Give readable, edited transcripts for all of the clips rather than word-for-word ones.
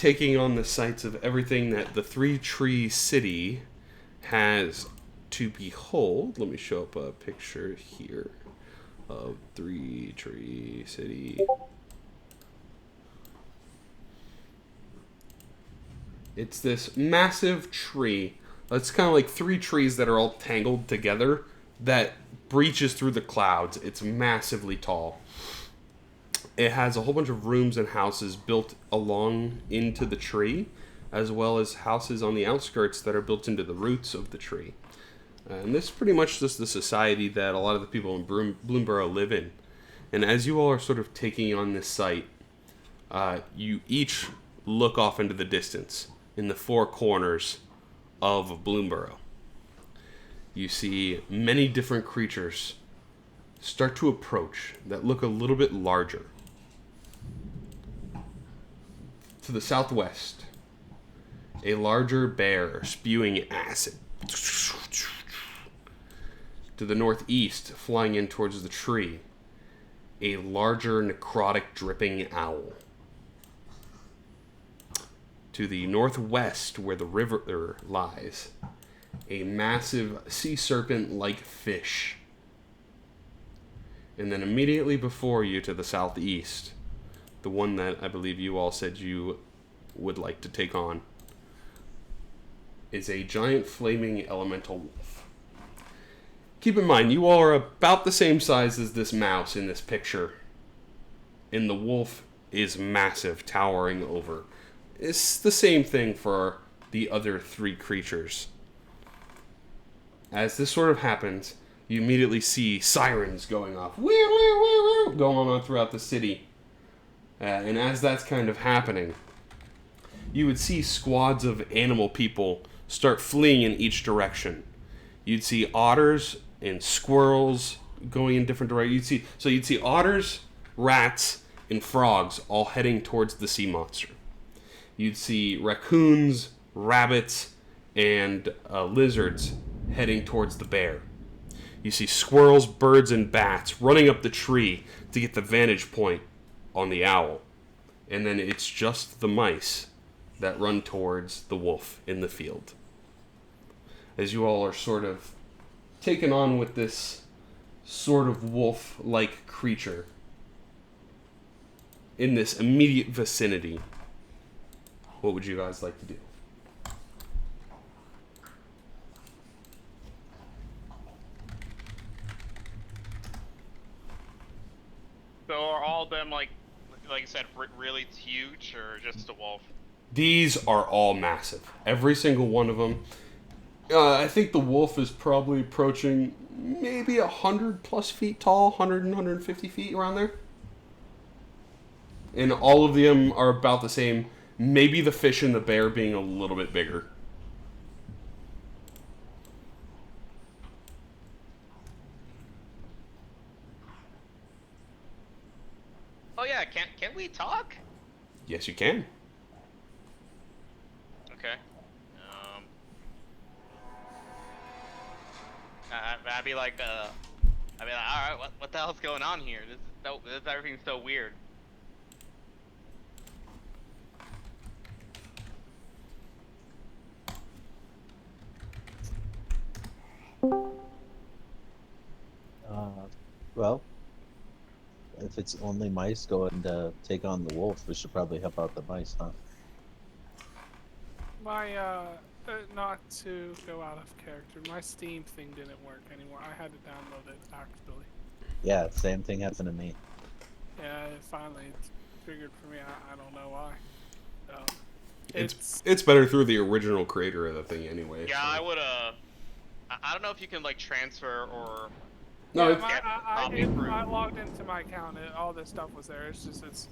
taking on the sights of everything that the Three Tree City has to behold. Let me show up a picture here of Three Tree City. It's this massive tree. It's kind of like three trees that are all tangled together that breaches through the clouds. It's massively tall. It has a whole bunch of rooms and houses built along into the tree, as well as houses on the outskirts that are built into the roots of the tree. And this is pretty much just the society that a lot of the people in Bloomburrow live in. And as you all are sort of taking on this site, you each look off into the distance in the four corners of Bloomburrow. You see many different creatures start to approach that look a little bit larger. To the southwest, a larger bear spewing acid. To the northeast, flying in towards the tree, a larger necrotic dripping owl. To the northwest, where the river lies, a massive sea serpent-like fish. And then immediately before you, to the southeast, the one that I believe you all said you would like to take on, is a giant flaming elemental wolf. Keep in mind, you all are about the same size as this mouse in this picture. And the wolf is massive, towering over. It's the same thing for the other three creatures. As this sort of happens, you immediately see sirens going off, going on throughout the city. And as that's kind of happening, you would see squads of animal people start fleeing in each direction. You'd see otters and squirrels going in different directions. You'd see otters, rats, and frogs all heading towards the sea monster. You'd see raccoons, rabbits, and lizards heading towards the bear. You see squirrels, birds, and bats running up the tree to get the vantage point on the owl. And then it's just the mice that run towards the wolf in the field. As you all are sort of taken on with this sort of wolf-like creature in this immediate vicinity, what would you guys like to do? So are all of them, like I said, really huge, or just a wolf? These are all massive. Every single one of them. I think the wolf is probably approaching maybe 100 plus feet tall, 100 and 150 feet, around there. And all of them are about the same. Maybe the fish and the bear being a little bit bigger. Oh yeah, can we talk? Yes, you can. Okay. I'd be like, all right, what the hell's going on here? Everything's so weird. Well, if it's only mice going to take on the wolf, we should probably help out the mice, huh? Not to go out of character, my Steam thing didn't work anymore. I had to download it actually. Yeah, same thing happened to me. Yeah, finally it's triggered for me. I don't know why. It's better through the original creator of the thing anyway. Yeah, so. I don't know if you can like transfer or. No, yeah, I logged into my account. All this stuff was there. It's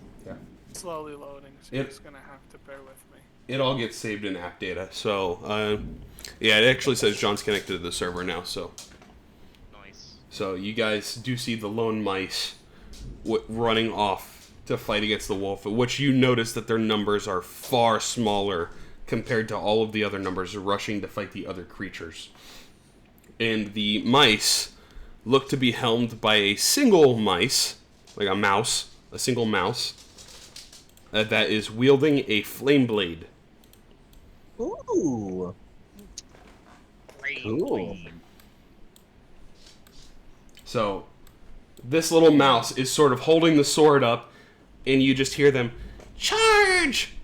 slowly loading. So you're just gonna have to bear with me. It all gets saved in app data. So, yeah, it actually says John's connected to the server now. So, nice. So you guys do see the lone mice running off to fight against the wolf, which you notice that their numbers are far smaller compared to all of the other numbers rushing to fight the other creatures. And the mice look to be helmed by a single mice, like a single mouse, that is wielding a flame blade. Ooh. Cool. So, this little mouse is sort of holding the sword up, and you just hear them, "Charge!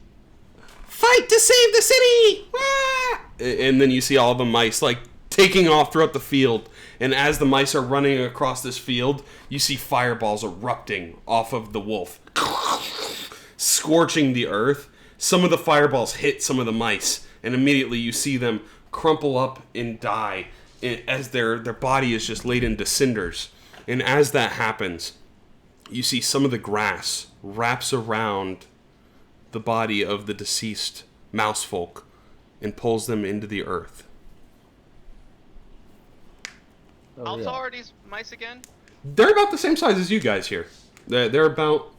Fight to save the city!" Ah! And then you see all the mice, like, taking off throughout the field. And as the mice are running across this field, you see fireballs erupting off of the wolf, scorching the earth. Some of the fireballs hit some of the mice, and immediately you see them crumple up and die as their body is just laid into cinders. And as that happens, you see some of the grass wraps around the body of the deceased mouse folk and pulls them into the earth. How tall are these mice again? They're about the same size as you guys here. They're about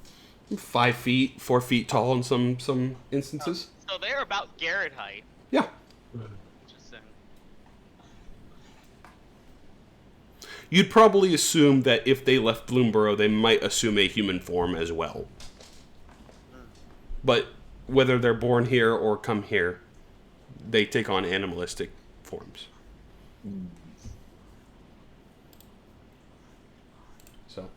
5 feet, 4 feet tall in some instances. So they're about Garrett height. Yeah. Interesting. You'd probably assume that if they left Bloomburrow, they might assume a human form as well. But whether they're born here or come here, they take on animalistic forms. So.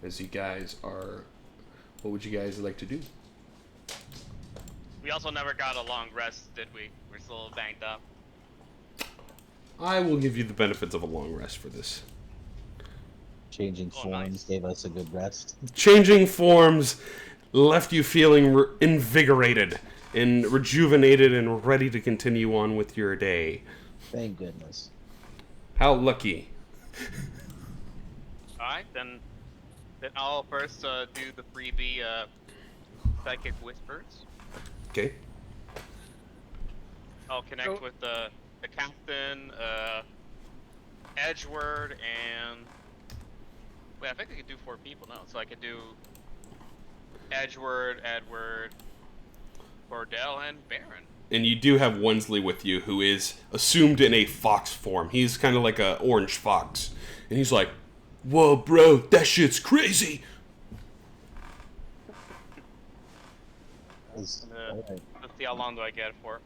As you guys are, what would you guys like to do? We also never got a long rest, did we? We're still banged up. I will give you the benefits of a long rest for this. Changing Oh, forms nice. gave us a good rest. Changing forms left you feeling invigorated and rejuvenated and ready to continue on with your day. Thank goodness. How lucky. Alright, then I'll first do the freebie Psychic Whispers. Okay. I'll connect with the captain, Edgeward, and... Wait, I think I could do 4 people now. So I could do Edgeward, Edward, Cordell, and Baron. And you do have Wensley with you, who is assumed in a fox form. He's kind of like a orange fox. And he's like, "Whoa, bro, that shit's crazy." Alright. Let's see how long do I get it for.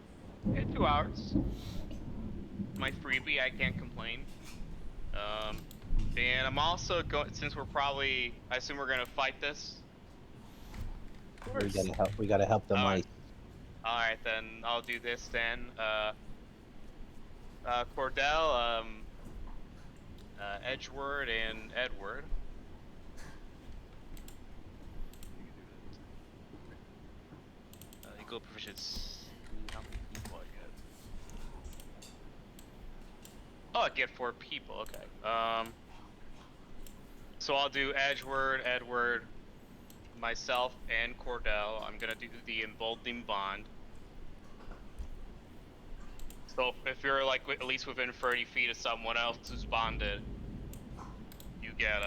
Yeah, 2 hours. My freebie, I can't complain. And I'm also going, since we're probably, I assume we're gonna fight this. We gotta help the mice. Alright, then I'll do this then. Cordell, Edgeward, and Edward. Equal proficiency. How many people I get? Oh, I get 4 people. Okay. So I'll do Edgeward, Edward, myself, and Cordell. I'm gonna do the emboldening bond. So if you're like at least within 30 feet of someone else who's bonded, you get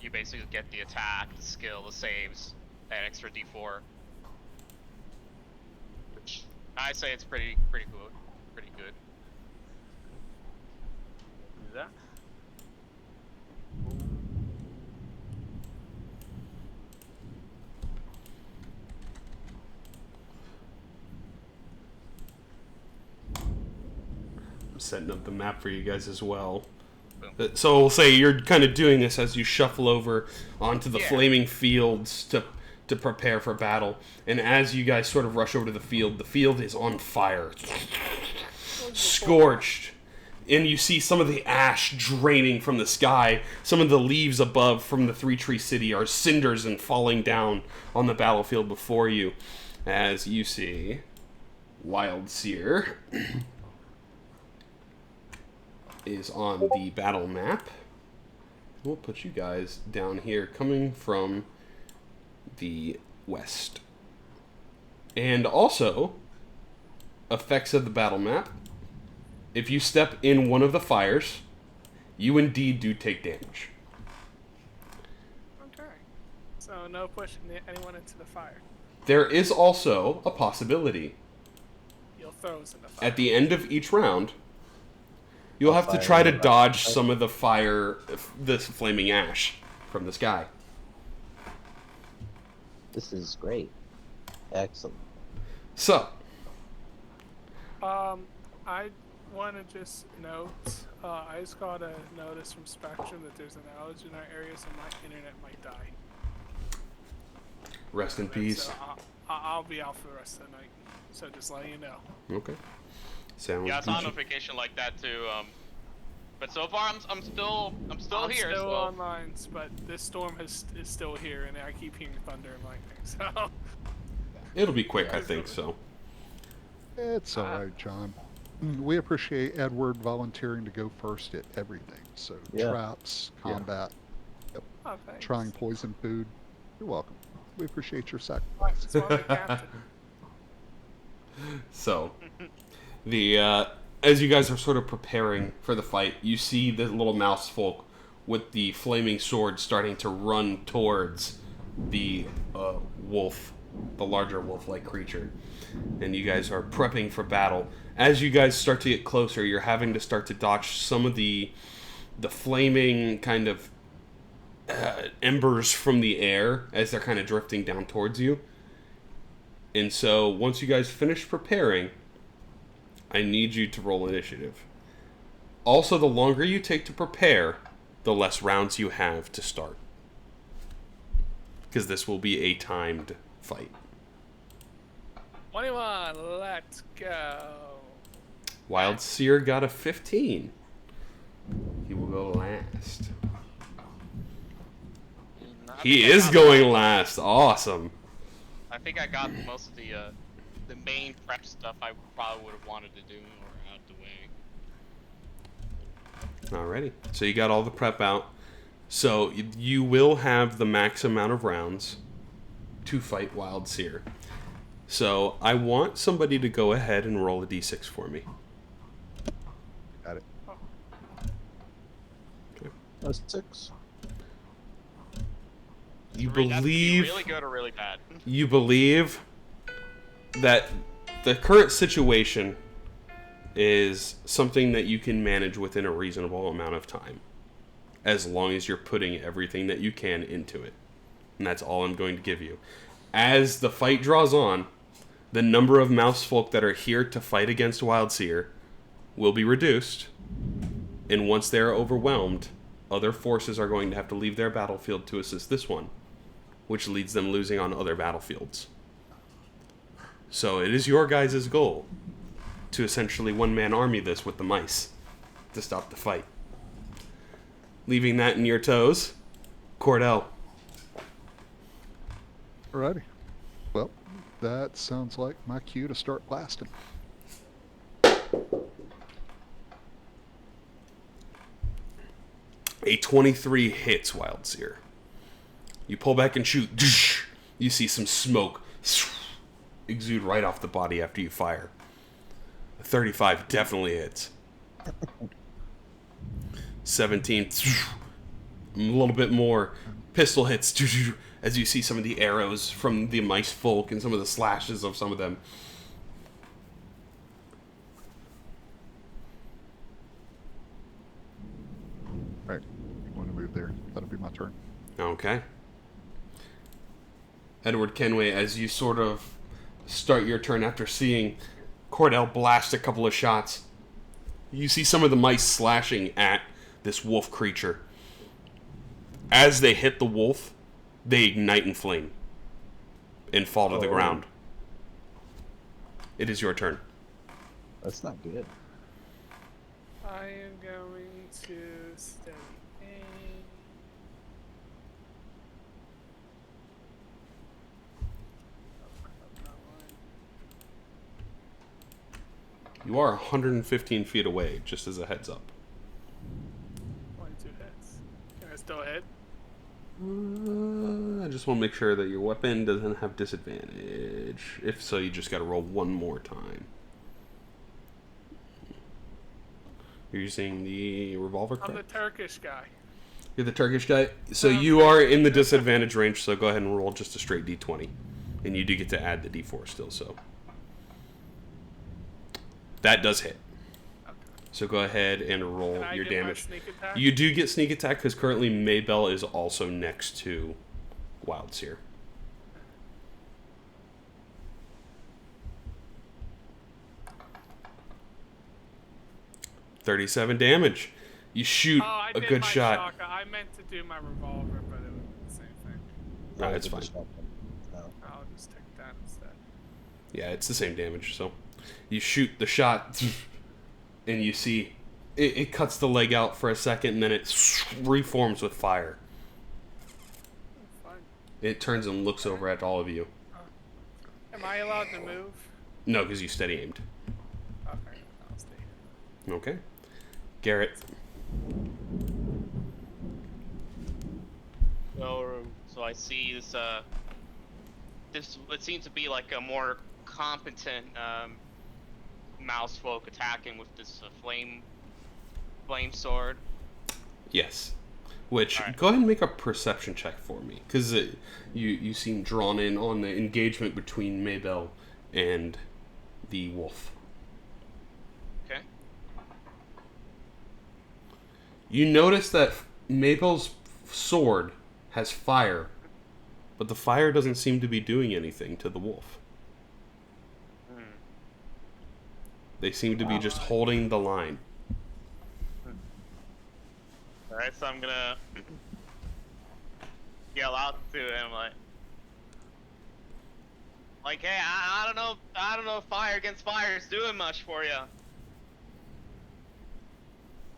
you basically get the attack, the skill, the saves, an extra D4. Which I say it's pretty good, pretty good. Do that. Setting up the map for you guys as well. So we'll say you're kind of doing this as you shuffle over onto the flaming fields to prepare for battle. And as you guys sort of rush over to the field is on fire. Scorched. And you see some of the ash draining from the sky. Some of the leaves above from the Three Tree City are cinders and falling down on the battlefield before you. As you see Wild Seer is on the battle map. We'll put you guys down here coming from the west. And also, effects of the battle map. If you step in one of the fires, you indeed do take damage. Okay. So no pushing anyone into the fire. There is also a possibility. You'll throw us in the fire. At the end of each round, You'll have to try to dodge some of the fire, this flaming ash from the sky. This is great. Excellent. So. I want to just note, I just got a notice from Spectrum that there's an outage in our area, so my internet might die. Rest in peace. So I'll be out for the rest of the night. So just letting you know. Okay. Sounds Yeah, I saw a good. notification like that too. But so far I'm still here. Still So online, but this storm is still here, and I keep hearing thunder and lightning. So It'll be quick, I think. So. It's all right, John. We appreciate Edward volunteering to go first at everything. So traps, combat, trying poison food. You're welcome. We appreciate your sacrifice. that's why I'm the captain. So, as you guys are sort of preparing for the fight, you see the little mouse folk with the flaming sword starting to run towards the wolf, the larger wolf-like creature. And you guys are prepping for battle. As you guys start to get closer, you're having to start to dodge some of the flaming kind of embers from the air as they're kind of drifting down towards you. And so, once you guys finish preparing, I need you to roll initiative. Also, the longer you take to prepare, the less rounds you have to start. Because this will be a timed fight. 21, let's go. Wild Seer got a 15. He will go last. He is going last. Awesome. I think I got most of the main prep stuff I probably would have wanted to do or out the way. Alrighty. So you got all the prep out. So you will have the max amount of rounds to fight Wild Seer. So I want somebody to go ahead and roll a d6 for me. Got it. Okay. That's 6. You That's believe really good or really bad? you believe that the current situation is something that you can manage within a reasonable amount of time, as long as you're putting everything that you can into it. And that's all I'm going to give you. As the fight draws on, the number of mouse folk that are here to fight against Wild Seer will be reduced, and once they are overwhelmed, other forces are going to have to leave their battlefield to assist this one, which leads them losing on other battlefields. So it is your guys' goal to essentially one-man army this with the mice to stop the fight. Leaving that in your toes, Cordell. Alrighty. Well, that sounds like my cue to start blasting. A 23 hits Wild Seer. You pull back and shoot. You see some smoke exude right off the body after you fire. A 35 definitely hits. 17, a little bit more. Pistol hits as you see some of the arrows from the mice folk and some of the slashes of some of them. Right. You want to move there. That'll be my turn. Okay. Edward Kenway, as you sort of start your turn after seeing Cordell blast a couple of shots, you see some of the mice slashing at this wolf creature. As they hit the wolf, they ignite in flame and fall to the ground. It is your turn. That's not good. I am going to steady aim. You are 115 feet away, just as a heads up. 22 hits. Can I still hit? I just want to make sure that your weapon doesn't have disadvantage. If so, you just got to roll one more time. You're using the revolver, I'm correct? the Turkish guy. You're the Turkish guy? So you are in the disadvantage range, so go ahead and roll just a straight d20. And you do get to add the d4 still, so. That does hit. Okay. So go ahead and roll Can I your get my damage. sneak attack? You do get sneak attack because currently Maybell is also next to Wildseer. $37 damage. You shoot I a did good my shot. shotgun. I meant to do my revolver, but it was the same thing. No, it's fine. I'll just take that instead. Yeah, it's the same damage. So you shoot the shot, and you see it cuts the leg out for a second, and then it reforms with fire. Fine. It turns and looks over at all of you. Am I allowed to move? No, because you steady aimed. Okay, I'll stay here. Okay. Garrett. So I see this. This would seem to be like a more competent mouse folk attacking with this flame sword. Yes. Which, All right. go ahead and make a perception check for me, because you seem drawn in on the engagement between Maybell and the wolf. Okay. You notice that Maybell's sword has fire, but the fire doesn't seem to be doing anything to the wolf. They seem to be just holding the line. Alright, so I'm gonna yell out to him like, hey, I don't know if fire against fire is doing much for you.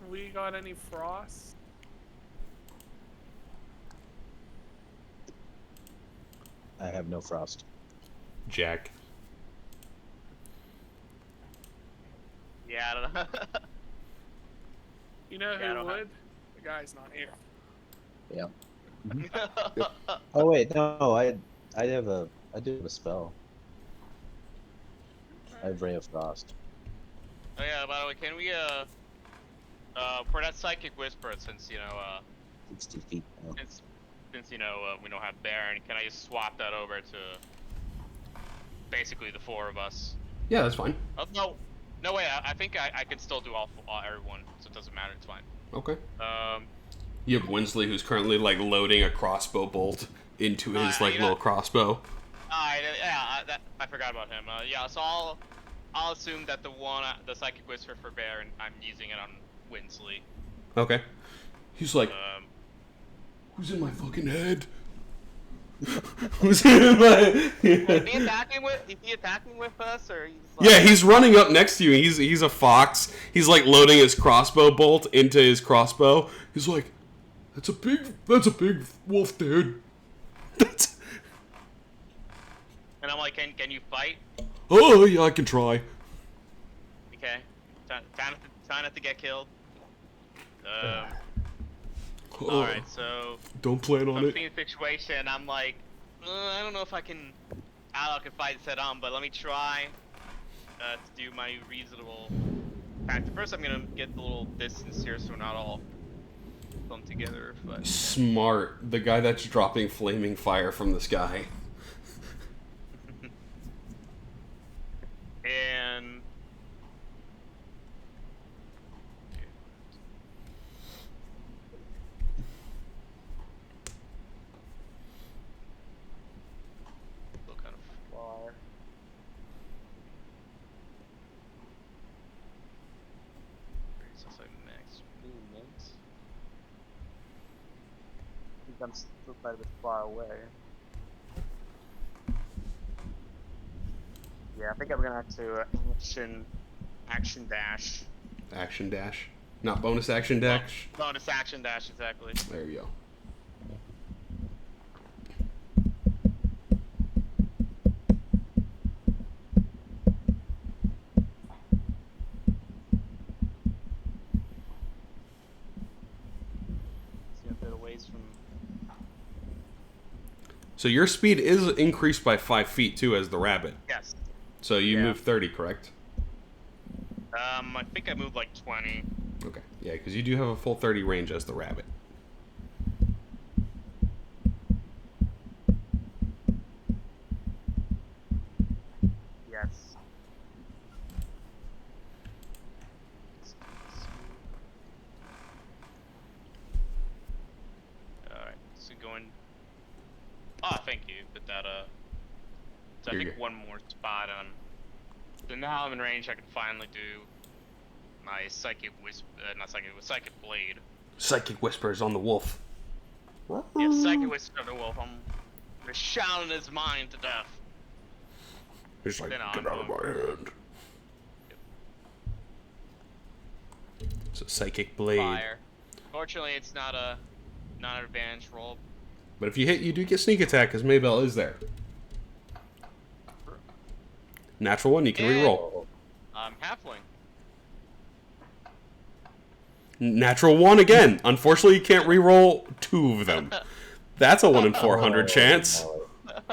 We got any frost? I have no frost. Jack. Yeah, I don't know. You know Yeah, I who don't would? have- The guy's not here. Yeah. Oh wait, no, I do have a spell. I have Ray of Frost. Oh yeah, by the way, can we for that psychic whisper, since 60 feet. Oh. since we don't have Baron, can I just swap that over to basically the four of us? Yeah, that's fine. Oh, no way. I think I can still do all everyone, so it doesn't matter. It's fine. Okay. Um, You have Winsley, who's currently loading a crossbow bolt into his little crossbow. I forgot about him. Yeah, so I'll assume that the psychic whisper for Baron, I'm using it on Winsley. Okay. He's like, who's in my fucking head? Who's in my? Is he attacking with us, or he's Yeah, he's running up next to you. He's a fox. He's loading his crossbow bolt into his crossbow. He's like, that's a big wolf, dude. And I'm like, can you fight? Oh yeah, I can try. Okay. Try not to get killed. Alright, so Don't plan on it. seeing the situation, I'm like, I don't know if I can fight it set on, but let me try to do my reasonable tactic. First, I'm gonna get the little distance here so we're not all clumped together. But Smart. The guy that's dropping flaming fire from the sky. and still kind of far. Sounds like max movement. I think I'm still quite a bit far away. Yeah, I think I'm gonna have to action dash. Action dash. Not bonus action dash. Bonus action dash, exactly. There you go. See a bit of ways from. So your speed is increased by 5 feet too, as the rabbit. Yes. So you Yeah. move 30, correct? I think I moved like 20. Okay. Yeah, because you do have a full 30 range as the rabbit. Yes. actually going. Oh, thank you. But that so I think one more spot on. So now I'm in range. I can finally do my psychic psychic blade. Psychic whispers on the wolf. Yeah, psychic whispers on the wolf. I'm shouting his mind to death. He's like, get out of my hand. So psychic blade. Fire. Fortunately, it's not an advantage roll. But if you hit, you do get sneak attack because Maybell is there. Natural one, you can reroll. Halfling. Natural one again. Unfortunately, you can't reroll 2 of them. That's a 1 in 400 chance. No.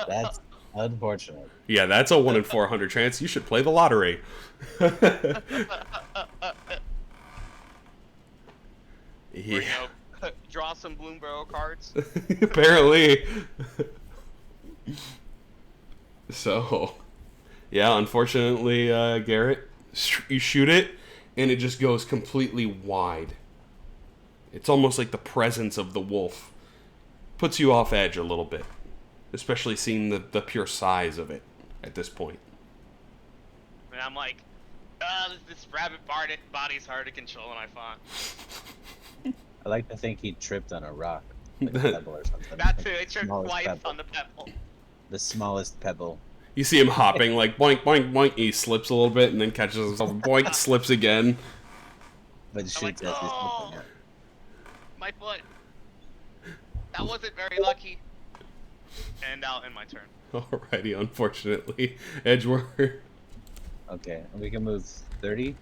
That's unfortunate. Yeah, that's a 1 in 400 chance. You should play the lottery. Yeah. Draw some Bloomburrow cards. Apparently. So, yeah, unfortunately, Garrett, you shoot it, and it just goes completely wide. It's almost like the presence of the wolf puts you off edge a little bit, especially seeing the pure size of it at this point. And I'm like, this rabbit body's hard to control, and I fought. I like to think he tripped on a rock, like a pebble or something. That too, it tripped twice on the pebble. The smallest pebble. You see him hopping, like, boink, boink, boink. He slips a little bit and then catches himself, boink, slips again. But shoots like, as he's oh, looking at. my foot. That wasn't very lucky. And now in my turn. Alrighty, unfortunately. Edgeworth. Okay, and we can move 30?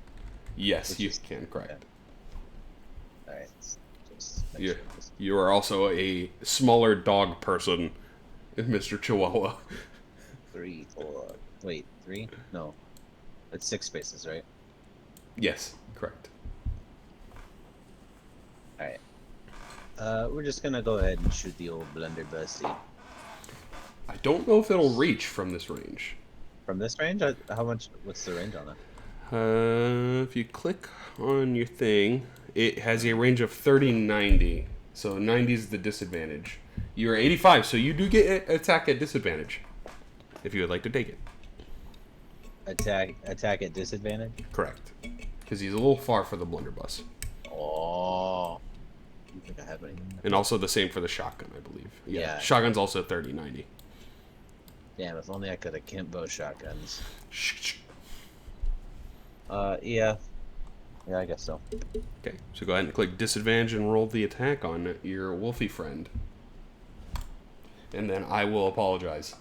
Yes, you can, correct. Alright, just make sure this... You are also a smaller dog person, Mr. Chihuahua. 3, 4... Wait, 3? No. It's 6 spaces, right? Yes, correct. Alright. We're just gonna go ahead and shoot the old blunderbussy. I don't know if it'll reach from this range. From this range? How much? What's the range on it? If you click on your thing, it has a range of 30, 90. So 90 is the disadvantage. You're 85, so you do get attack at disadvantage. If you would like to take it. Attack at disadvantage? Correct. Because he's a little far for the blunderbuss. Oh. I don't think I have any. And also the same for the shotgun, I believe. Yeah. Shotgun's also 30, 90. Damn, if only I could have Kimbo shotguns. Yeah. Yeah, I guess so. Okay, so go ahead and click disadvantage and roll the attack on your wolfie friend. And then I will apologize.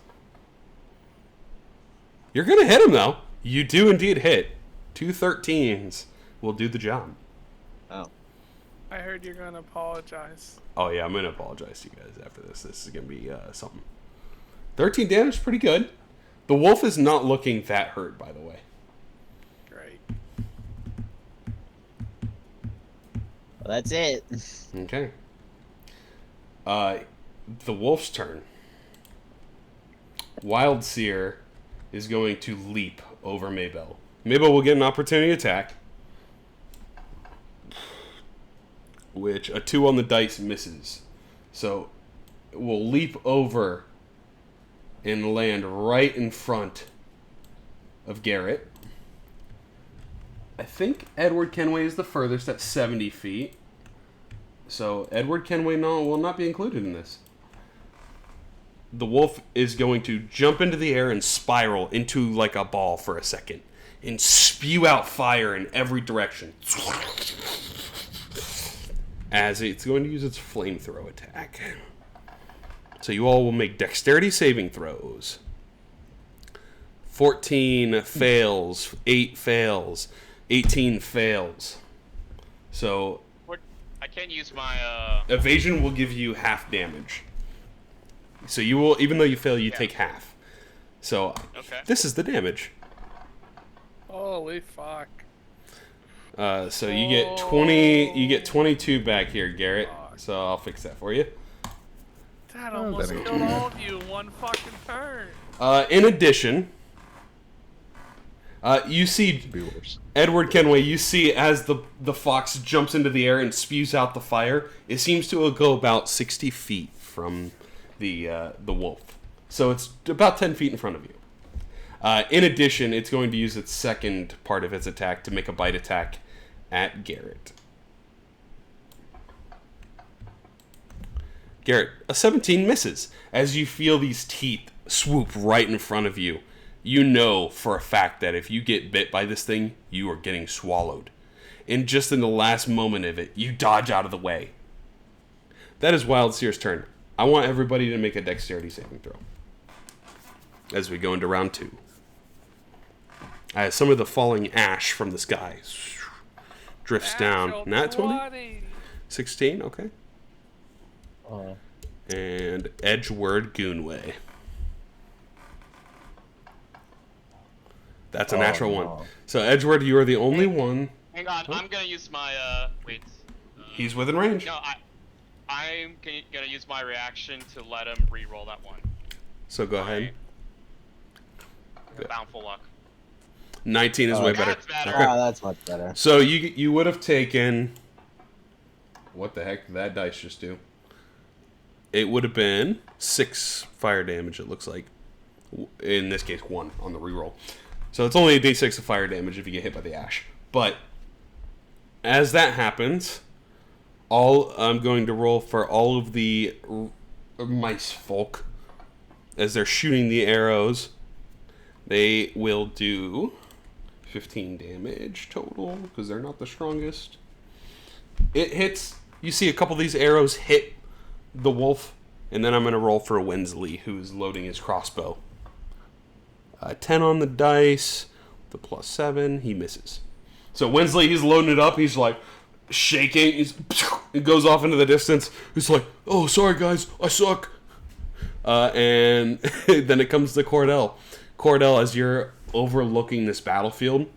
You're gonna hit him, though. You do indeed hit. 2 13s will do the job. Oh. I heard you're gonna apologize. Oh, yeah, I'm gonna apologize to you guys after this. This is gonna be something. 13 damage, pretty good. The wolf is not looking that hurt, by the way. Great. Well, that's it. Okay. The wolf's turn. Wild Seer is going to leap over Maybell. Maybell will get an opportunity attack, which a 2 on the dice misses. So it will leap over and land right in front of Garrett. I think Edward Kenway is the furthest at 70 feet. So Edward Kenway will not be included in this. The wolf is going to jump into the air and spiral into like a ball for a second and spew out fire in every direction. As it's going to use its flamethrower attack. So you all will make dexterity saving throws. 14 fails, 8 fails, 18 fails. So I can't use my evasion will give you half damage. So you will, even though you fail, you take half. So this is the damage. Holy fuck. So you get 20. You get 22 back here, Garrett. So I'll fix that for you. That almost killed all of you in one fucking turn. In addition, You see, Could be worse. Edward Kenway, you see as the fox jumps into the air and spews out the fire, it seems to go about 60 feet from the wolf. So it's about 10 feet in front of you. In addition, it's going to use its second part of its attack to make a bite attack at Garrett. Garrett, a 17 misses. As you feel these teeth swoop right in front of you, you know for a fact that if you get bit by this thing, you are getting swallowed. And just in the last moment of it, you dodge out of the way. That is Wildseer's turn. I want everybody to make a dexterity saving throw as we go into round 2. As some of the falling ash from the sky drifts down. Nat 20? 16, okay. And Edgeward Goonway. That's a natural one. So Edgeward, you are the only one. Hang on, I'm gonna use my wait. He's within range. No, I'm gonna use my reaction to let him re-roll that one. So go ahead. Bountiful luck. 19 is way better. That's better. Okay. That's much better. So you would have taken. What the heck did that dice just do? It would have been 6 fire damage. It looks like. In this case, 1 on the reroll. So it's only a d6 of fire damage if you get hit by the ash. But as that happens, I'm going to roll for all of the mice folk as they're shooting the arrows. They will do 15 damage total because they're not the strongest. It hits. You see a couple of these arrows hit the wolf, and then I'm going to roll for Winsley, who's loading his crossbow. 10 on the dice, the +7, he misses. So Winsley, he's loading it up, he's like shaking, it goes off into the distance. He's like, oh, sorry guys, I suck. And then it comes to Cordell. Cordell, as you're overlooking this battlefield,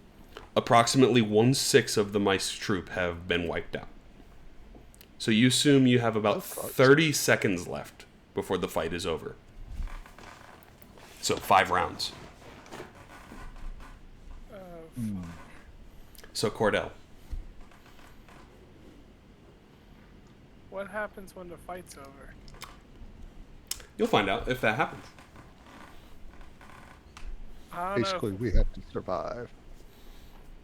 approximately 1/6 of the mice troop have been wiped out. So you assume you have about 30 seconds left before the fight is over. So 5 rounds. So Cordell. What happens when the fight's over? You'll find out if that happens. Basically, we have to survive.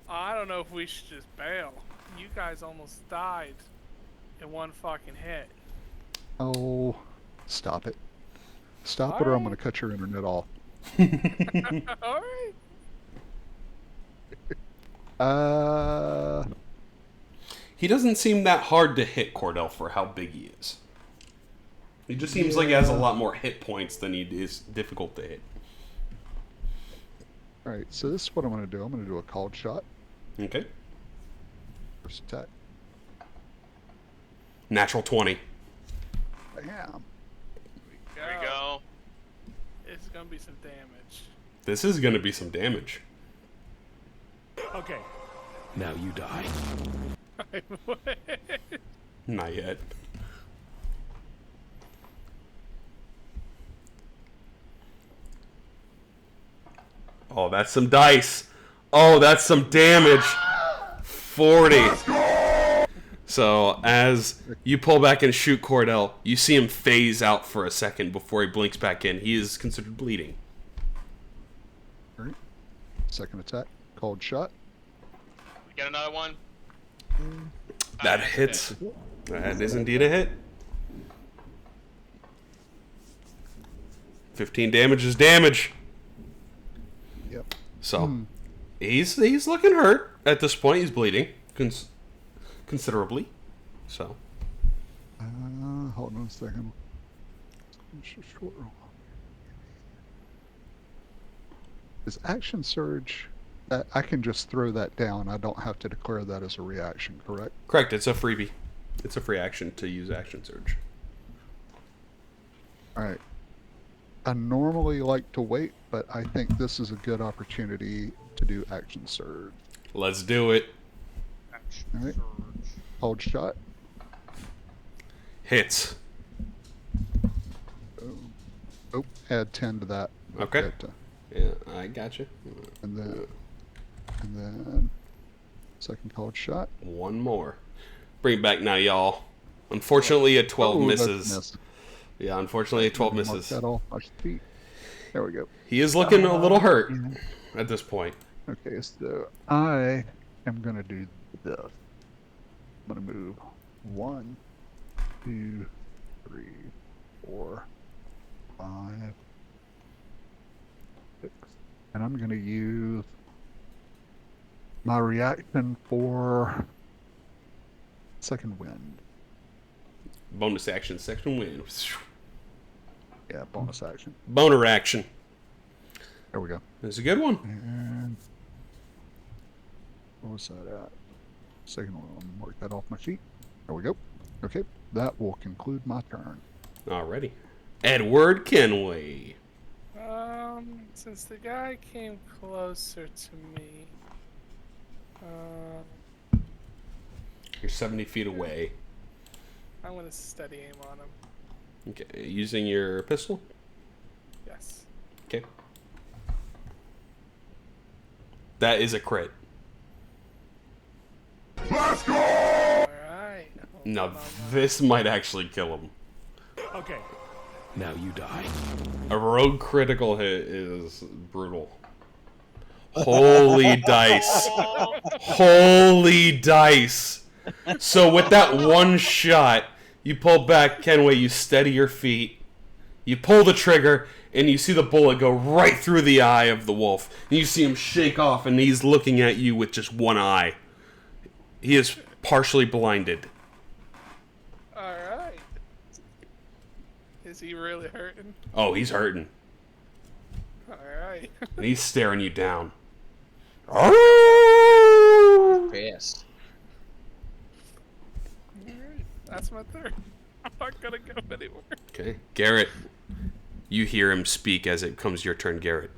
I don't know if we should just bail. You guys almost died in one fucking hit. Oh, stop it. Stop it or I'm going to cut your internet off. Alright. He doesn't seem that hard to hit, Cordell, for how big he is. He just seems like he has a lot more hit points than he is difficult to hit. Alright, so this is what I'm going to do. I'm going to do a called shot. Okay. First attack. Natural 20. Bam. There we go. It's gonna be some damage. This is going to be some damage. Okay. Now you die. Not yet. Oh, that's some dice. Oh, that's some damage. 40. So, as you pull back and shoot Cordell, you see him phase out for a second before he blinks back in. He is considered bleeding. Alright. Second attack. Called shot. We get another one. That hits. That is indeed a hit. 15 damage is damage. Yep. So, he's looking hurt at this point. He's bleeding considerably. So. Hold on a second. Short roll. Is action surge? I can just throw that down. I don't have to declare that as a reaction, correct? Correct. It's a freebie. It's a free action to use action surge. All right. I normally like to wait, but I think this is a good opportunity to do action surge. Let's do it. All right. Hold shot. Hits. Oh, add 10 to that. Okay. Yeah, I got you. And then And then second called shot. One more. Bring it back now, y'all. Unfortunately, a 12 misses. Yeah, unfortunately, a 12 misses. Mark that off my sheet. There we go. He is looking a little hurt at this point. Okay, so I am going to do this. I'm going to move 1, 2, 3, 4, 5, 6. And I'm going to use my reaction for second wind. Bonus action, second wind. Yeah, bonus action. Boner action. There we go. That's a good one. And what was that at? Second one. I'll mark that off my sheet. There we go. Okay, that will conclude my turn. Alrighty. Edward Kenway. Since the guy came closer to me, You're 70 feet away. I'm gonna steady aim on him. Okay, using your pistol? Yes. Okay. That is a crit. Let's go! Alright. Now, this might actually kill him. Okay. Now you die. A rogue critical hit is brutal. Holy dice. Holy dice. So with that one shot, you pull back, Kenway, you steady your feet, you pull the trigger, and you see the bullet go right through the eye of the wolf. And you see him shake off, and he's looking at you with just one eye. He is partially blinded. Alright. Is he really hurting? Oh, he's hurting. Alright. And he's staring you down. Fast. Alright. That's my turn. I'm not gonna go anymore. Okay, Garrett. You hear him speak as it comes your turn, Garrett.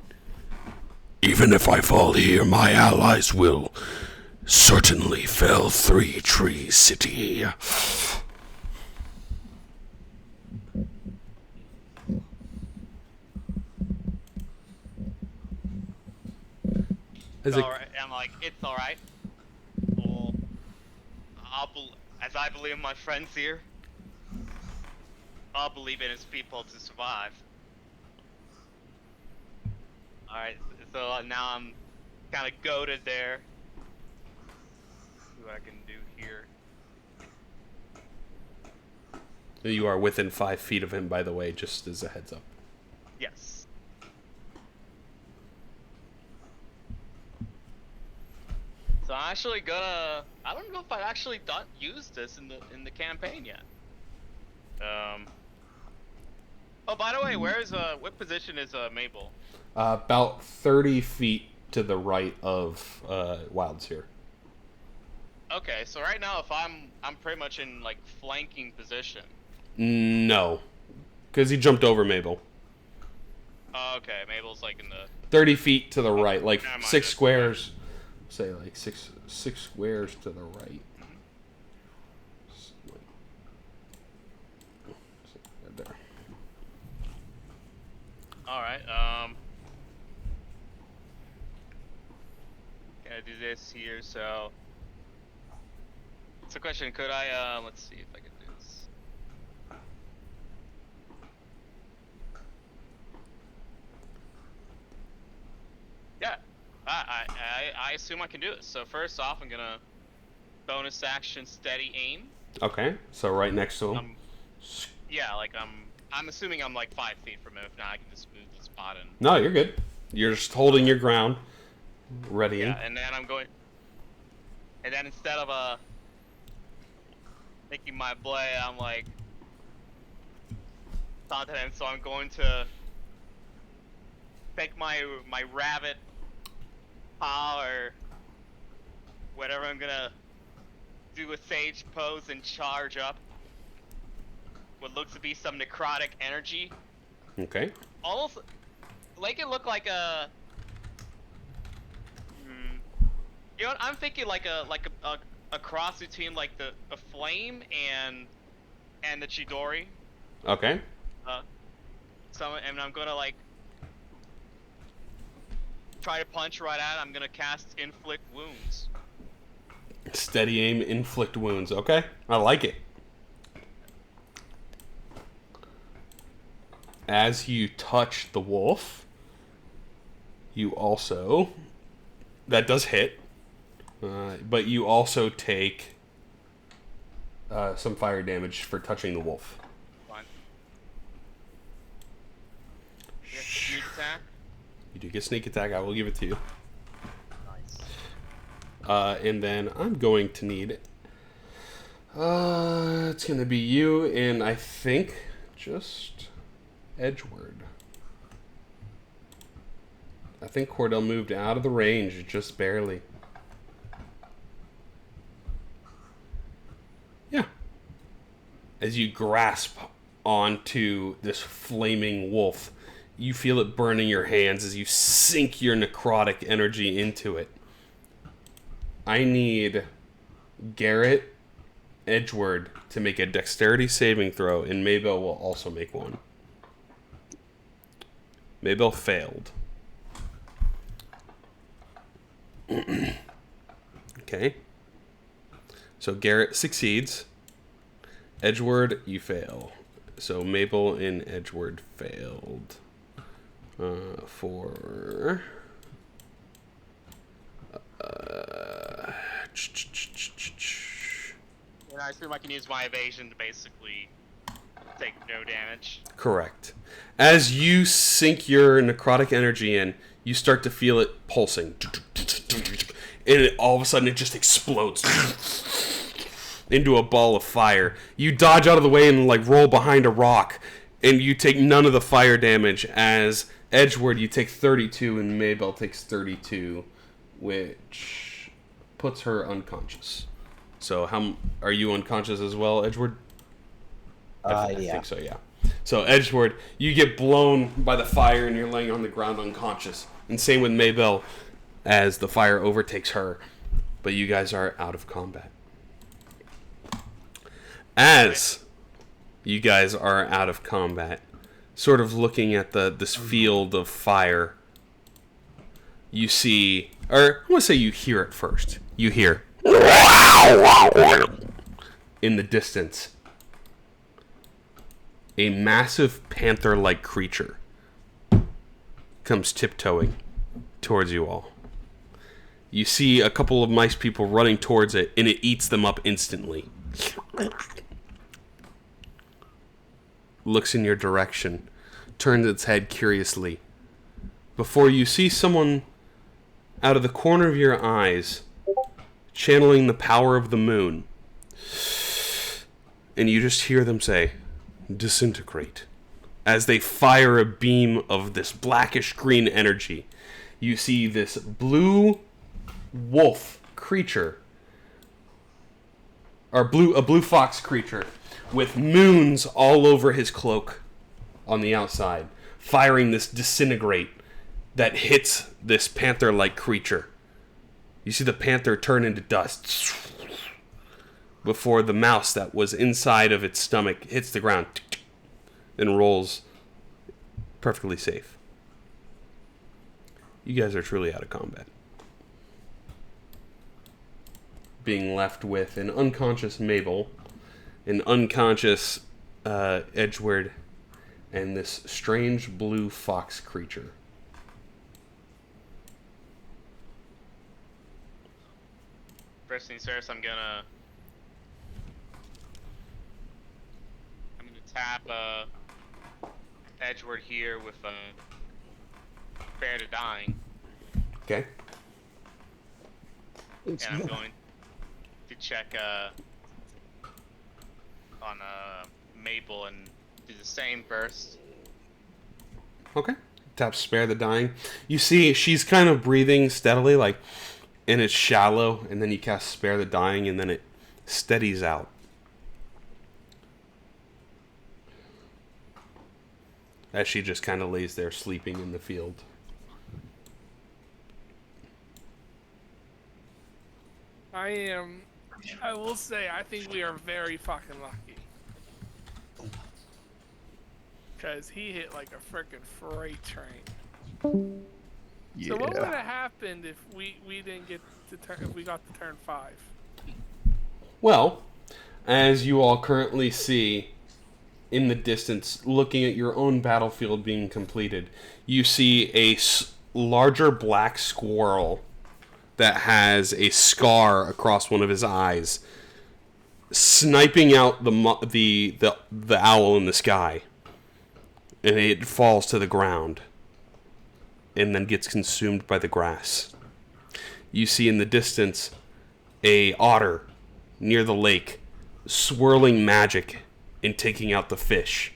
Even if I fall here, my allies will certainly fell 3 Tree City. It's alright. I'm like, it's alright. Well, as I believe in my friends here, I'll believe in his people to survive. Alright, so now I'm kind of goaded there. See what I can do here. You are within 5 feet of him, by the way, just as a heads up. Yes. So I'm actually gonna. I don't know if I've actually used this in the campaign yet. Oh, by the way, where's what position is Mabel? About 30 feet to the right of Wilds here. Okay, so right now, if I'm pretty much in like flanking position. No, because he jumped over Mabel. Oh, okay, Mabel's like in the 30 feet to the right, like never mind, 6 squares. Say like six squares to the right. There. All right. Gotta do this here. So, it's a question. Could I? Let's see if I can do this. Yeah. I assume I can do it. So first off, I'm gonna bonus action steady aim. Okay, so right next to him. Yeah, like I'm assuming I'm like 5 feet from him. If not, I can just move the spot and. No, you're good. You're just holding your ground, ready. Yeah, and then I'm going. And then instead of making my blade, I'm like taunting him. So I'm going to take my rabbit paw or whatever. I'm gonna do a sage pose and charge up what looks to be some necrotic energy. Okay. Almost make it look like a. You know what? I'm thinking like a cross between like a flame and the Chidori. Okay. So and I'm gonna like try to punch right at it. I'm gonna cast Inflict Wounds. Steady aim, inflict wounds. Okay, I like it. As you touch the wolf, you also... That does hit. But you also take some fire damage for touching the wolf. Fine. You get sneak attack? You do get sneak attack. I will give it to you. Nice. And then I'm going to need... it's going to be you and I think just Edward. I think Cordell moved out of the range just barely. Yeah. As you grasp onto this flaming wolf, you feel it burning your hands as you sink your necrotic energy into it. I need Garrett, Edward to make a dexterity saving throw, and Maybell will also make one. Maybell failed. Okay. So Garrett succeeds. Edward, you fail. So Mabel and Edward failed. For... And I assume I can use my evasion to basically take no damage. Correct. As you sink your necrotic energy in, you start to feel it pulsing. And all of a sudden it just explodes into a ball of fire. You dodge out of the way and like roll behind a rock, and you take none of the fire damage. As Edward, you take 32 and Maybell takes 32, which puts her unconscious. So how are you unconscious as well, Edward? I think so, yeah. So Edward, you get blown by the fire and you're laying on the ground unconscious. And same with Maybell as the fire overtakes her. But you guys are out of combat. As you guys are out of combat, sort of looking at this field of fire, you see, or I want to say you hear it first. You hear in the distance a massive panther-like creature comes tiptoeing towards you all. You see a couple of mice people running towards it, and it eats them up instantly. Looks in your direction, turns its head curiously, before you see someone out of the corner of your eyes channeling the power of the moon. And you just hear them say, "Disintegrate." As they fire a beam of this blackish green energy, you see this blue wolf creature, or a blue fox creature with moons all over his cloak on the outside, firing this disintegrate that hits this panther-like creature. You see the panther turn into dust before the mouse that was inside of its stomach hits the ground and rolls perfectly safe. You guys are truly out of combat. Being left with an unconscious Mabel, an unconscious Edward, and this strange blue fox creature. First things first, I'm gonna tap Edward here with Spare the Dying. Okay. And I'm going to check on Maple and do the same first. Okay. Tap Spare the Dying. You see she's kind of breathing steadily, like, and it's shallow, and then you cast Spare the Dying, and then it steadies out. As she just kind of lays there sleeping in the field. I will say, I think we are very fucking lucky. Because he hit like a frickin' freight train. Yeah. So what would have happened if we didn't get to turn if we got to turn 5? Well, as you all currently see in the distance, looking at your own battlefield being completed, you see a larger black squirrel that has a scar across one of his eyes, sniping out the owl in the sky, and it falls to the ground, and then gets consumed by the grass. You see in the distance a otter near the lake, swirling magic and taking out the fish.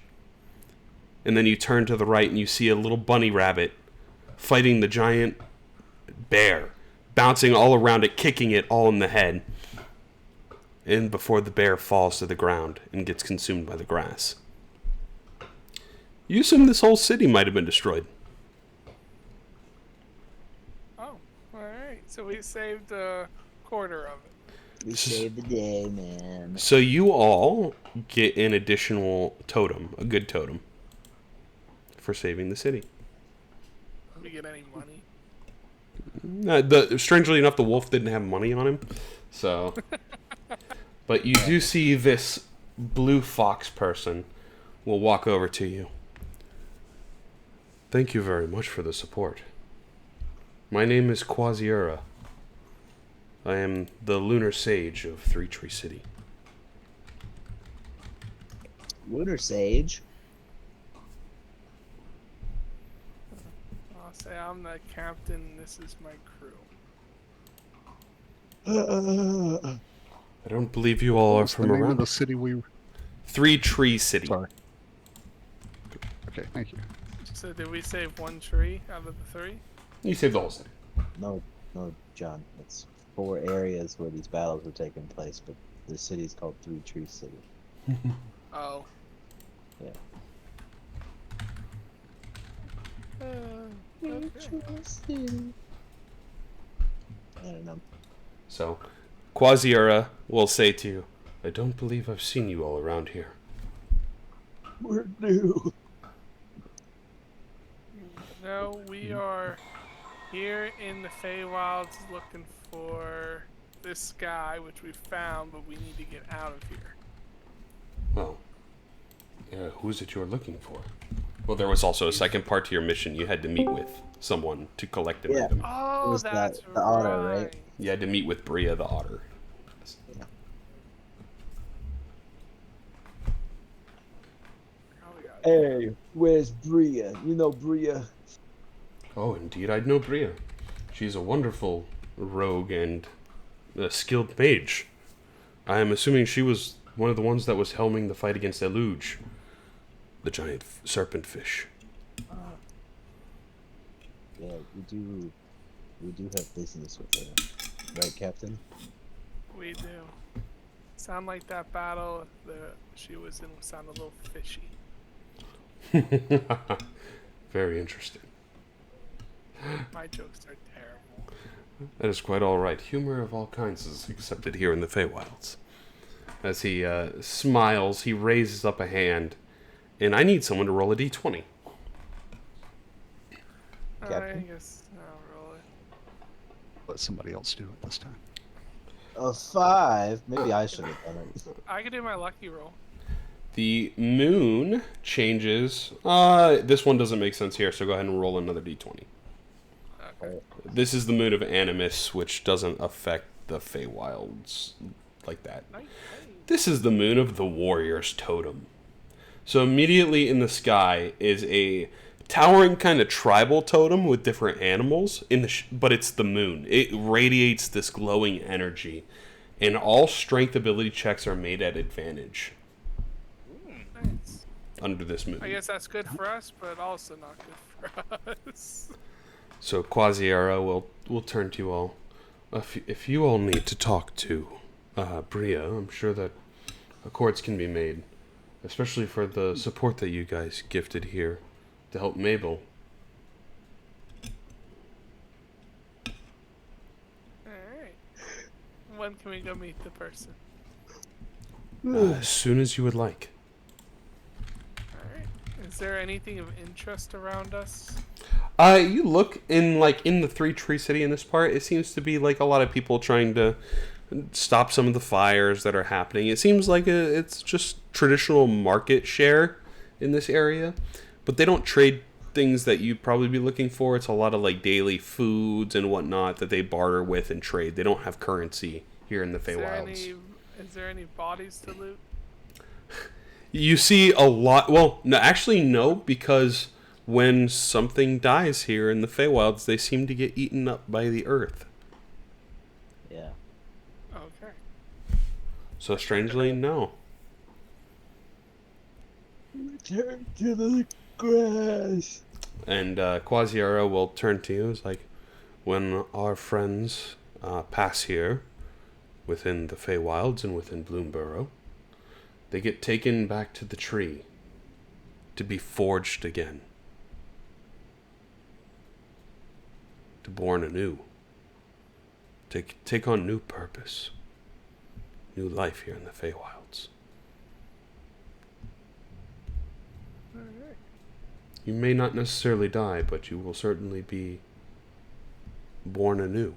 And then you turn to the right and you see a little bunny rabbit fighting the giant bear, bouncing all around it, kicking it all in the head. And before the bear falls to the ground and gets consumed by the grass. You assume this whole city might have been destroyed. Oh, alright. So we saved a quarter of it. We saved the day, man. So you all get an additional totem, a good totem, for saving the city. Did we get any money? Strangely enough, the wolf didn't have money on him, so. But you do see this blue fox person will walk over to you. Thank you very much for the support. My name is nxsRaven. I am the lunar sage of Three Tree City. Lunar Sage? I'll say I'm the captain, this is my crew. I don't believe you all are What's from the name of around. the city we... Three Tree City. Sorry. Okay, thank you. So did we save one tree out of the 3? You saved the whole city. No, John. It's 4 areas where these battles were taking place, but the city's called Three Tree City. Oh. Yeah. Okay. I don't know. So, nxsRaven will say to you, I don't believe I've seen you all around here. We're new. No, we are here in the Feywilds looking for this guy, which we found, but we need to get out of here. Well, who is it you're looking for? Well, there was also a second part to your mission. You had to meet with someone to collect an item. Oh, was that's the otter, right? You had to meet with Bria the otter. Yeah. Oh, we got it. Hey, where's Bria? You know Bria? Oh, indeed, I'd know Bria. She's a wonderful rogue and a skilled mage. I am assuming she was one of the ones that was helming the fight against Eluge, the giant serpent fish. Yeah, we do have business with her, right, Captain? We do. Sound like that battle that she was in sounded a little fishy. Very interesting. My jokes are terrible. That is quite all right. Humor of all kinds is accepted here in the Feywilds. As he smiles, he raises up a hand, and I need someone to roll a d20. I Captain? guess I'll roll it. Let somebody else do it this time. A 5? Maybe I should have done it. I can do my lucky roll. The moon changes. This one doesn't make sense here, so go ahead and roll another d20. Okay. This is the moon of Animus, which doesn't affect the Feywilds like that. Nice. This is the moon of the warrior's totem. So immediately in the sky is a towering kind of tribal totem with different animals, but it's the moon. It radiates this glowing energy, and all strength ability checks are made at advantage Nice. under this moon. I guess that's good for us, but also not good for us. So nxsRaven will turn to you all. If you all need to talk to Bria, I'm sure that accords can be made, especially for the support that you guys gifted here to help Mabel. Alright. When can we go meet the person? As soon as you would like. Alright. Is there anything of interest around us? You look in the 3-tree city in this part. It seems to be like a lot of people trying to stop some of the fires that are happening. It seems like it's just traditional market share in this area, but they don't trade things that you'd probably be looking for. It's a lot of like daily foods and whatnot that they barter with and trade. They don't have currency here in the Feywilds. Is there any bodies to loot? You see a lot. Well, no, actually, no, because when something dies here in the Feywilds, they seem to get eaten up by the earth. Yeah. Okay. So strangely, no. Return to the grass. And Quasiara will turn to you. It's like, when our friends pass here, within the Feywilds and within Bloomburrow, they get taken back to the tree to be forged again. To born anew. Take on new purpose. New life here in the Feywilds. Alright. You may not necessarily die, but you will certainly be born anew.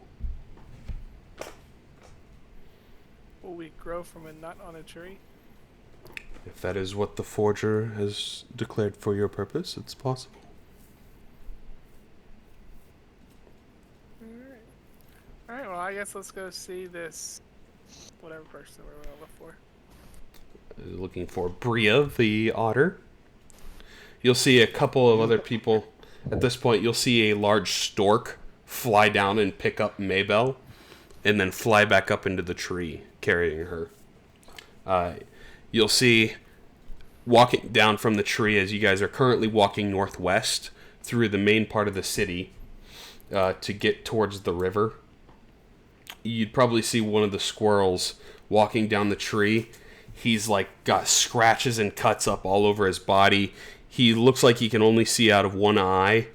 Will we grow from a nut on a tree? If that is what the forger has declared for your purpose, it's possible. Alright, well, I guess let's go see this whatever person we're going to look for. Looking for Bria, the otter. You'll see a couple of other people. At this point, you'll see a large stork fly down and pick up Maybell, and then fly back up into the tree, carrying her. You'll see, walking down from the tree, as you guys are currently walking northwest through the main part of the city to get towards the river, you'd probably see one of the squirrels walking down the tree. He's like got scratches and cuts up all over his body. He looks like he can only see out of one eye.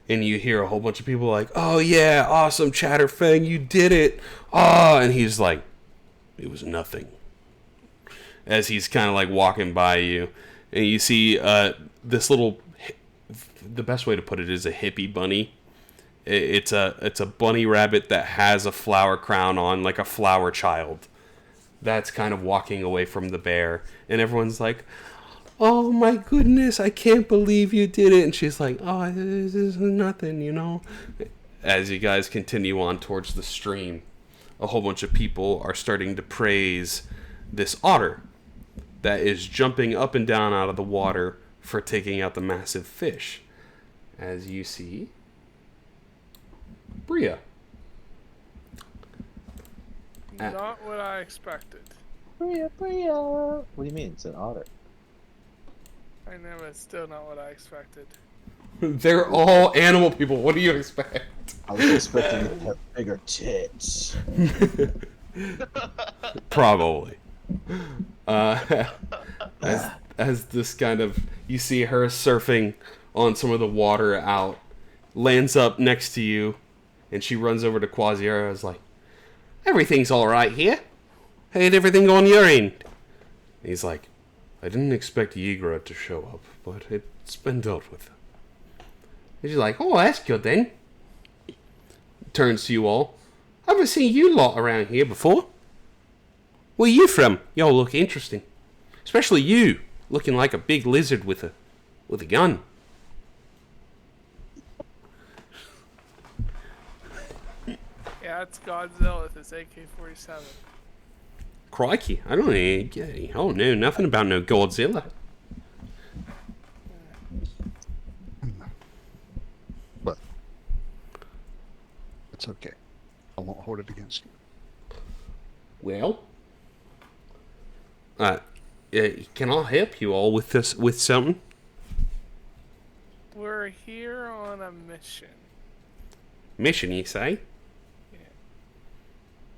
And you hear a whole bunch of people like, "Oh yeah, awesome, Chatterfang, you did it. Oh," and he's like, "It was nothing." As he's kind of like walking by you. And you see this little, the best way to put it is a hippie bunny. It's a bunny rabbit that has a flower crown on, like a flower child. That's kind of walking away from the bear. And everyone's like, "Oh my goodness, I can't believe you did it." And she's like, "Oh, this is nothing, you know." As you guys continue on towards the stream, a whole bunch of people are starting to praise this otter that is jumping up and down out of the water for taking out the massive fish. As you see, Bria. Not what I expected. Bria, Bria. What do you mean? It's an otter. I know, but it's still not what I expected. They're all animal people. What do you expect? I was expecting it to have bigger tits. Probably. As this kind of, you see her surfing on some of the water out, lands up next to you, and she runs over to Quasiara. Is like, "Everything's all right here. How'd everything on your end?" He's like, "I didn't expect Yigra to show up, but it's been dealt with." And she's like, "Oh, that's good then." Turns to you all. "Haven't seen you lot around here before. Where you from? Y'all look interesting. Especially you, looking like a big lizard with a gun." Yeah, it's Godzilla with his AK-47. Crikey, I don't know nothing about no Godzilla. But it's okay. I won't hold it against you. Well, can I help you all with this, with something? We're here on a mission. Mission, you say? Yeah.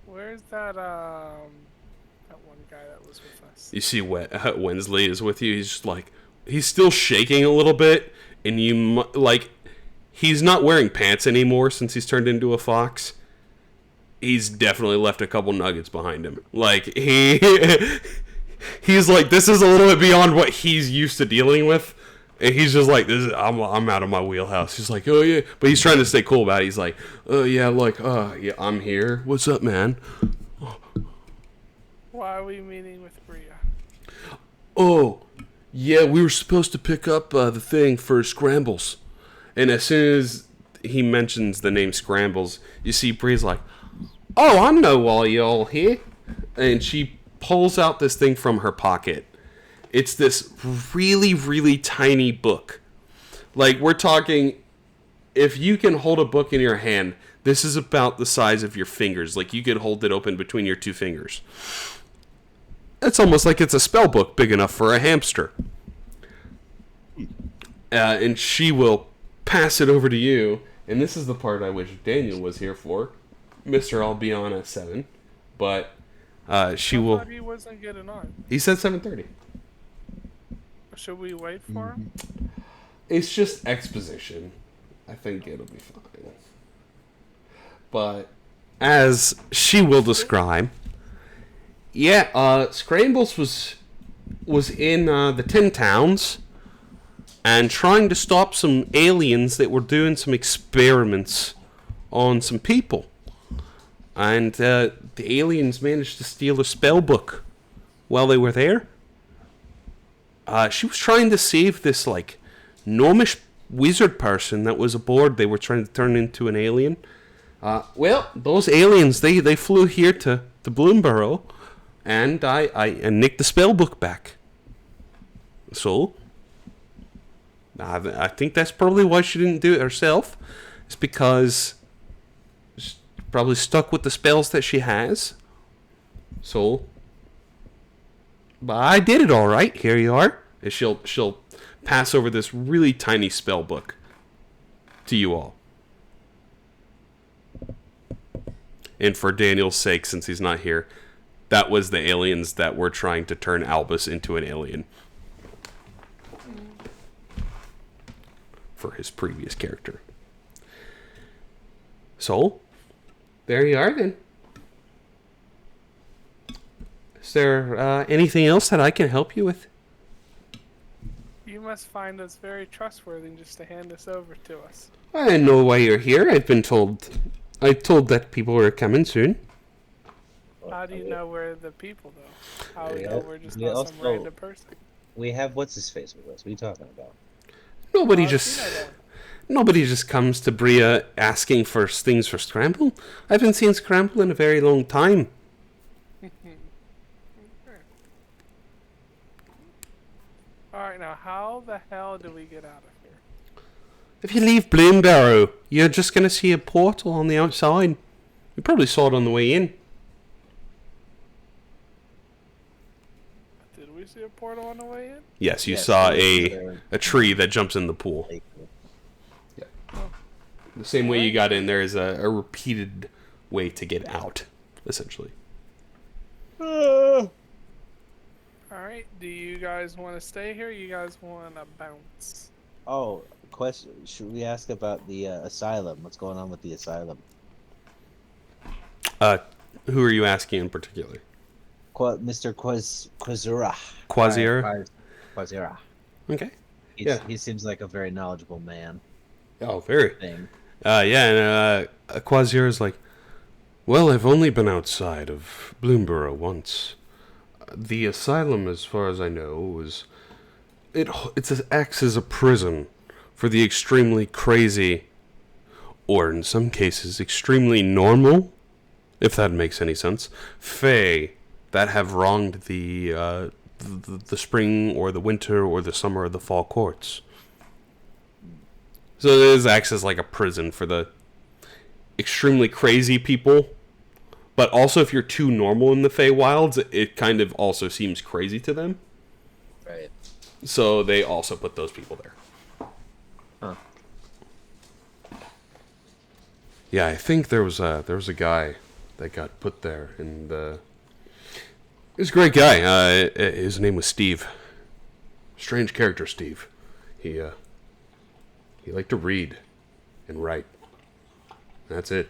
Where's that one guy that was with us? You see Wensley is with you. He's just like, he's still shaking a little bit, and you he's not wearing pants anymore since he's turned into a fox. He's definitely left a couple nuggets behind him. Like, he's like, this is a little bit beyond what he's used to dealing with. And he's just like, I'm out of my wheelhouse. He's like, oh yeah, but he's trying to stay cool about it. He's like, oh yeah, yeah, I'm here. What's up, man? Why are we meeting with Bria? Oh, yeah, we were supposed to pick up the thing for Scrambles. And as soon as he mentions the name Scrambles, you see Bria's like, oh, I know why y'all here. And she pulls out this thing from her pocket. It's this really, really tiny book. Like, we're talking, if you can hold a book in your hand, this is about the size of your fingers. Like, you could hold it open between your two fingers. It's almost like it's a spell book big enough for a hamster. And she will pass it over to you. And this is the part I wish Daniel was here for. Mr. I'll be on at 7. But she will... I thought he wasn't getting on. He said 7:30. Should we wait for him? It's just exposition. I think it'll be fine. But as she will describe... Yeah, Scrambles was in the 10 towns and trying to stop some aliens that were doing some experiments on some people. And the aliens managed to steal a spell book while they were there. She was trying to save this, like, gnomish wizard person that was aboard. They were trying to turn into an alien. Well, those aliens, they flew here to Bloomburrow. And I nicked the spell book back. So, I think that's probably why she didn't do it herself. It's because she's probably stuck with the spells that she has. So, but I did it all right. Here you are. And she'll pass over this really tiny spell book to you all. And for Daniel's sake, since he's not here, that was the aliens that were trying to turn Albus into an alien. For his previous character. So, there you are then. Is there anything else that I can help you with? You must find us very trustworthy just to hand this over to us. I know why you're here. I've been told. I told that people were coming soon. How do you know we're the people, though? How do you know we're just we not also- some random person? We have what's his face with us. What are you talking about? Nobody How do you just know that? nobody just comes to Bria asking for things for Scramble. I haven't seen Scramble in a very long time. Alright, now how the hell do we get out of here? If you leave Bloomburrow, you're just gonna see a portal on the outside. You probably saw it on the way in. Did we see a portal on the way in? Yes, you Yes, saw there. a tree that jumps in the pool. The same way you got in, there is a repeated way to get out, essentially. Alright, do you guys want to stay here or you guys want to bounce? Oh, question. Should we ask about the asylum? What's going on with the asylum? Who are you asking in particular? Mr. Quazura. Quasir? Quazira. Okay. Yeah. He seems like a very knowledgeable man. Oh, very. Thing. Yeah, and Quasir is like, well, I've only been outside of Bloomburrow once. The asylum, as far as I know, acts as a prison for the extremely crazy, or in some cases, extremely normal, if that makes any sense, fae that have wronged the spring or the winter or the summer or the fall courts. So it acts as like a prison for the extremely crazy people. But also, if you're too normal in the Feywilds, it kind of also seems crazy to them. Right. So they also put those people there. Huh. Yeah, I think there was a guy that got put there, and he was a great guy. His name was Steve. Strange character, Steve. He liked to read and write. That's it.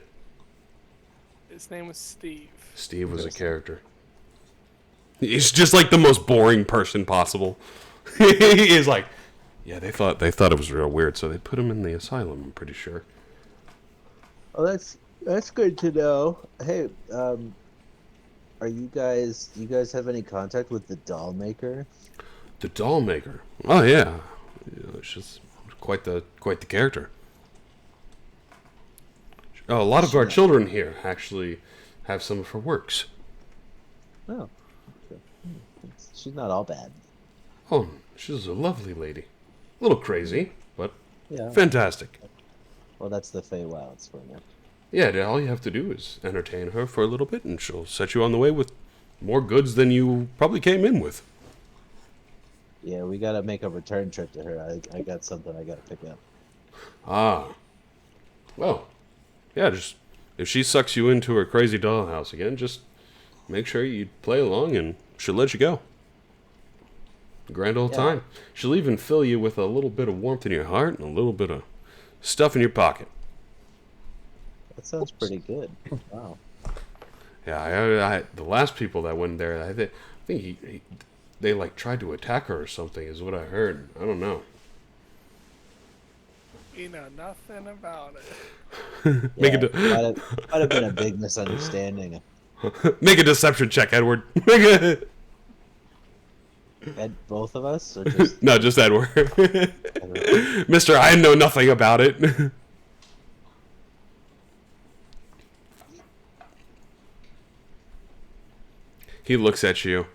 His name was Steve. Steve was a character. He's just like the most boring person possible. He is like, Yeah, they thought it was real weird, so they put him in the asylum. I'm pretty sure. Oh, that's good to know. Hey, are you guys? Do you guys have any contact with the doll maker? The doll maker. Oh yeah, she's quite the character. Oh, a lot of our children here actually have some of her works. Oh, okay. She's not all bad. Oh, she's a lovely lady. A little crazy, but Yeah. fantastic. Well, that's the Feywilds for you. Yeah, all you have to do is entertain her for a little bit, and she'll set you on the way with more goods than you probably came in with. Yeah, we gotta make a return trip to her. I got something I gotta pick up. Ah. Well, yeah, just if she sucks you into her crazy dollhouse again, just make sure you play along and she'll let you go. Grand old time. She'll even fill you with a little bit of warmth in your heart and a little bit of stuff in your pocket. That sounds pretty good. Wow. Yeah, I the last people that went there, I think they like tried to attack her or something, is what I heard. I don't know. We know nothing about it. Might have been a big misunderstanding. Make a deception check, Edward. Both of us, or just No, just Edward. Mister, I know nothing about it. He looks at you.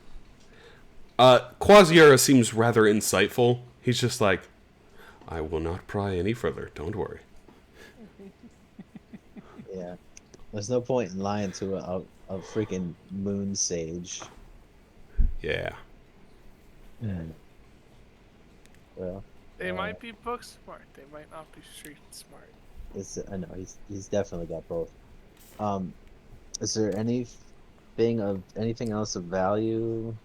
Quasiera seems rather insightful. He's just like, I will not pry any further. Don't worry. Yeah. There's no point in lying to a freaking moon sage. Yeah. Well, They might be book smart. They might not be street smart. I know he's definitely got both. Is there anything else of value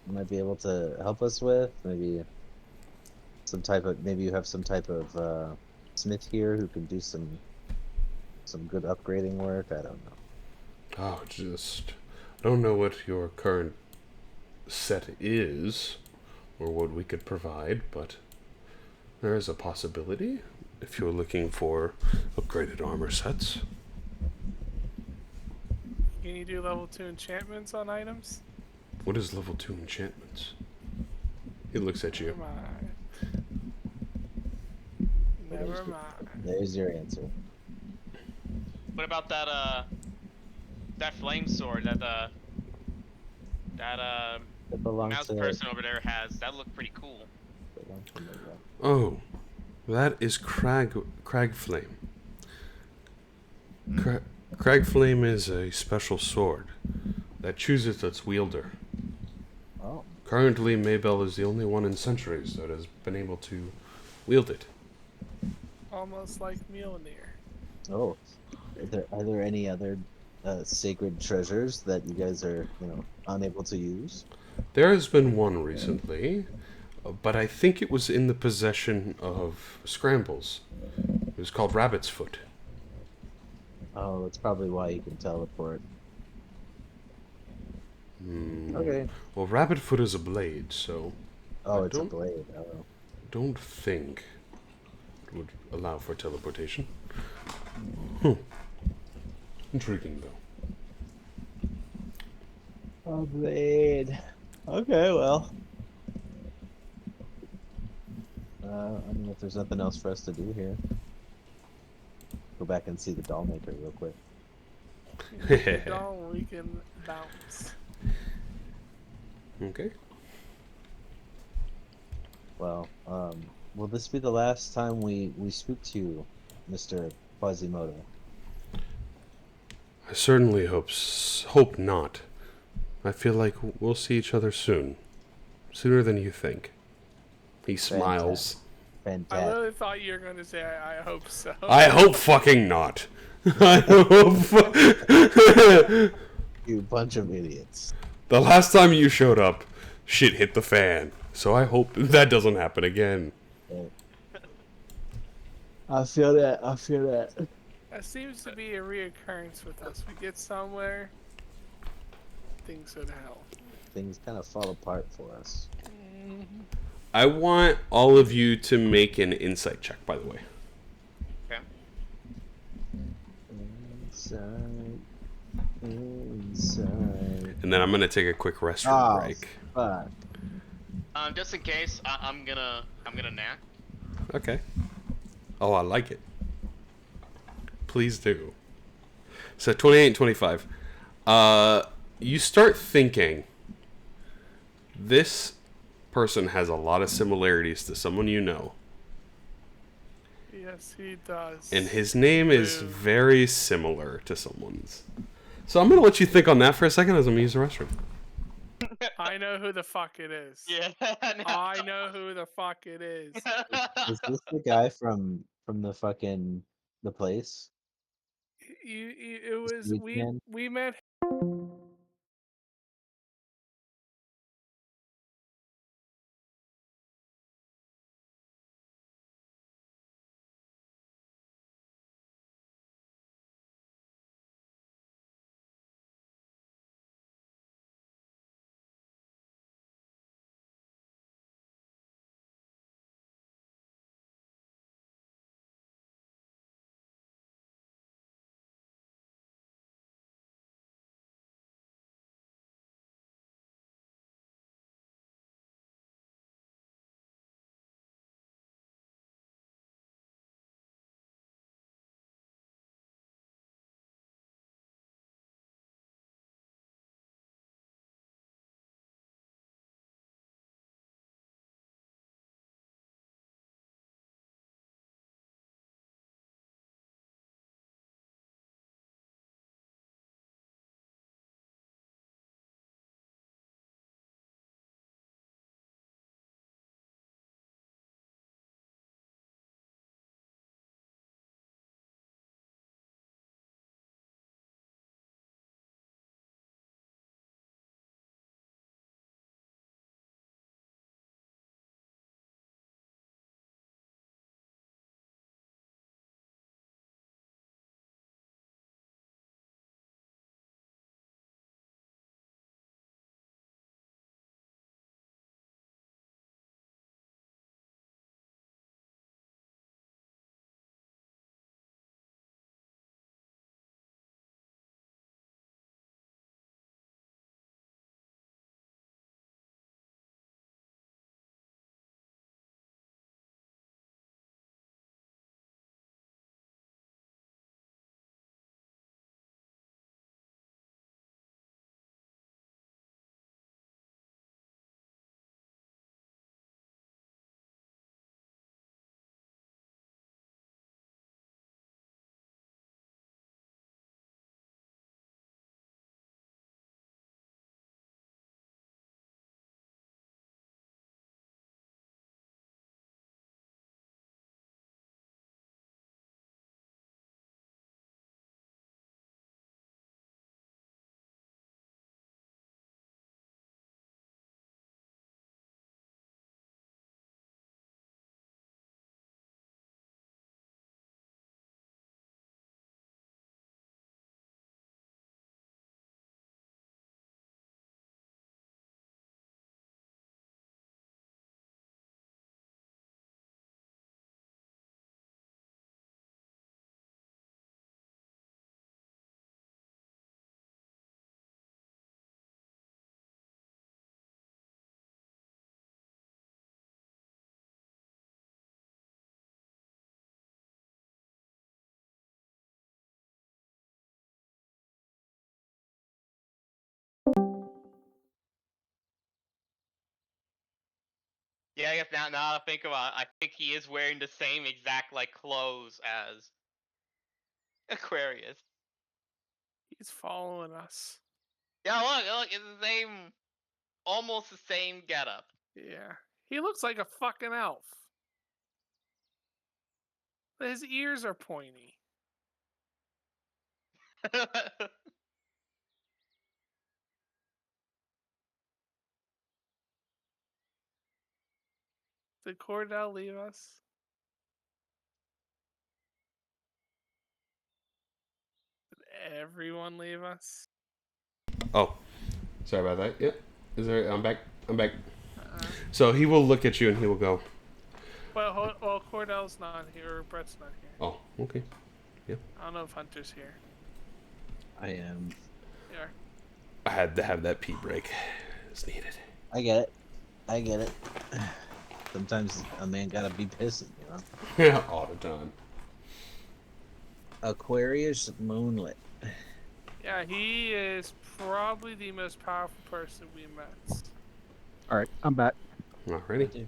you might be able to help us with? Maybe you have some type of smith here who can do some good upgrading work. I don't know. Oh, I don't know what your current set is, or what we could provide, but there is a possibility if you're looking for upgraded armor sets. Can you do level 2 enchantments on items? What is level 2 enchantments? He looks at you. Never mind. Never mind. There's your answer. What about that flame sword that It belongs mouse to person over there has? That looked pretty cool. Oh, that is Cragflame. Cragflame is a special sword that chooses its wielder. Oh. Currently, Maybell is the only one in centuries that has been able to wield it. Almost like Mjolnir. Oh. Are there any other sacred treasures that you guys are, unable to use? There has been one recently, but I think it was in the possession of Scrambles. It was called Rabbit's Foot. Oh, that's probably why you can teleport. Okay. Well, Rabbit Foot is a blade, so... Oh, it's a blade. Oh. Don't think it would allow for teleportation. Intriguing, though. A blade. Okay, well. I mean, if there's nothing else for us to do here. Go back and see the doll maker real quick. We can bounce. Okay. Well, will this be the last time we speak to you, Mr. Quasimodo? I certainly hope not. I feel like we'll see each other soon. Sooner than you think. He smiles. Fantastic. I really thought you were going to say, I hope so. I hope fucking not. I hope... You bunch of idiots. The last time you showed up, shit hit the fan. So I hope that doesn't happen again. I feel that. That seems to be a reoccurrence with us. We get somewhere, things go to hell. Things kind of fall apart for us. I want all of you to make an insight check, by the way. Okay. Insight. And then I'm gonna take a quick restroom break. Fuck. Just in case, I'm gonna nap. Okay. Oh, I like it. Please do. So 28 and 25. You start thinking, this person has a lot of similarities to someone you know. Yes, he does. And his name is very similar to someone's. So I'm going to let you think on that for a second as I'm going to use the restroom. I know who the fuck it is. Yeah. I know who the fuck it is. Is this the guy from the fucking the place? It was Sweet man? we met. Yeah, I guess now I think about it, I think he is wearing the same exact clothes as Aquarius. He's following us. Yeah, look, it's the same, almost the same getup. Yeah, he looks like a fucking elf. His ears are pointy. Did Cordell leave us? Did everyone leave us? Oh, sorry about that. Yep. Is there? I'm back. I'm back. So he will look at you and he will go, Well, Cordell's not here, or Brett's not here. oh, okay. Yep. I don't know if Hunter's here. I am. Yeah. I had to have that pee break. It's needed. I get it. Sometimes a man gotta be pissing, you know? Yeah, all the time. Aquarius Moonlit. Yeah, he is probably the most powerful person we met. Alright, I'm back. Alrighty.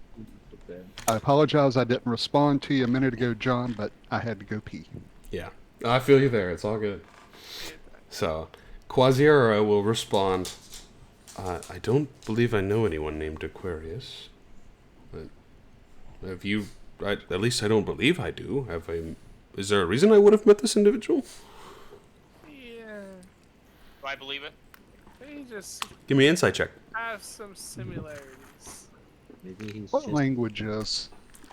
I apologize I didn't respond to you a minute ago, John, but I had to go pee. Yeah. I feel you there. It's all good. So, Quasiera will respond, I don't believe I know anyone named Aquarius. Have you... at least I don't believe I do. Is there a reason I would have met this individual? Yeah. Do I believe it? He just Give me an insight check. have some similarities. Maybe he's What just... language is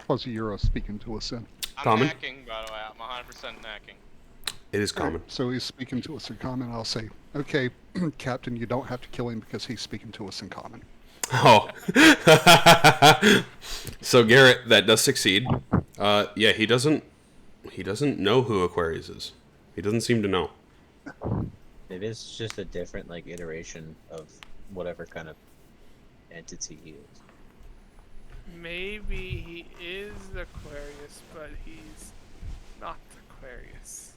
Quasiera speaking to us in? I'm Common. hacking, by the way. I'm 100% hacking. It is common. So he's speaking to us in common. I'll say, okay, Captain, you don't have to kill him because he's speaking to us in common. Oh. So Garrett, that does succeed. Yeah, he doesn't know who Aquarius is. He doesn't seem to know. Maybe it's just a different, like, iteration of whatever kind of entity he is. Maybe he is Aquarius, but he's not Aquarius.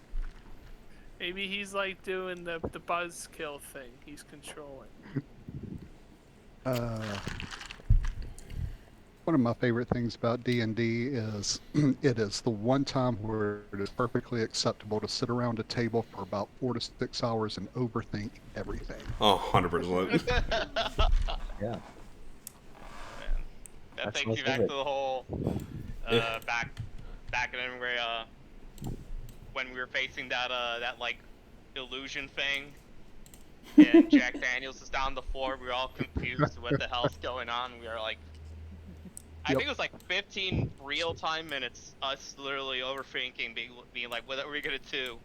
Maybe he's like doing the buzzkill thing. He's controlling. One of my favorite things about D&D is it is the one time where it is perfectly acceptable to sit around a table for about 4 to 6 hours and overthink everything. Oh, 100%. Yeah. Man. That That's takes my me back to favorite. the whole back in where when we were facing that like illusion thing, and Jack Daniels is down the floor. We were all confused what the hell's going on. We were like, I think it was like 15 real-time minutes, us literally overthinking, being like, what are we gonna do?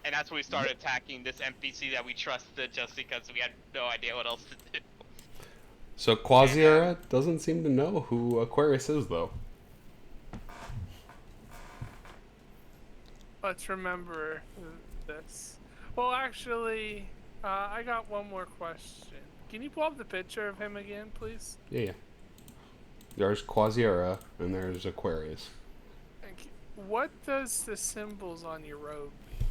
And that's when we started attacking this NPC that we trusted just because we had no idea what else to do. So Quasiera doesn't seem to know who Aquarius is, though. Let's remember this. Well, actually, I got one more question. Can you pull up the picture of him again, please? Yeah. There's Quasiera, and there's Aquarius. Thank you. What does the symbols on your robe mean?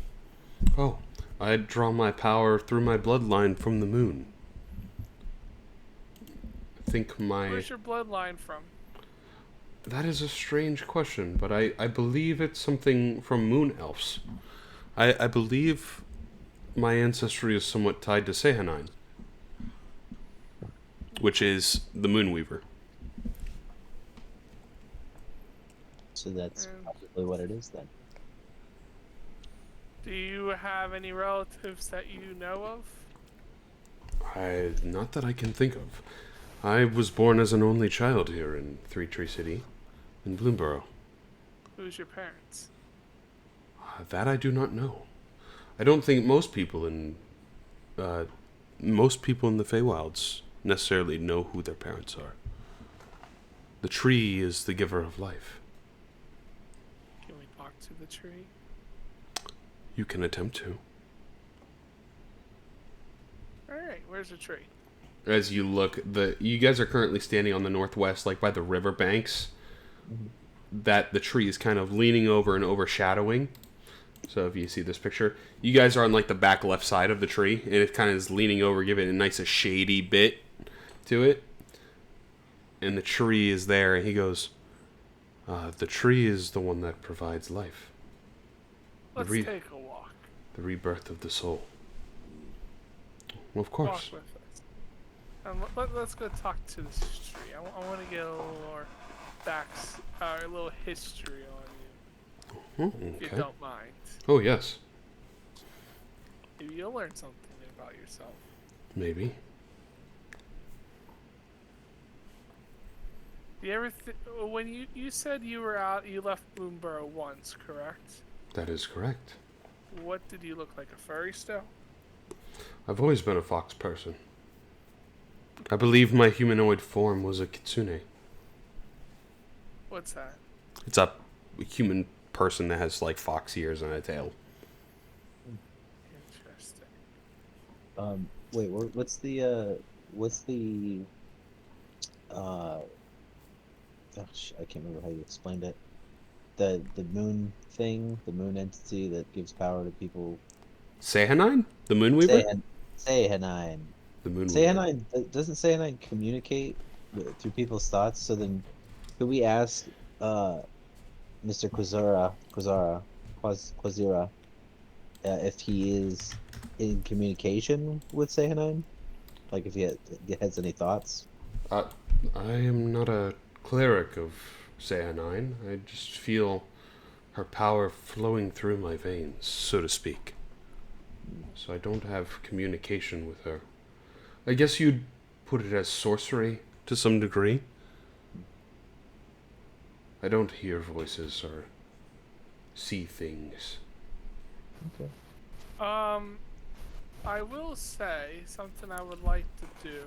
Oh, I draw my power through my bloodline from the moon. I think Where's your bloodline from? That is a strange question, but I believe it's something from moon elves. I believe my ancestry is somewhat tied to Sehanine, which is the Moonweaver. So that's probably what it is then. Do you have any relatives that you know of? Not that I can think of. I was born as an only child here in Three Tree City, in Bloomburrow. Who's your parents? That I do not know. I don't think most people in the Feywilds necessarily know who their parents are. The tree is the giver of life. Can we talk to the tree? You can attempt to. Alright, where's the tree? As you look, you guys are currently standing on the northwest, like by the river banks. That the tree is kind of leaning over and overshadowing. So if you see this picture, you guys are on like the back left side of the tree, and it kind of is leaning over, giving a nice shady bit to it. And the tree is there, and he goes, the tree is the one that provides life. Let's take a walk. The rebirth of the soul. Well, of course. Walk with us. Let's go talk to this tree. I want to get a little more a little history on you, if you don't mind. Oh, yes. Maybe you'll learn something about yourself. Maybe. Do you ever when you said you were out, you left Bloomburrow once, correct? That is correct. What did you look like, a furry still? I've always been a fox person. I believe my humanoid form was a kitsune. What's that? It's a human person that has like fox ears and a tail. Interesting. Wait, what's the gosh, I can't remember how you explained it. The moon thing, the moon entity that gives power to people. Sehanine? The Moonweaver? Sehanine. The Moonweaver. Doesn't Sehanine communicate through people's thoughts? So then, could we ask Mr. Quazira, if he is in communication with Sehanine? Like if he has any thoughts? I am not a cleric of Sehanine. I just feel her power flowing through my veins, so to speak. So I don't have communication with her. I guess you'd put it as sorcery to some degree. I don't hear voices or see things. Okay. I will say something I would like to do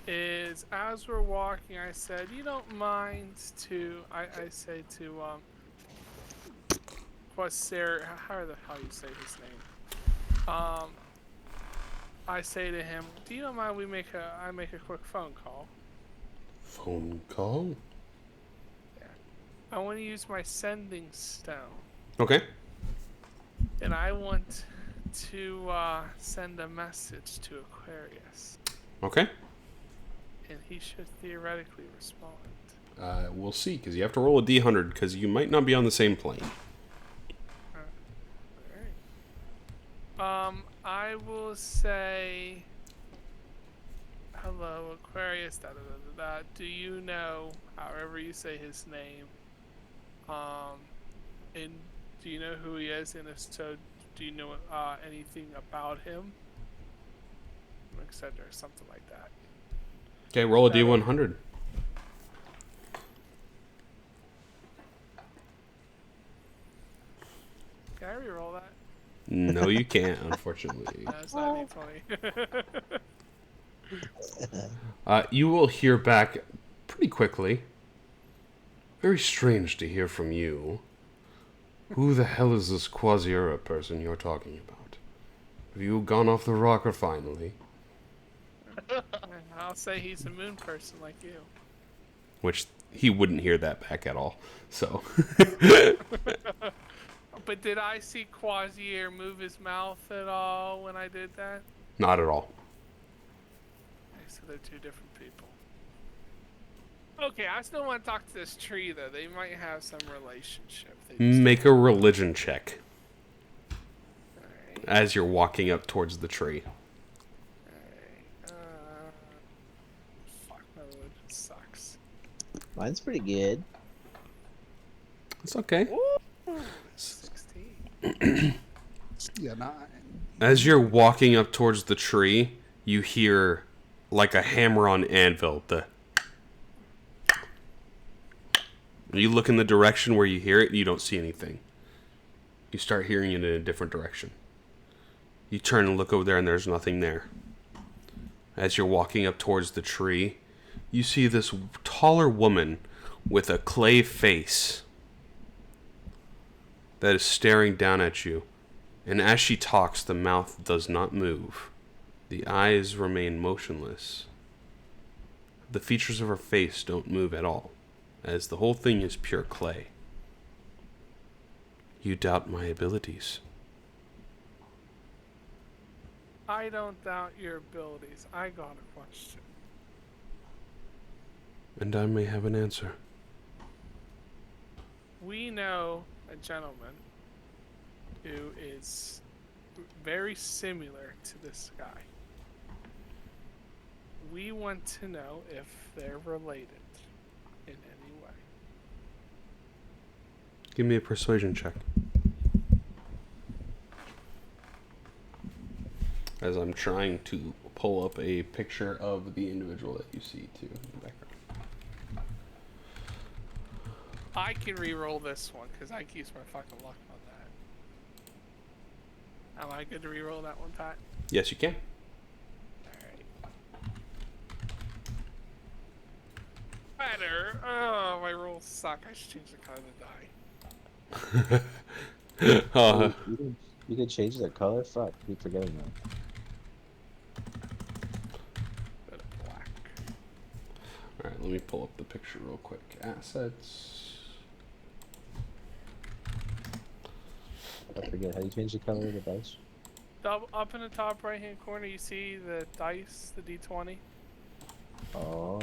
is, as we're walking, I said, you don't mind to, I say to, Quasir, how the hell you say his name? I say to him, do you don't mind I make a quick phone call? Phone call? Yeah. I want to use my sending stone. Okay. And I want to send a message to Aquarius. Okay. And he should theoretically respond. We'll see, because you have to roll a d100, because you might not be on the same plane. Alright. I will say, hello, Aquarius, da da da da da. Do you know, however you say his name, and do you know who he is? And if so, do you know anything about him? Etc. Something like that. Okay, roll a d100. Can I reroll that? No, you can't, unfortunately. No, it's not even funny. You will hear back pretty quickly. Very strange to hear from you. Who the hell is this Quasira person you're talking about? Have you gone off the rocker finally? I'll say he's a moon person like you. Which he wouldn't hear that back at all. So. But did I see Quasier move his mouth at all when I did that? Not at all. Okay, so they're two different people. Okay, I still want to talk to this tree though. They might have some relationship. Make a religion check. Alright. As you're walking up towards the tree. Alright. Fuck, my religion sucks. Mine's pretty good. It's okay. Ooh, 16. Yeah, 9. As you're walking up towards the tree, you hear like a hammer on anvil. You look in the direction where you hear it, and you don't see anything. You start hearing it in a different direction. You turn and look over there, and there's nothing there. As you're walking up towards the tree, you see this taller woman with a clay face that is staring down at you. And as she talks, the mouth does not move. The eyes remain motionless. The features of her face don't move at all, as the whole thing is pure clay. You doubt my abilities. I don't doubt your abilities. I got a question. And I may have an answer. We know a gentleman who is very similar to this guy. We want to know if they're related in any way. Give me a persuasion check. As I'm trying to pull up a picture of the individual that you see too in the background. I can re-roll this one because I keep my fucking luck on that. Am I good to re-roll that one, Pat? Yes, you can. Alright. better. Oh, my rolls suck. I should change the color of the die. You could change their color? Fuck, keep forgetting that. Go to black. Alright, let me pull up the picture real quick. Assets. I forget, how do you change the color of the dice? Up in the top right hand corner, you see the dice, the D20. Oh.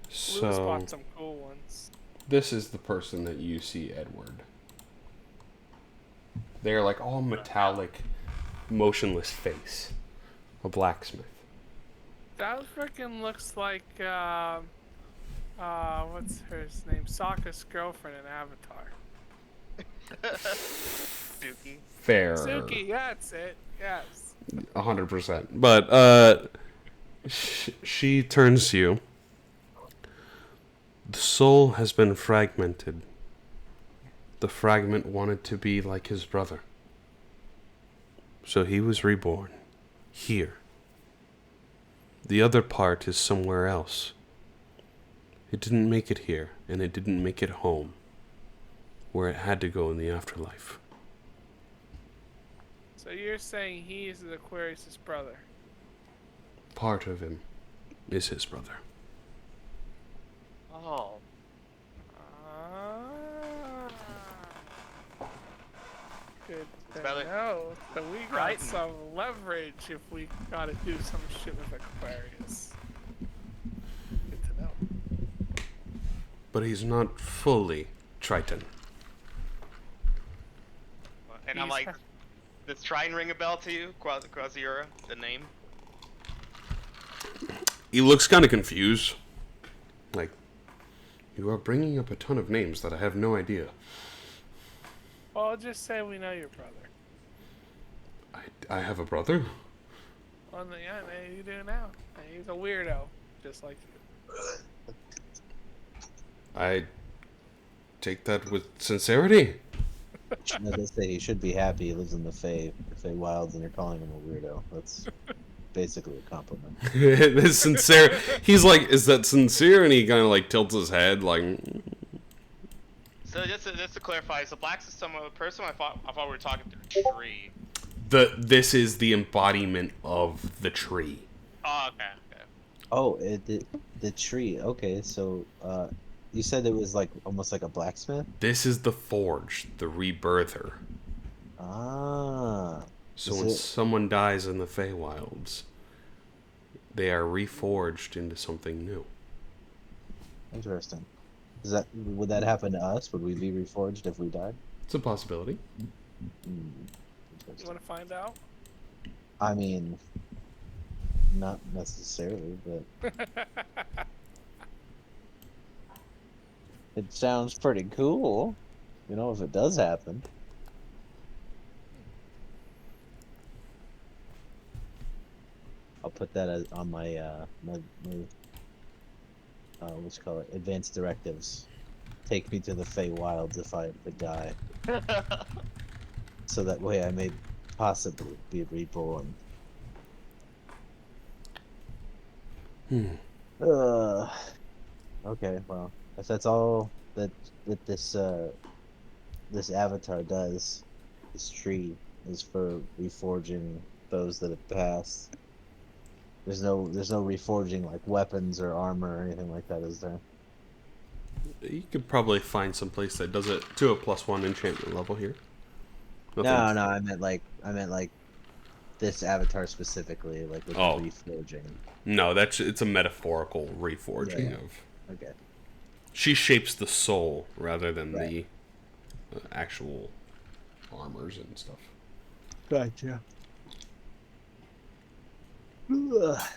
Lewis So, bought some cool ones. this is the person that you see, Edward. They're like all metallic, motionless face. A blacksmith. That freaking looks like, what's her name? Sokka's girlfriend in Avatar. Suki. Fair. Suki, that's it. Yes. 100%. But, she turns to you. The soul has been fragmented. The fragment wanted to be like his brother. So he was reborn. Here. The other part is somewhere else. It didn't make it here, and it didn't make it home, where it had to go in the afterlife. So you're saying he is Aquarius' brother? Part of him is his brother. Oh. Good to Spell it. know. So we got Right. some leverage if we gotta do some shit with Aquarius. Good to know. But he's not fully Triton. And I'm like, does Trine ring a bell to you? Quasiura, the name? He looks kind of confused. Like, you are bringing up a ton of names that I have no idea. Well, I'll just say we know your brother. I have a brother? Well, yeah, maybe you do now. He's a weirdo, just like you. I take that with sincerity. As they say, he should be happy he lives in the Fey Wilds and you're calling him a weirdo. That's basically a compliment. It's sincere. He's like, is that sincere? And he kind of like tilts his head like... So just to clarify, so Black's is some other person? I thought we were talking through a tree. This is the embodiment of the tree. Oh, okay. Oh, the tree. Okay, so you said it was like almost like a blacksmith? This is the forge, the rebirther. Ah. So when someone dies in the Feywilds, they are reforged into something new. Interesting. Would that happen to us? Would we be reforged if we died? It's a possibility. You want to find out? I mean, not necessarily, but it sounds pretty cool. You know, if it does happen. I'll put that on my what you call it, advanced directives. Take me to the Feywilds if I die. So that way I may possibly be reborn. Okay, well, if that's all that this avatar does, this tree is for reforging those that have passed. There's no reforging like weapons or armor or anything like that, is there? You could probably find some place that does it to a +1 enchantment level here. No, I meant like this avatar specifically, like with the reforging. No, it's a metaphorical reforging of. Okay. She shapes the soul rather than the actual armors and stuff. Gotcha. Alright.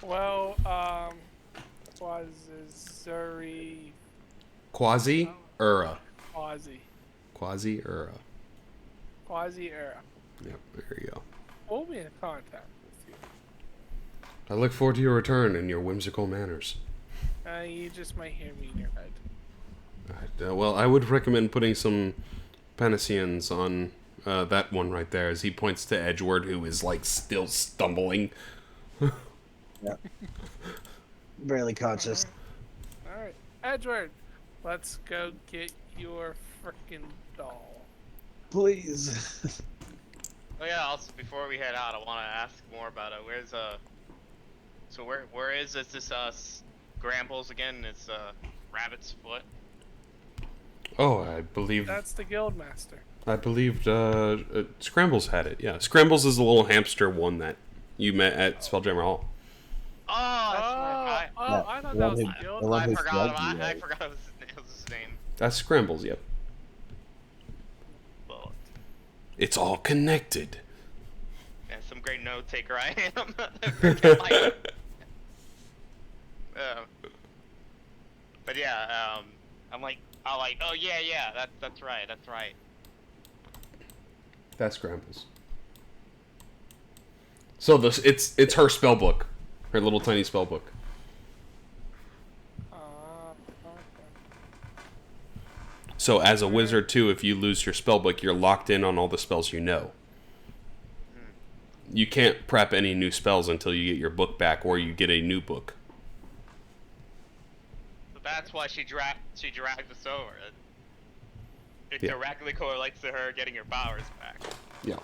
Well, Quasi-Ura. Quasi-Ura. Yep, there you go. We'll be in contact with you. I look forward to your return and your whimsical manners. You just might hear me in your head. Well, I would recommend putting some Panaceans on That one right there, as he points to Edward, who is like still stumbling. Yeah. Barely conscious. Alright. Edward, let's go get your frickin' doll. Please. Oh yeah. Also, before we head out, I want to ask more about it. Where's So where is this Grambles again? It's Rabbit's Foot. Oh, I believe That's the Guildmaster. I believed Scrambles had it. Yeah, Scrambles is the little hamster one that you met at Spelljammer Hall. Oh, that's right. I thought that was the Guild. I forgot it was his name. That's Scrambles. Yep. Well, It's all connected. yeah, some great note taker I am. But yeah, I'm like, oh yeah, that's right. That's Scrambles. So it's her spell book, her little tiny spell book. Okay. So as a wizard too, if you lose your spell book, you're locked in on all the spells you know. You can't prep any new spells until you get your book back or you get a new book. So that's why she dragged us over. It Yeah. directly correlates to her getting her powers back. Yeah.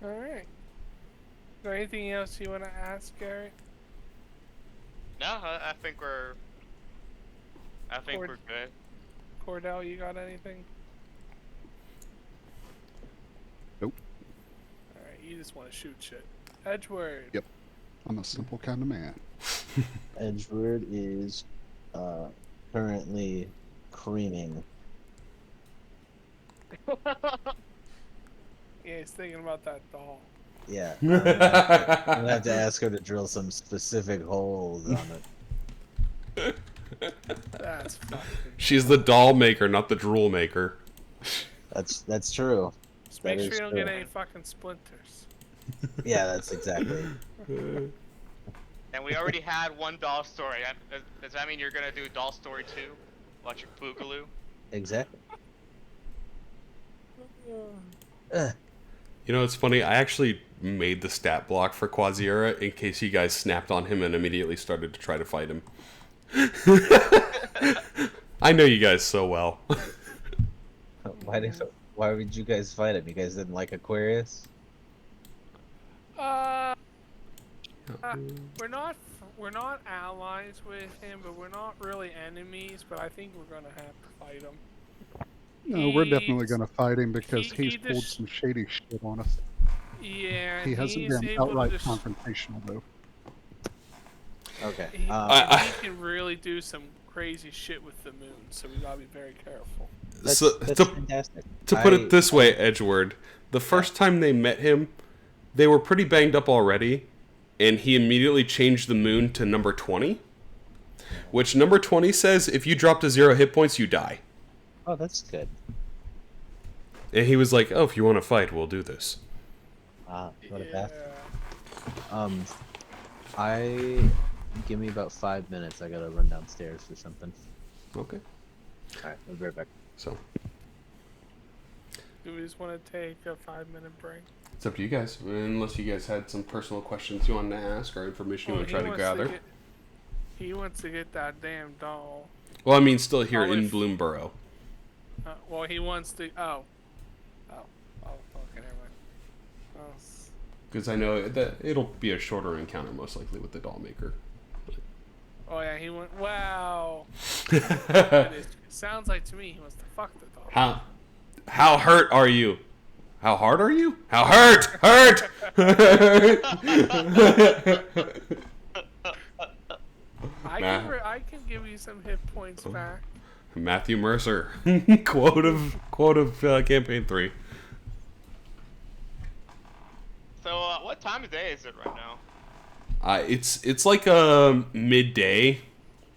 Alright. Is there anything else you want to ask, Gary? No, I think we're good. Cordell, you got anything? Nope. Alright, you just want to shoot shit. Edward. Yep. I'm a simple kind of man. Edward is currently creaming. Yeah, he's thinking about that doll. Yeah. I'm gonna have to ask her to drill some specific holes on it. That's fucking... She's the doll maker, not the drool maker. That's true. Just make That sure is you don't true. get any fucking splinters. Yeah, that's exactly. And we already had one doll story. Does that mean you're gonna do doll story 2? Electric Boogaloo? Exactly. You know, it's funny. I actually made the stat block for Quasiera in case you guys snapped on him and immediately started to try to fight him. I know you guys so well. Why would you guys fight him? You guys didn't like Aquarius? We're not allies with him, but we're not really enemies. But I think we're gonna have to fight him. No, we're definitely going to fight him because he he's pulled some shady shit on us. Yeah, He hasn't he's been able outright to just, confrontational, though. Okay. he can really do some crazy shit with the moon, so we gotta be very careful. That's to fantastic. put it this way, Edward, the first time they met him, they were pretty banged up already, and he immediately changed the moon to number 20, which number 20 says if you drop to 0 hit points, you die. Oh, that's good. And he was like, oh, if you want to fight, we'll do this. What a Yeah. bath. Give me about 5 minutes. I gotta run downstairs or something. Okay. Alright, I'll be right back. So, Do we just want to take a 5-minute break? it's up to you guys. Unless you guys had some personal questions you wanted to ask or information you want to try to gather. He wants to get that damn doll. Well, I mean, still here Oh, in if- Bloomburrow. Well, he wants to. Okay, never mind. Because I know that it'll be a shorter encounter, most likely, with the doll maker. Oh yeah, he went. Wow. Sounds like to me he wants to fuck the doll. How hurt are you? How hard are you? How hurt? Hurt! I can give you some hit points back. Matthew Mercer, quote of campaign 3. So, what time of day is it right now? It's like midday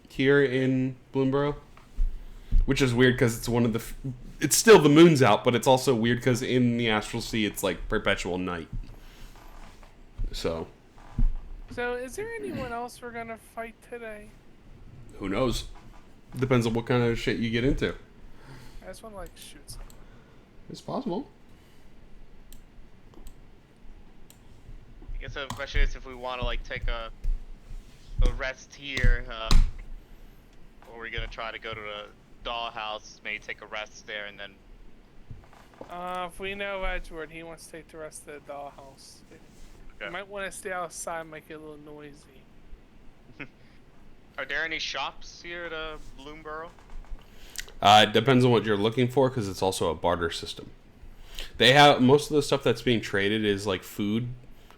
here in Bloomburrow, which is weird because it's one of the. It's still the moon's out, but it's also weird because in the astral sea it's like perpetual night. So. So, is there anyone else we're gonna fight today? Who knows? Depends on what kind of shit you get into. I just want to like shoot something. It's possible. I guess the question is if we want to like take a rest here, or we're gonna try to go to the dollhouse, maybe take a rest there, and then. If we know Edgewood, he wants to take the rest of the dollhouse. Okay. You might want to stay outside and make it a little noisy. Are there any shops here at Bloomburrow? It depends on what you're looking for, because it's also a barter system. They have most of the stuff that's being traded is like food,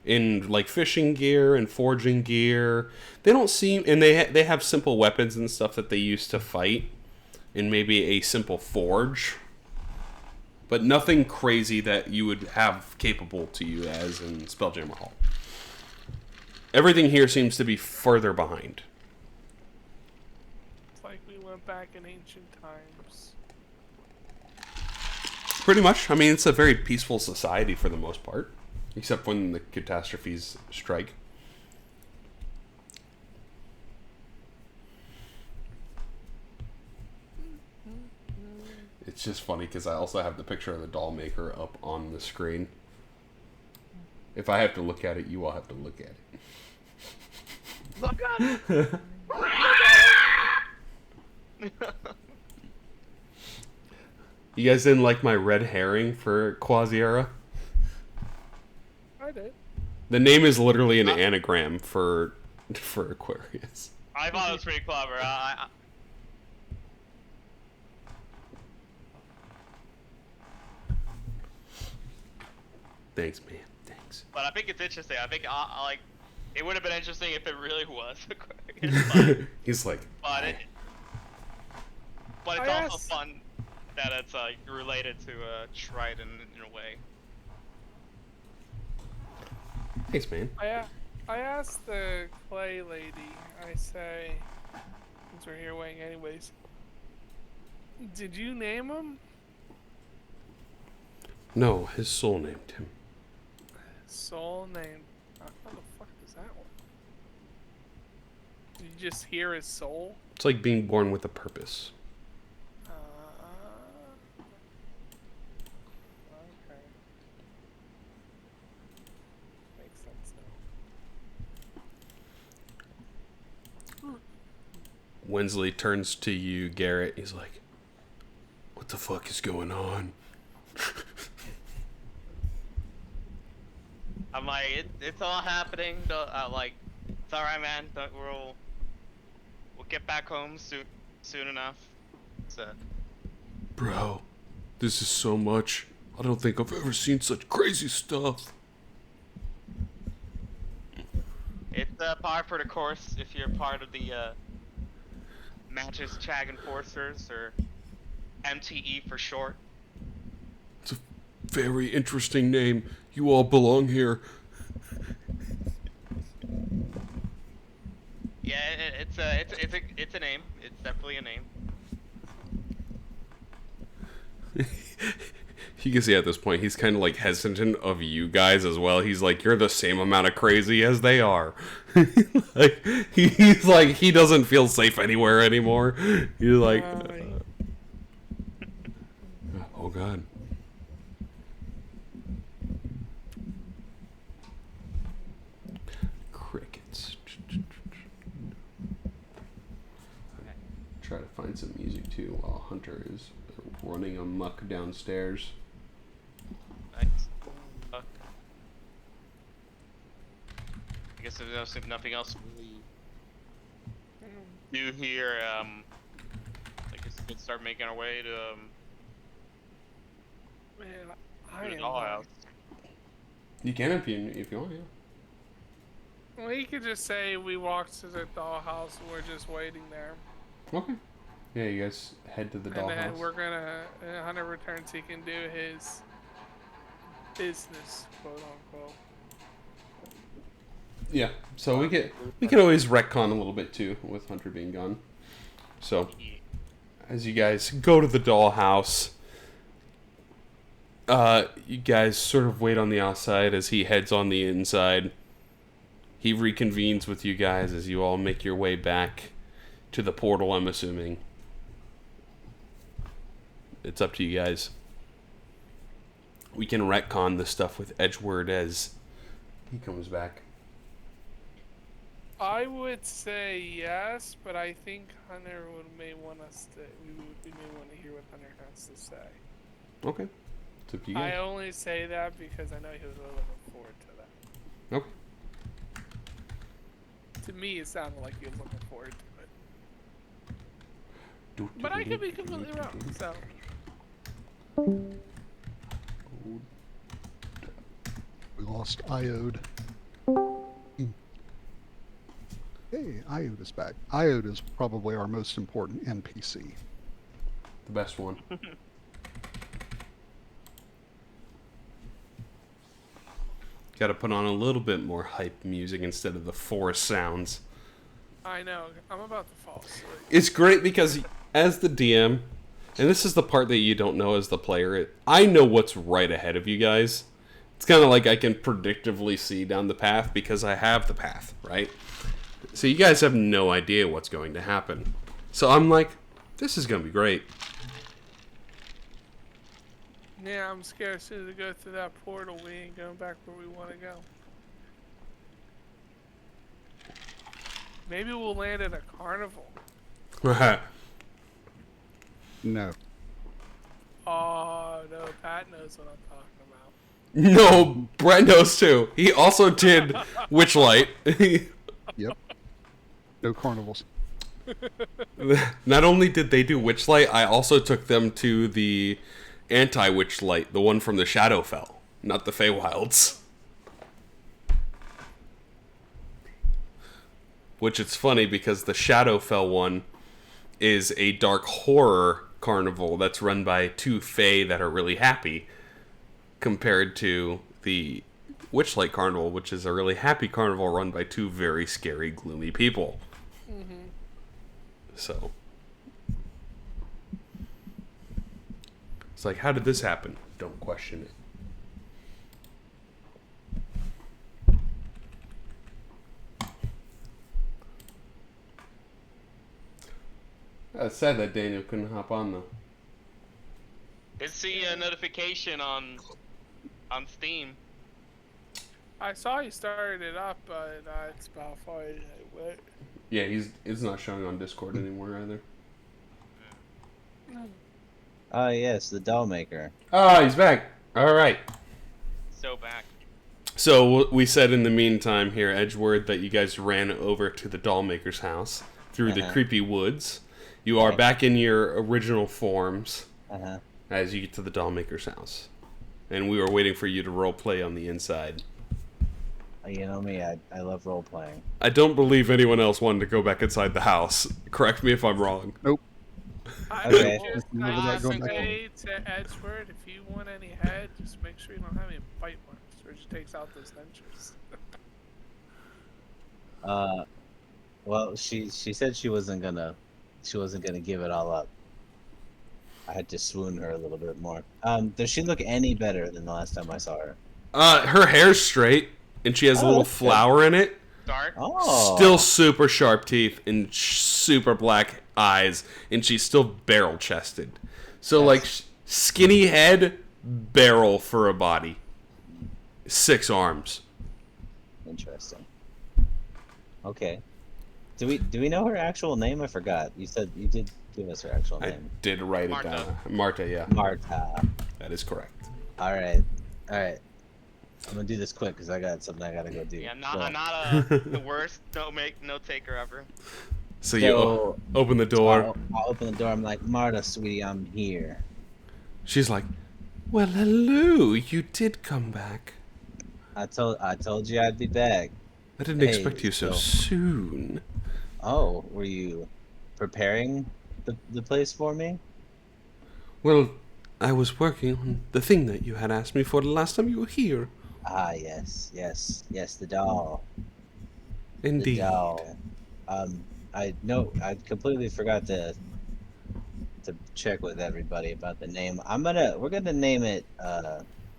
in like fishing gear and foraging gear. They don't seem, and they have simple weapons and stuff that they use to fight, and maybe a simple forge, but nothing crazy that you would have capable to you as in Spelljammer Hall. Everything here seems to be further behind. It's like we went back in ancient times. Pretty much. I mean, it's a very peaceful society for the most part, except when the catastrophes strike. It's just funny because I also have the picture of the doll maker up on the screen. If I have to look at it, you all have to look at it. Look at it! You guys didn't like my red herring for Quasiera? I did. The name is literally an anagram for Aquarius. I thought it was pretty clever. Thanks, man. Thanks. But I think it's interesting. I think I like it would have been interesting if it really was Aquarius. He's like, but it's also fun that it's related to Trident in a way. thanks, man. I asked the clay lady. I say, since we're here waiting anyways, did you name him? No, his soul named him. Soul name. How the fuck is that one? Did you just hear his soul? It's like being born with a purpose. Okay. Makes sense now. Wensley turns to you, Garrett. He's like, what the fuck is going on? I'm like, it's all happening. Like, it's all right, man. We'll get back home soon enough. Bro, this is so much. I don't think I've ever seen such crazy stuff. It's par for the course if you're part of the Matches Chag Enforcers, or MTE for short. It's a very interesting name. You all belong here. Yeah, it's a name. It's definitely a name. You can see at this point he's kind of like hesitant of you guys as well. He's like, you're the same amount of crazy as they are. Like he's like, he doesn't feel safe anywhere anymore. He's like, oh god. Crickets. Try to find some music too while Hunter is running amok downstairs. Nice. I guess if there's nothing else we do here, I guess we could start making our way to Man, the dollhouse. You can if you want, yeah. Well, you could just say we walked to the dollhouse and we're just waiting there. Okay. Yeah, you guys head to the And then dollhouse. we're gonna, Hunter returns, he can do his business, quote unquote. Yeah. So we can always retcon a little bit too with Hunter being gone. So as you guys go to the dollhouse, you guys sort of wait on the outside as he heads on the inside. He reconvenes with you guys as you all make your way back to the portal, I'm assuming. It's up to you guys. We can retcon the stuff with Edgeward as he comes back. I would say yes, but I think Hunter may want us to. We may want to hear what Hunter has to say. Okay. It's up to you guys. I only say that because I know he was really looking forward to that. Okay. To me, it sounded like he was looking forward to it. But I could be completely wrong, so. We lost Iode. Hey, Iode is back. Iode is probably our most important NPC. The best one. Got to put on a little bit more hype music instead of the forest sounds. I know. I'm about to fall asleep. It's great because as the DM, and this is the part that you don't know as the player, I know what's right ahead of you guys. It's kind of like I can predictively see down the path because I have the path, right? So you guys have no idea what's going to happen. So I'm like, this is going to be great. Yeah, I'm scared as soon as we go through that portal, we ain't going back where we want to go. Maybe we'll land at a carnival. No. Oh, no, Pat knows what I'm talking about. No, Brett knows too. He also did Witchlight. Yep. No carnivals. Not only did they do Witchlight, I also took them to the anti-Witchlight, the one from the Shadowfell, not the Feywilds. Which it's funny because the Shadowfell one is a dark horror carnival that's run by two Fey that are really happy, compared to the Witchlight Carnival, which is a really happy carnival run by two very scary, gloomy people. Mm-hmm. So it's like, how did this happen? Don't question it. It's sad that Daniel couldn't hop on though. Did see a notification on Steam. I saw you started it up, but it's about far away. Yeah, it's not showing on Discord anymore either. Oh yes, the doll maker. Ah, he's back. All right. So back. So we said in the meantime here, Edgeward, that you guys ran over to the doll maker's house through the creepy woods. You are back in your original forms as you get to the doll maker's house, and we were waiting for you to role play on the inside. You know me, I love role playing. I don't believe anyone else wanted to go back inside the house. Correct me if I'm wrong. Nope. Okay. I say to Edgeward, if you want any head, just make sure you don't have any bite marks, or just takes out those dentures. Well, she said she wasn't gonna give it all up. I had to swoon her a little bit more. Does she look any better than the last time I saw her? Her hair's straight, and she has a little flower in it. Dark. Oh. Still super sharp teeth and super black eyes, and she's still barrel chested. So like skinny head, barrel for a body, 6 arms. Interesting. Okay. Do we know her actual name? I forgot. You said you did give us her actual name. I did write it down. Marta, yeah. Marta. That is correct. All right. I'm gonna do this quick because I got something I gotta go do. Yeah, I'm not the worst no taker ever. So you open the door. I'll open the door. I'm like, Marta, sweetie, I'm here. She's like, well, hello. You did come back. I told you I'd be back. I didn't expect you so soon. Oh, were you preparing the place for me? Well, I was working on the thing that you had asked me for the last time you were here. Ah, yes, the doll. Indeed. The doll. I completely forgot to check with everybody about the name. We're gonna name it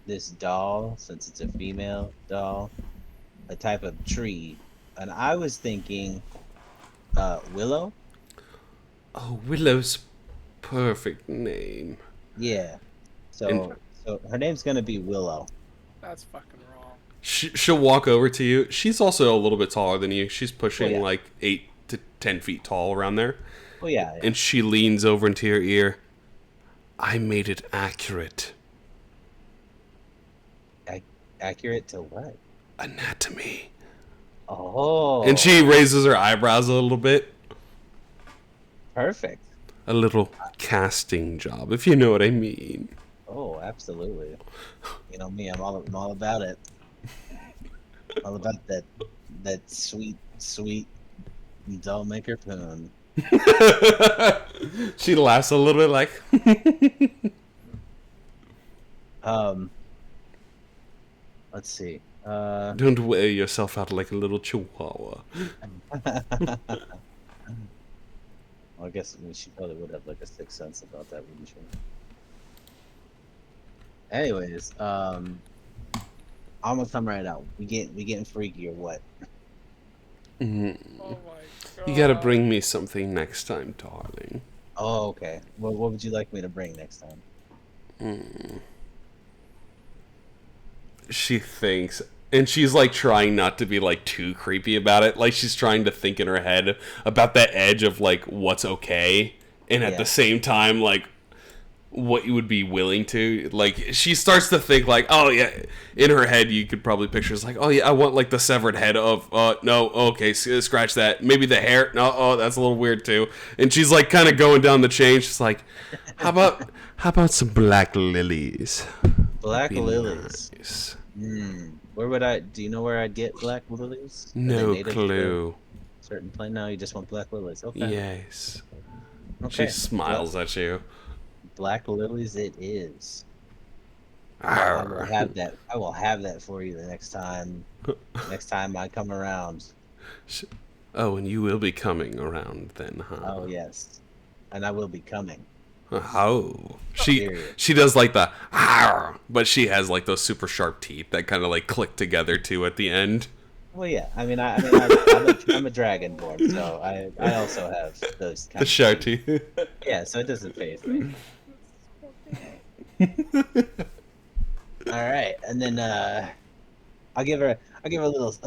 this doll, since it's a female doll, a type of tree, and I was thinking willow. Oh, Willow's perfect name. Yeah. And- So her name's gonna be Willow. That's fucking wrong. She'll walk over to you. She's also a little bit taller than you. She's pushing yeah. like 8 to 10 feet tall around there. Oh yeah. And she leans over into your ear. I made it accurate. Accurate to what? Anatomy. Oh. And she raises her eyebrows a little bit. Perfect. A little casting job, if you know what I mean. Oh, absolutely. You know me, I'm all about it. All about that sweet doll maker poon. She laughs a little bit like let's see. don't wear yourself out like a little chihuahua. Well, I guess she probably would have like a sixth sense about that, wouldn't she? Anyways, I'm gonna come right out. We getting freaky or what? Mm. Oh my god. You gotta bring me something next time, darling. Oh, okay. What would you like me to bring next time? She thinks, and she's like trying not to be like too creepy about it. Like she's trying to think in her head about that edge of like what's okay, and at the same time like what you would be willing to. Like she starts to think like, oh yeah, in her head you could probably picture it's like, oh yeah, I want like the severed head of no, okay, scratch that. Maybe the hair, no, oh that's a little weird too. And she's like kind of going down the chain. She's like, how about some black lilies? Black lilies. Nice. Where would do you know where I'd get black lilies? No clue. Certain plane? No, you just want black lilies. Okay. Yes. Okay. She smiles at you. Black lilies it is. Arr. I will have that for you the next time I come around. Oh, and you will be coming around then, huh? Oh yes. And I will be coming. Oh. She does like the arr, but she has like those super sharp teeth that kind of like click together too at the end. Well, yeah. I'm a dragonborn, so I also have those kind The sharp teeth. Yeah, so it doesn't faze me. All right, and then I'll give her a little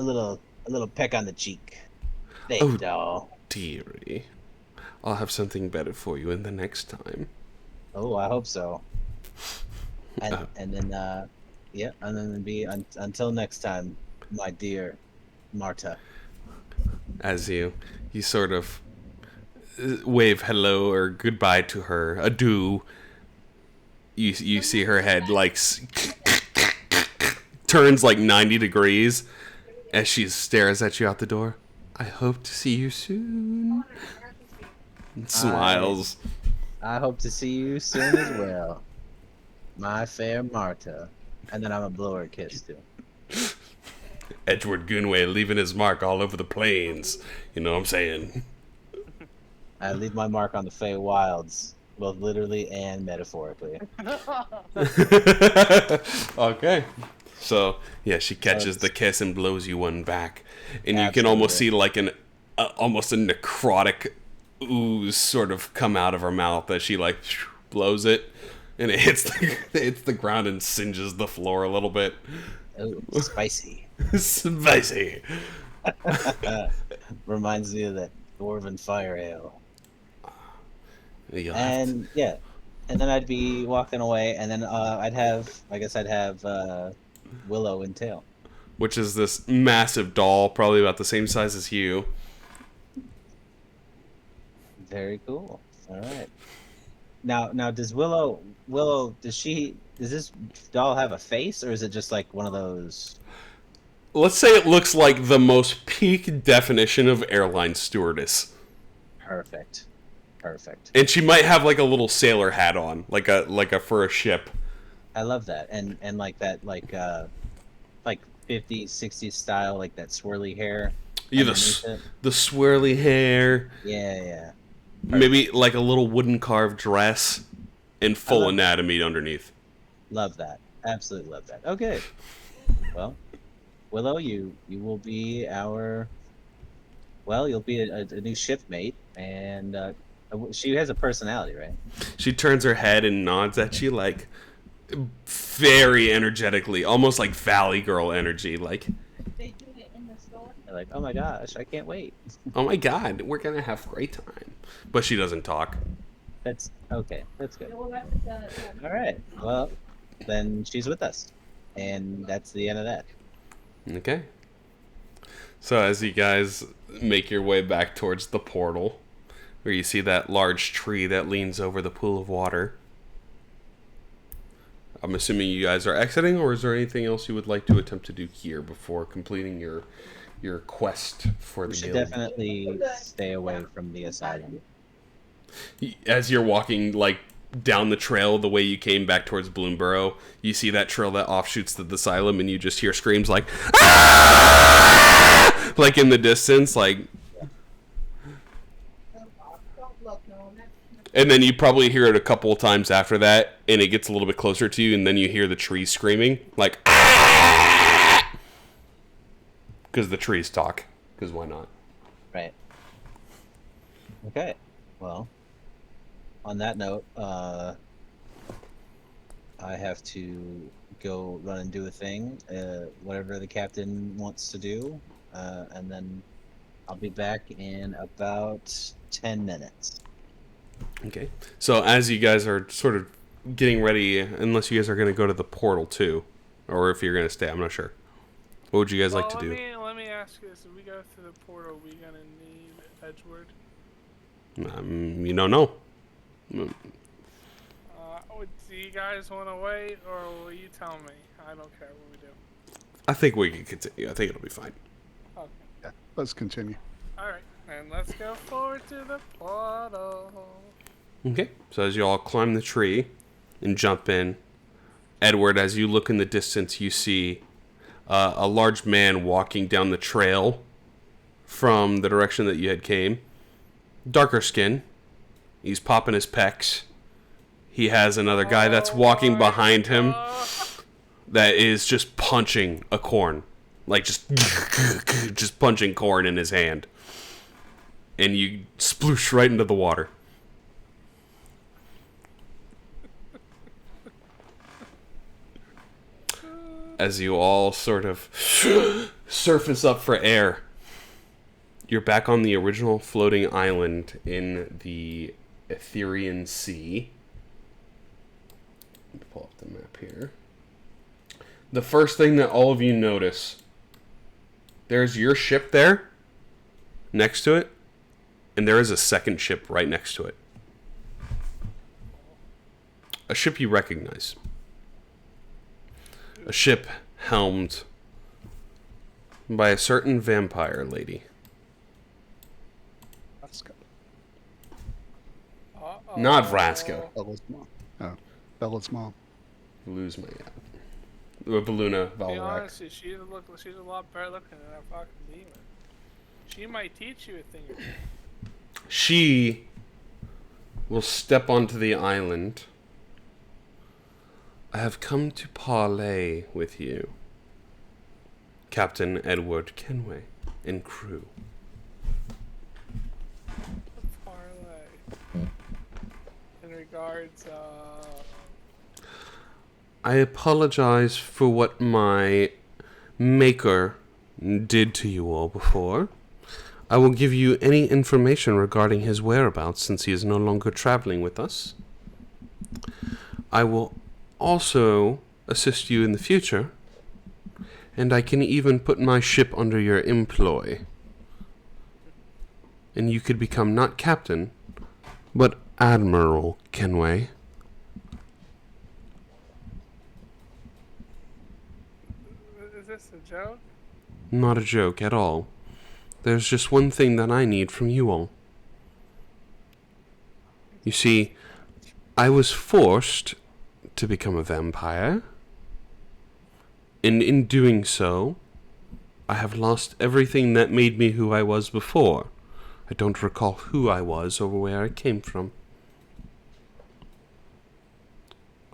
peck on the cheek. Thanks, doll. Dearie. I'll have something better for you in the next time. Oh, I hope so. And then until next time, my dear Marta. As you sort of wave hello or goodbye to her, adieu. You see her head like turns like 90 degrees as she stares at you out the door. I hope to see you soon. And smiles. I hope to see you soon as well, my fair Marta. And then I'm gonna blow her a kiss too. Edward Gunway leaving his mark all over the plains. You know what I'm saying? I leave my mark on the Fey Wilds, both literally and metaphorically. Okay. So, yeah, she catches the kiss and blows you one back. And you can Absolutely. almost see like almost a necrotic ooze sort of come out of her mouth as she like blows it. And it hits the ground and singes the floor a little bit. Oh, spicy. Spicy. Reminds me of that dwarven fire ale. You'll have And yeah, and then I'd be walking away, and then I'd have Willow and Tail. which is this massive doll, probably about the same size as you. Very cool. All right. Now does does this doll have a face, or is it just like one of those? Let's say it looks like the most peak definition of airline stewardess. Perfect. And she might have like a little sailor hat on, like a for a ship. I love that, and like that like 50s, 60s style, like that swirly hair. Yeah, underneath it. the swirly hair. Yeah. Maybe like a little wooden carved dress and full anatomy underneath. Love that. Absolutely love that. Okay. Well, Willow, you will be you'll be a new shipmate, and She has a personality, right? She turns her head and nods at you, like, very energetically, almost like Valley Girl energy, like... They're like, oh my gosh, I can't wait. Oh my god, we're gonna have a great time. But she doesn't talk. That's okay. That's good. All right. Well, then she's with us, and that's the end of that. Okay. So as you guys make your way back towards the portal, where you see that large tree that leans over the pool of water, I'm assuming you guys are exiting, or is there anything else you would like to attempt to do here before completing your quest for the guild? Definitely stay away from the asylum. As you're walking, like, down the trail the way you came back towards Bloomburrow, you see that trail that offshoots the asylum, and you just hear screams like, "Ah!" Like in the distance, like... And then you probably hear it a couple of times after that, and it gets a little bit closer to you, and then you hear the trees screaming, like, "Ah!" Because the trees talk. Because why not? Right. Okay. Well, on that note, I have to go run and do a thing, whatever the captain wants to do, and then I'll be back in about 10 minutes. Okay. So as you guys are sort of getting ready, unless you guys are going to go to the portal too, or if you're going to stay, I'm not sure. What would you guys like to do? Let me ask you this. If we go through the portal, are we going to need Edgewood? You don't know. Do you guys want to wait, or will you tell me? I don't care what we do. I think we can continue. I think it'll be fine. Okay. Yeah, let's continue. Alright, and let's go forward to the portal. Okay. So as you all climb the tree and jump in, Edward, as you look in the distance, you see a large man walking down the trail from the direction that you had came. Darker skin. He's popping his pecs. He has another guy that's walking behind him that is just punching a corn. Like, just punching corn in his hand. And you sploosh right into the water. As you all sort of surface up for air, you're back on the original floating island in the Etherian Sea. Let me pull up the map here. The first thing that all of you notice, there's your ship there, next to it, and there is a second ship right next to it. A ship you recognize. A ship helmed by a certain vampire lady. Not Vraska. Bella's mom. Oh, Bella's mom. Lose my Baluna To be Valrak. honest, she's a lot better looking than that fucking demon. She might teach you a thing or two. She will step onto the island. I have come to parley with you, Captain Edward Kenway and crew. Parlay. In regards, I apologize for what my maker did to you all before. I will give you any information regarding his whereabouts since he is no longer traveling with us. I will also assist you in the future, and I can even put my ship under your employ. And you could become not Captain, but Admiral Kenway. is this a joke? Not a joke at all. There's just one thing that I need from you all. You see, I was forced to become a vampire, and in doing so, I have lost everything that made me who I was before. I don't recall who I was or where I came from.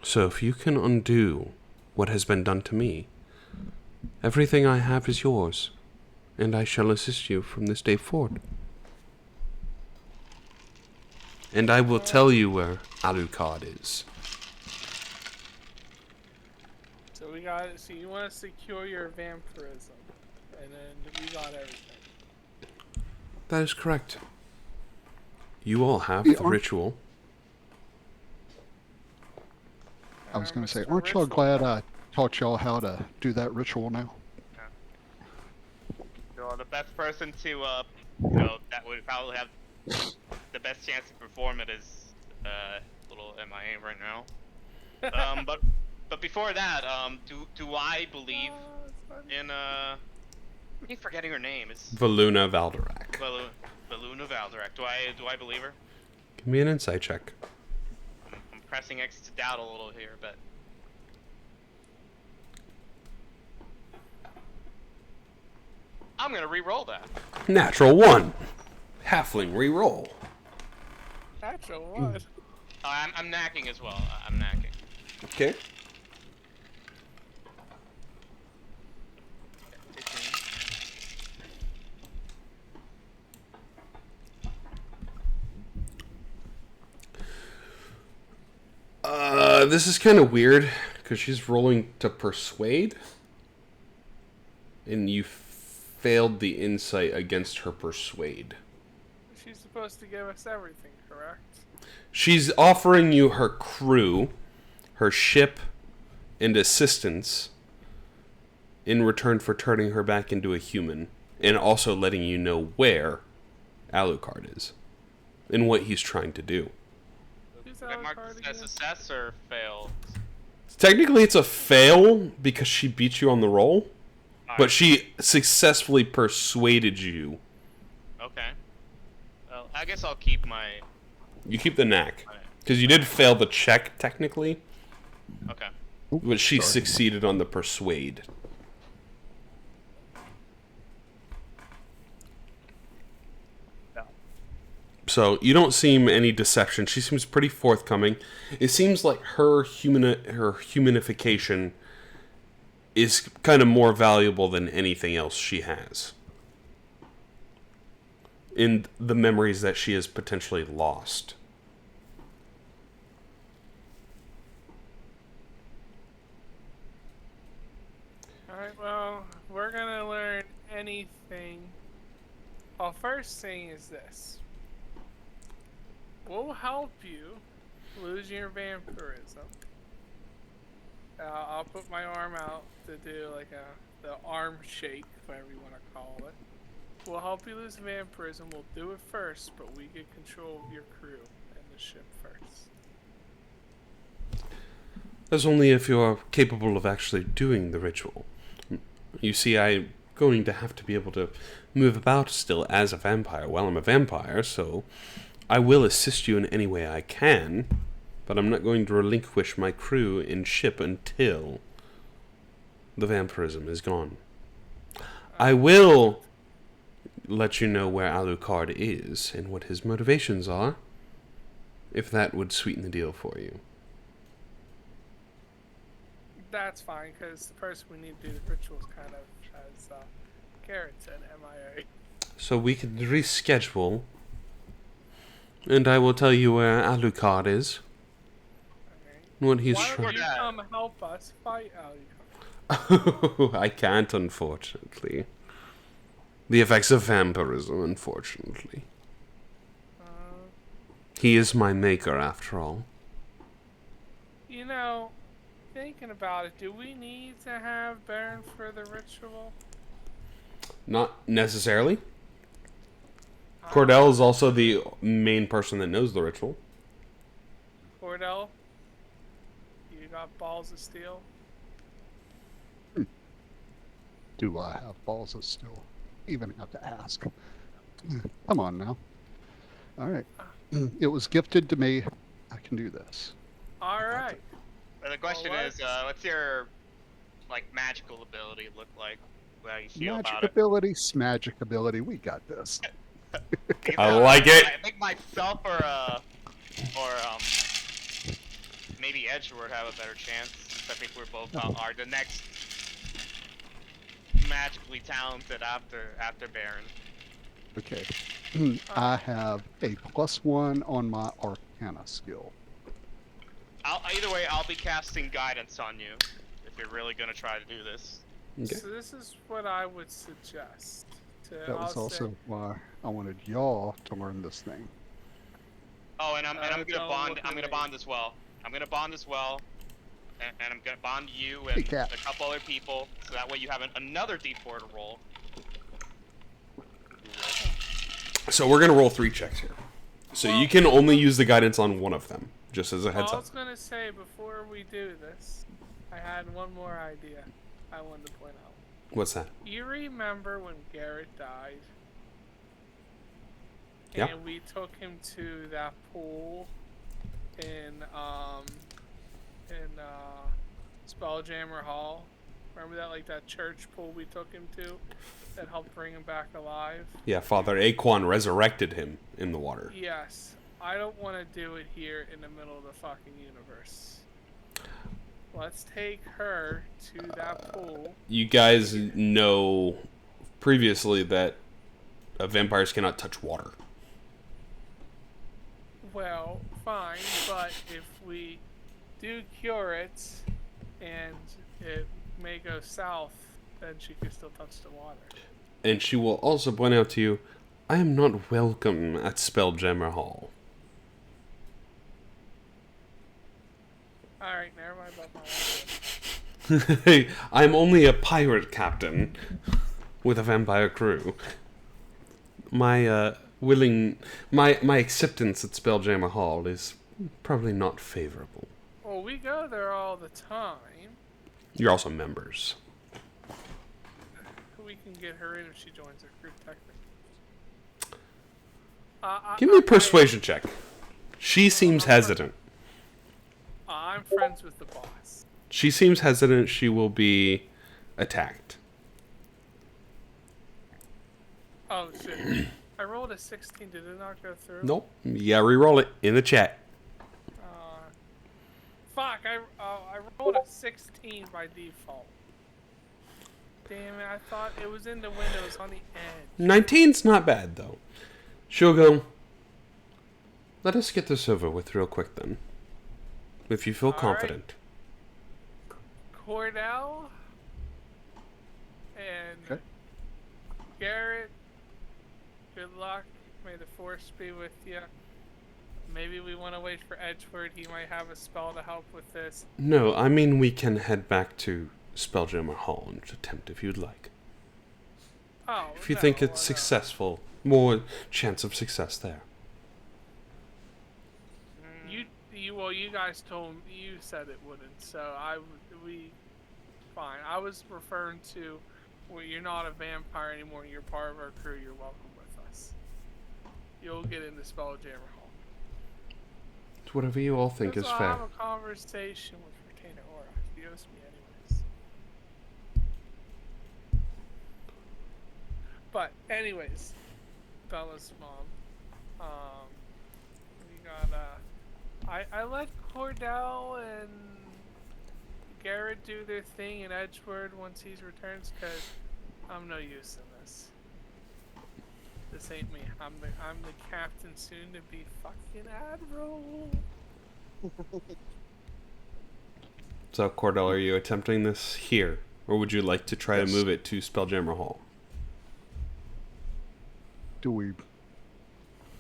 So if you can undo what has been done to me, everything I have is yours, and I shall assist you from this day forward. And I will tell you where Alucard is. So we got. So you want to secure your vampirism, and then we got everything. That is correct. You all have the ritual. I was going to say, aren't y'all glad I taught y'all how to do that ritual now? So the best person to, that would probably have the best chance to perform it is little MIA right now. But before that, do I believe in I keep forgetting her name. It's Valuna Valdorak. Valuna Valdorak. Do I believe her? Give me an insight check. I'm pressing X to doubt a little here, but I'm gonna re-roll that. Natural 1. Halfling re-roll. Natural 1. I'm knacking as well. I'm knacking. Okay. This is kind of weird because she's rolling to persuade, and you failed the insight against her persuade. She's supposed to give us everything, correct? She's offering you her crew, her ship, and assistance in return for turning her back into a human, and also letting you know where Alucard is and what he's trying to do. Did I mark this as success or fail? Technically, it's a fail because she beat you on the roll, but she successfully persuaded you. Okay. Well, I guess I'll keep my... You keep the knack. Because you did fail the check, technically. Okay. But she succeeded on the persuade. So you don't seem any deception. She seems pretty forthcoming. It seems like her humanification is kind of more valuable than anything else she has in the memories that she has potentially lost. Alright, well, we're gonna learn anything. Well, first thing is this. We'll help you lose your vampirism. I'll put my arm out to do like the arm shake, whatever you want to call it. We'll help you lose vampirism. We'll do it first, but we get control of your crew and the ship first. That's only if you're capable of actually doing the ritual. You see, I'm going to have to be able to move about still as a vampire. Well, I'm a vampire, so I will assist you in any way I can, but I'm not going to relinquish my crew and ship until the vampirism is gone. I will let you know where Alucard is and what his motivations are, if that would sweeten the deal for you. That's fine, because the person we need to do the rituals kind of has carrots and MIA. So we can reschedule, and I will tell you where Alucard is. Okay. What he's Why don't trying. you come help us fight Alucard? I can't, unfortunately. The effects of vampirism, unfortunately. He is my maker, after all. You know, thinking about it, do we need to have Baron for the ritual? Not necessarily. Cordell is also the main person that knows the ritual. Cordell, you got balls of steel? Do I have balls of steel? Even have to ask. Come on now. All right. It was gifted to me. I can do this. All right. But the question is, what's your magical ability look like? How you feel Magic about it? ability, smagic ability. We got this. I like it. I think myself or maybe Edgeward have a better chance. I think we're both are the next magically talented after Baron. Okay. I have a +1 on my Arcana skill. Either way, I'll be casting guidance on you if you're really gonna try to do this. Okay. So this is what I would suggest. That was also why I wanted y'all to learn this thing. Oh, and I'm gonna don't bond. look I'm at gonna me. bond as well. I'm gonna bond as well, and I'm gonna bond you and Hey, Cat. a couple other people, so that way you have another D4 to roll. So we're gonna roll 3 checks here. So you can only use the guidance on one of them, just as a heads I up. was gonna say before we do this, I had one more idea I wanted to point out. What's that? You remember when Garrett died? Yeah. And we took him to that pool in Spelljammer Hall. Remember that, like that church pool we took him to that helped bring him back alive? Yeah, Father Aquan resurrected him in the water. Yes. I don't want to do it here in the middle of the fucking universe. Let's take her to that pool. You guys know previously that vampires cannot touch water. Well, fine, but if we do cure it and it may go south, then she can still touch the water. And she will also point out to you, I am not welcome at Spelljammer Hall. Alright, never mind about my idea. Hey, I'm only a pirate captain with a vampire crew. My my acceptance at Spelljammer Hall is probably not favorable. Well, we go there all the time. You're also members. We can get her in if she joins our crew, technically. Give me a persuasion check. She seems hesitant. I'm friends with the boss. She seems hesitant. She will be attacked. Oh, shit. I rolled a 16. Did it not go through? Nope. Yeah, re-roll it in the chat. Fuck, I rolled a 16 by default. Damn it, I thought it was in the windows on the edge. 19's not bad, though. She'll go, let us get this over with real quick, then. If you feel confident. Cordell and Okay. Garrett, good luck. May the force be with you. Maybe we want to wait for Edgeworth. He might have a spell to help with this. No, I mean we can head back to Spelljammer Hall and attempt if you'd like. Oh, If you no, think it's no. successful, more chance of success there. You guys told me, you said it wouldn't, so fine. I was referring to, well, you're not a vampire anymore, you're part of our crew, you're welcome with us. You'll get into Spelljammer Hall. It's whatever you all think is I'll fair. have a conversation with Retainer Aura. He owes me anyways. But anyways, Bella's mom. We got I let Cordell and Garrett do their thing in Edgeworth once he returns, cause I'm no use in this. This ain't me. I'm the captain, soon to be fucking admiral. So, Cordell, are you attempting this here? Or would you like to try to move it to Spelljammer Hall? Do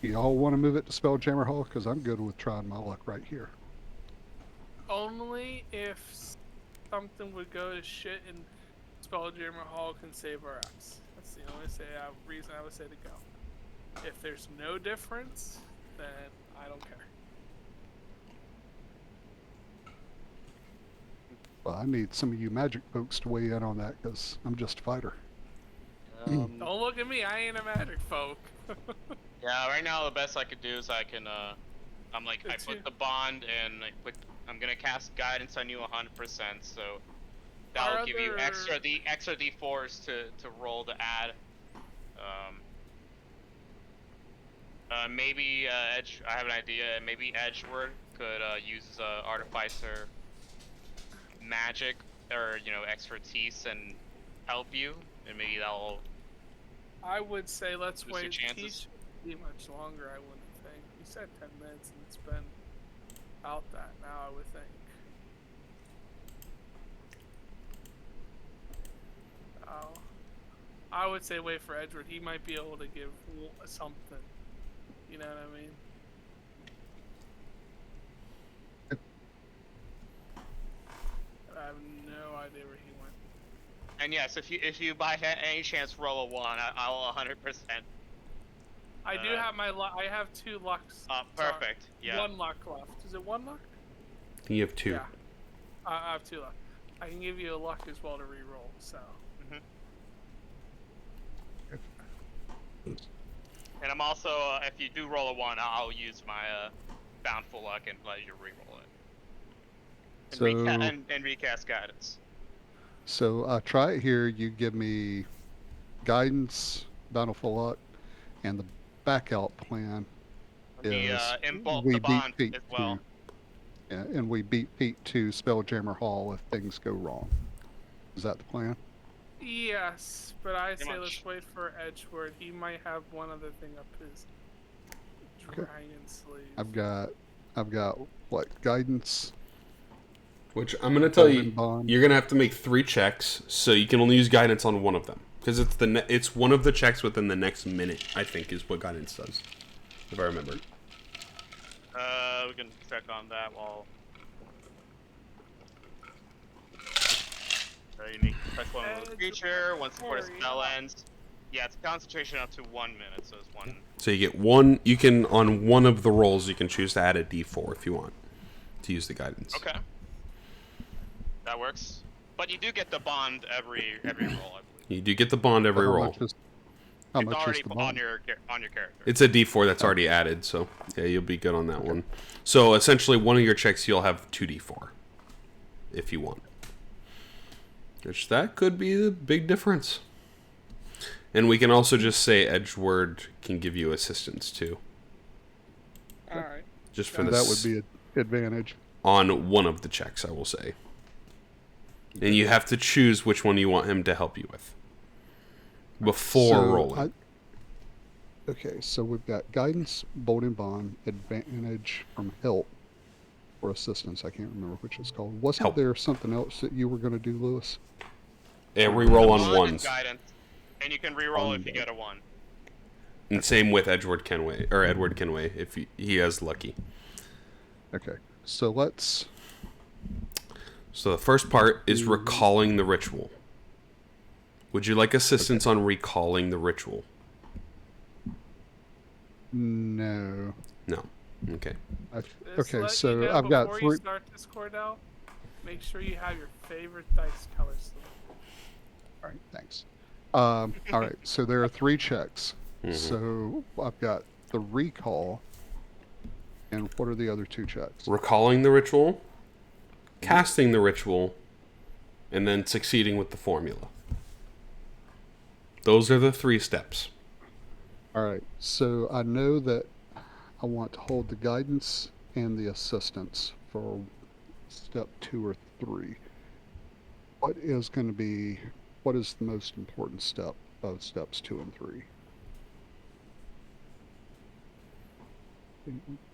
y'all want to move it to Spelljammer Hall? Because I'm good with trying my luck right here. Only if something would go to shit and Spelljammer Hall can save our ass. That's the only reason I would say to go. If there's no difference, then I don't care. Well, I need some of you magic folks to weigh in on that because I'm just a fighter. Don't look at me, I ain't a magic folk. Yeah, right now the best I could do is I can, I put the bond and I'm gonna cast guidance on you 100%, so that'll give you extra D4s to roll to add. Maybe I have an idea. Maybe Edgeworth could use Artificer magic or expertise and help you, and maybe that'll. I would say let's boost your wait. chances. be much longer, I wouldn't think. You said 10 minutes, and it's been out that now, I would think. Oh. I would say wait for Edward. He might be able to give something. You know what I mean? I have no idea where he went. And yes, if you by any chance roll a 1, I'll 100%. I do have my luck. I have 2 lucks. Perfect. Yeah. 1 luck left. Is it 1 luck? You have 2. Yeah. I have 2 luck. I can give you a luck as well to re-roll. So. And I'm also, if you do roll a 1, I'll use my bountiful luck and let you re-roll it. And recast guidance. So try it here. You give me guidance, bountiful luck, and the back out plan is the bond Pete as well. And we beat Pete to Spelljammer Hall if things go wrong. Is that the plan? Yes, but I say let's wait for Edgeworth. He might have one other thing up his dragon sleeve. I've got what, guidance? Which I'm gonna tell you, you're gonna have to make 3 checks, so you can only use guidance on one of them because it's one of the checks within the next minute. I think is what guidance does, if I remember. We can check on that while. Unique touch one with a creature. Once before the spell ends. Yeah, it's concentration up to 1 minute, so it's 1. So you get 1. You can on one of the rolls you can choose to add a D4 if you want to use the guidance. Okay. That works. But you do get the bond every roll, I believe. You do get the bond every roll. How it's much already is the on bond? your character. It's a D4 that's already added, so yeah, you'll be good on that one. So essentially, one of your checks you'll have 2D4 if you want. Which that could be the big difference. And we can also just say Edgeward can give you assistance too. All right. Just for that this. would be an advantage. On one of the checks, I will say. And you have to choose which one you want him to help you with before rolling. Okay, so we've got guidance, bold and bond, advantage from help, or assistance. I can't remember which it's called. Wasn't there something else that you were going to do, Lewis? Yeah, re-roll on Bond ones. And guidance, and you can re-roll if you get a 1. And same with Edward Kenway if he has lucky. Okay, so let's. So the first part is recalling the ritual. Would you like assistance on recalling the ritual? No. No. Okay. Okay, so I've got 3. Before you start this, Cordell, make sure you have your favorite dice color selected. All right, thanks. All right, so there are 3 checks. Mm-hmm. So I've got the recall, and what are the other 2 checks? Recalling the ritual, casting the ritual, and then succeeding with the formula. Those are the 3 steps. All right, so I know that I want to hold the guidance and the assistance for step 2 or 3. What is the most important step of steps 2 and 3?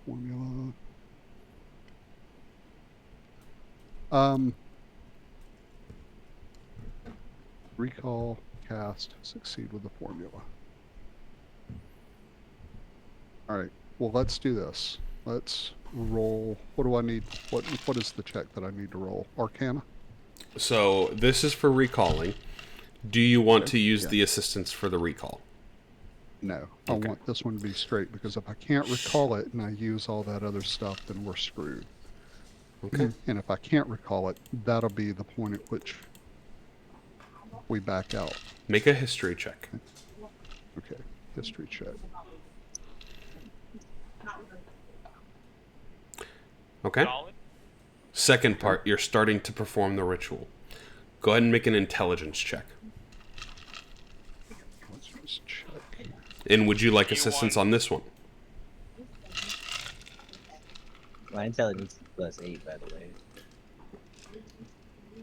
Formula. Recall, cast, succeed with the formula. All right. Well, let's do this. Let's roll. What do I need? What is the check that I need to roll? Arcana? So this is for recalling. Do you want to use the assistance for the recall? No. I want this one to be straight, because if I can't recall it and I use all that other stuff, then we're screwed. Okay. And if I can't recall it, that'll be the point at which we back out. Make a history check. Okay. History check. Okay. Solid. Second part, you're starting to perform the ritual. Go ahead and make an intelligence check. Let's just check. And would you like assistance on this one? My intelligence is +8, by the way.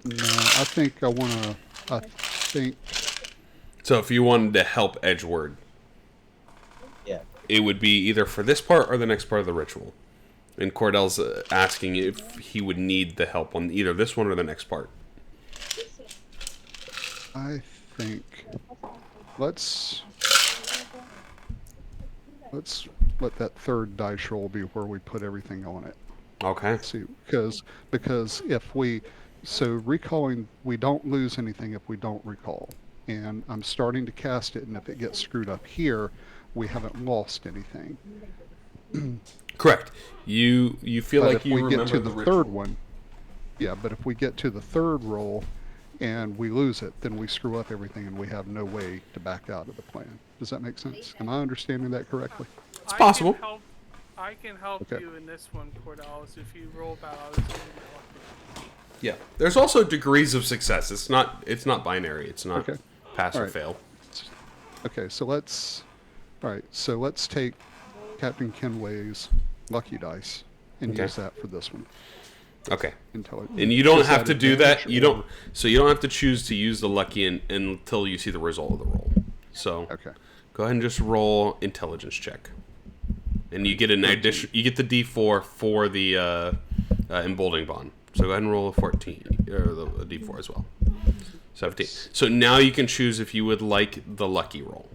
No, I think I want to. I think. So if you wanted to help Edgeward. Yeah. it would be either for this part or the next part of the ritual. And Cordell's asking if he would need the help on either this one or the next part. I think let's let that third dice roll be where we put everything on it. Okay. See, because if we recalling, we don't lose anything if we don't recall. And I'm starting to cast it, and if it gets screwed up here, we haven't lost anything. Correct. You feel But like if you we remember get to the the ritual. third one, yeah. But if we get to the third roll, and we lose it, then we screw up everything, and we have no way to back out of the plan. Does that make sense? Am I understanding that correctly? It's possible. I can help Okay. you in this one, Cordalis. If you roll bad, I was going to be lucky. Yeah. There's also degrees of success. It's not binary. It's not Okay. pass or Alright. fail. Okay, so let's take Captain Kenway's lucky dice and Okay. use that for this one. Okay. Intelligence. And you don't Is have to do that. advantage You or- don't. So you don't have to choose to use the lucky until you see the result of the roll. So Okay. go ahead and just roll intelligence check, and you get an addition. You get the D4 for the emboldening bond. So go ahead and roll a 14 or the D4 as well. 17. So now you can choose if you would like the lucky roll.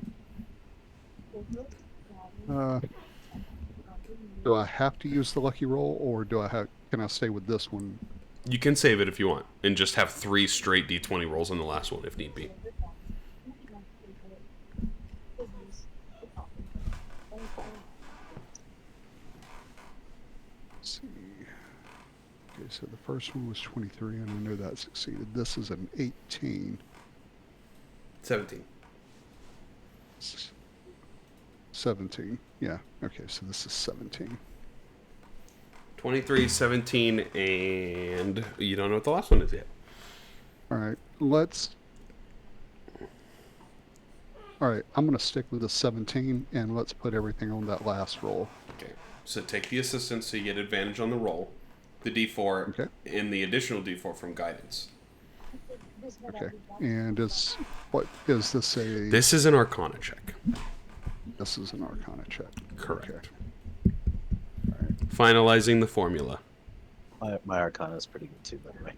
Do I have to use the lucky roll, or can I stay with this one? You can save it if you want, and just have 3 straight D20 rolls on the last one if need be. Let's see. Okay, so the first one was 23, and I know that succeeded. This is an 18. 17. 17. Yeah. Okay, so this is 17. 23, 17, and you don't know what the last one is yet. All right, I'm going to stick with the 17, and let's put everything on that last roll. Okay. So take the assistance so you get advantage on the roll, the D4, Okay. and the additional D4 from guidance. Okay. And is this a... This is an Arcana check. This is an Arcana check. Correct. Okay. Finalizing the formula. My Arcana is pretty good too, by the way.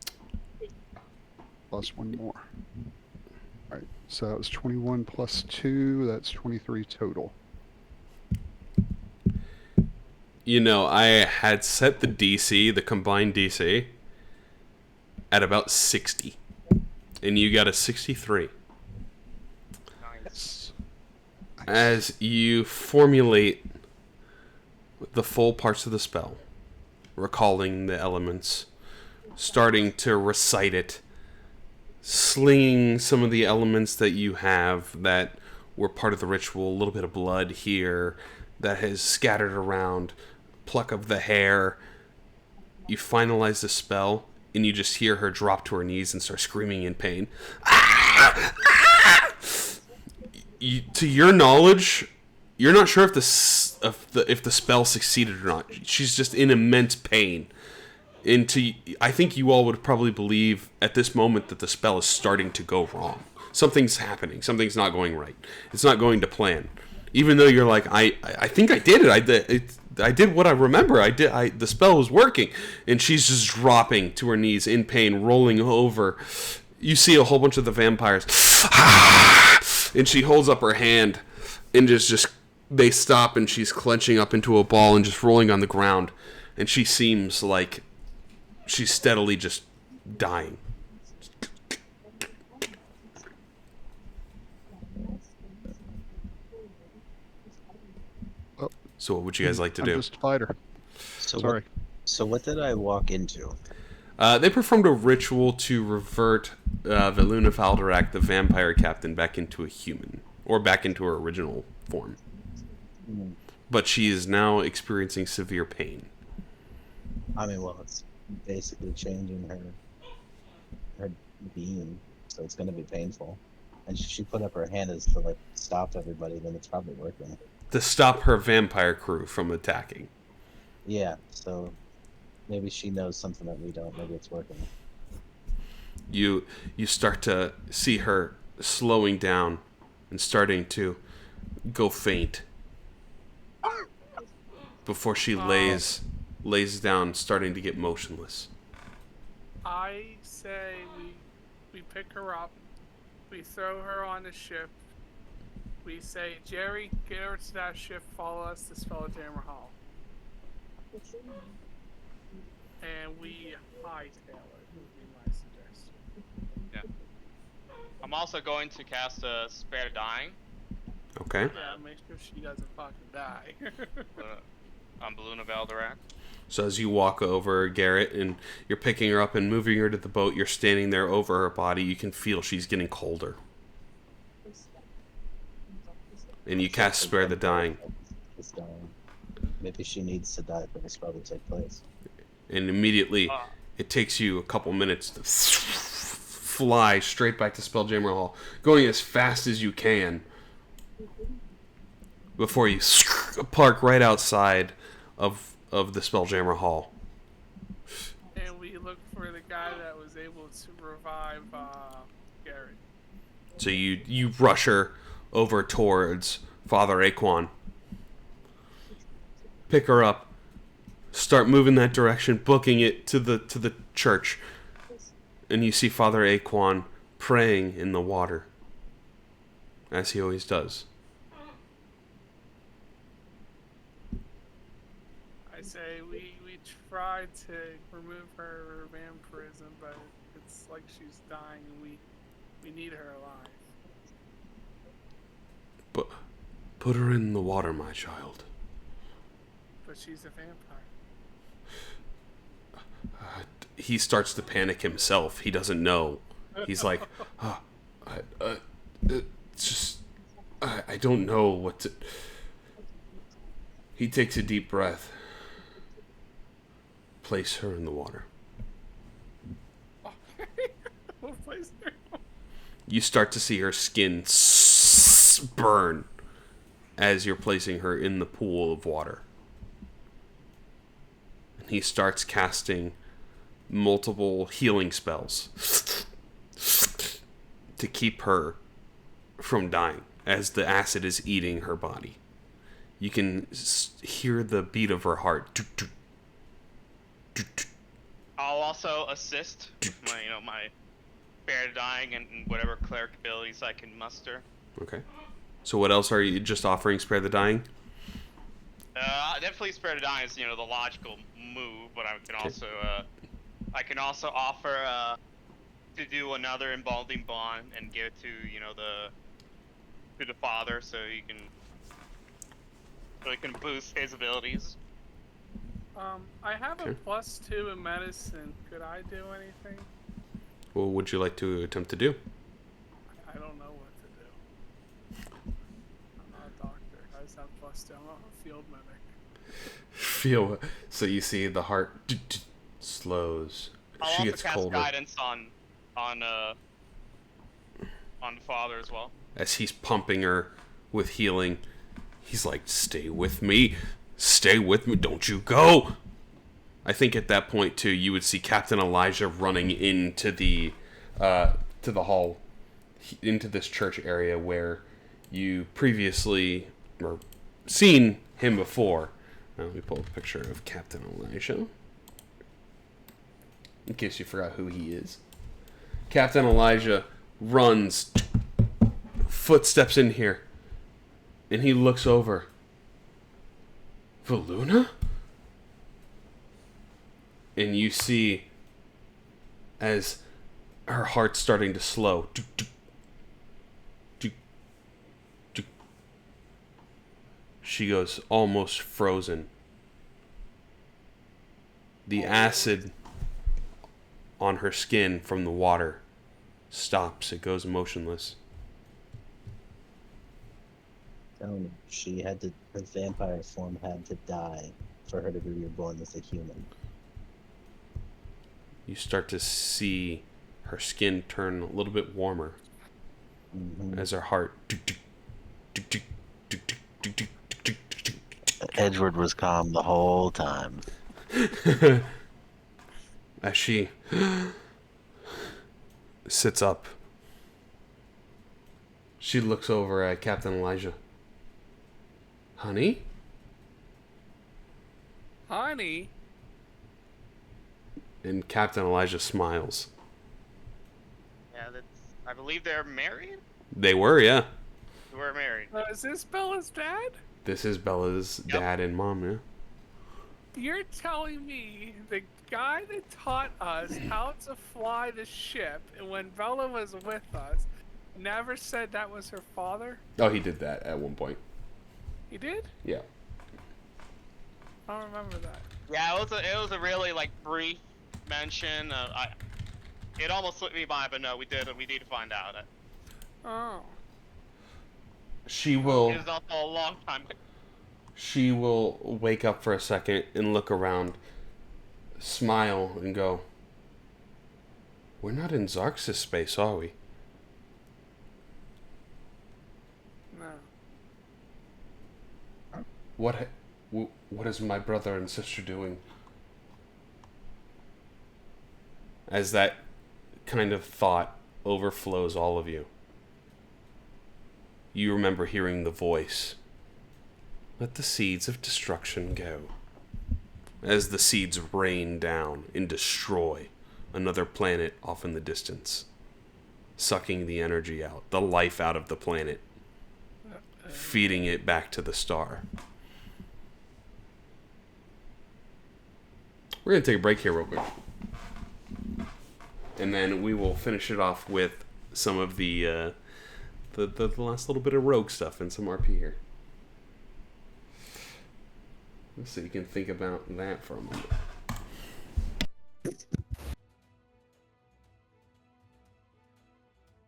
Plus one more. All right, so that was 21 plus 2, that's 23 total. You know, I had set the DC, the combined DC, at about 60. And you got a 63. Nice. As you formulate the full parts of the spell, recalling the elements, starting to recite it, slinging some of the elements that you have that were part of the ritual, a little bit of blood here that has scattered around, pluck of the hair. You finalize the spell, and you just hear her drop to her knees and start screaming in pain. Ah! Ah! To your knowledge, you're not sure if the spell succeeded or not. She's just in immense pain. I think you all would probably believe at this moment that the spell is starting to go wrong. Something's happening. Something's not going right. It's not going to plan. Even though you're like, I think I did it. I did what I remember. The spell was working. And she's just dropping to her knees in pain, rolling over. You see a whole bunch of the vampires. And she holds up her hand and just they stop, and she's clenching up into a ball and just rolling on the ground. And she seems like she's steadily just dying. Oh, So what would you guys like to do? I'm just a fighter. So Sorry. What did I walk into? They performed a ritual to revert Veluna Falderak, the vampire captain, back into a human. Or back into her original form. But she is now experiencing severe pain. I mean, well, it's basically changing her being, so it's going to be painful. And she put up her hand as to, like, stop everybody, then it's probably working. To stop her vampire crew from attacking. Yeah, so maybe she knows something that we don't. Maybe it's working. You start to see her slowing down and starting to go faint. before she lays down, starting to get motionless. I say we pick her up, we throw her on the ship, we say, Jerry, get her to that ship, follow us to Spelljammer Hall. And we hightail it, would be my suggestion. Yeah. I'm also going to cast a Spare Dying. Okay. Yeah, make sure she doesn't fucking die. On Balloon of Eldorak. So as you walk over, Garrett, and you're picking her up and moving her to the boat, you're standing there over her body. You can feel she's getting colder. And you cast Spare the Dying. It's dying. Maybe she needs to die for this spell to take place. And immediately, it takes you a couple minutes to fly straight back to Spelljammer Hall, going as fast as you can before you park right outside of the Spelljammer Hall. And we look for the guy that was able to revive Garrett. So you rush her over towards Father Aquan. Pick her up. Start moving that direction, booking it to the church. And you see Father Aquan praying in the water. As he always does. I say we tried to remove her vampirism, but it's like she's dying and we need her alive. But put her in the water, my child. But she's a vampire. He starts to panic himself. He doesn't know. He's like, it's just, I don't know what to... He takes a deep breath. Place her in the water. Okay. We'll place her. You start to see her skin burn as you're placing her in the pool of water. And he starts casting multiple healing spells to keep her from dying as the acid is eating her body. You can hear the beat of her heart. I'll also assist with my Spare Dying and whatever cleric abilities I can muster. Okay. So what else are you just offering? Spare the Dying? Definitely Spare Dying is the logical move, but I can also offer to do another Embalming Bond and give it to the father so he can boost his abilities. I have a +2 in medicine. Could I do anything? What would you like to attempt to do? I don't know what to do. I'm not a doctor. I just have +2. I'm a field medic. So you see the heart slows. I'll She also gets cast colder guidance on the father as well. as he's pumping her with healing. He's like, "Stay with me. Stay with me. Don't you go." I think at that point too, you would see Captain Elijah running into the hall, into this church area where you previously or seen him before. Now, let me pull a picture of Captain Elijah in case you forgot who he is. Captain Elijah runs, footsteps in here, and he looks over. Valuna? And you see as her heart's starting to slow. She goes almost frozen. The acid on her skin from the water stops. It goes motionless. She had to, her vampire form had to die for her to be reborn as a human. You start to see her skin turn a little bit warmer as her heart. Edward was calm the whole time. As she sits up, she looks over at Captain Elijah. Honey? Honey? And Captain Elijah smiles. Yeah, that's. I believe they're married. They were, yeah. They were married. Is this Bella's dad? This is Bella's dad and mom, yeah. You're telling me the guy that taught us how to fly the ship, and when Bella was with us, never said that was her father? Oh, he did that at one point. He did? Yeah. I don't remember that. Yeah, it was a really like brief mention. It almost slipped me by, but no, we did. We need to find out. Oh. She will. It was also a long time. She will wake up for a second and look around, smile, and go, "We're not in Zarx's space, are we?" No. What is my brother and sister doing? As that kind of thought overflows all of you, you remember hearing the voice. Let the seeds of destruction go. As the seeds rain down and destroy another planet off in the distance, sucking the energy out, the life out of the planet, feeding it back to the star. We're going to take a break here real quick. And then we will finish it off with some of the last little bit of rogue stuff and some RP here. So you can think about that for a moment.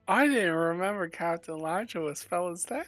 I didn't remember Captain Elijah was Bella's dad.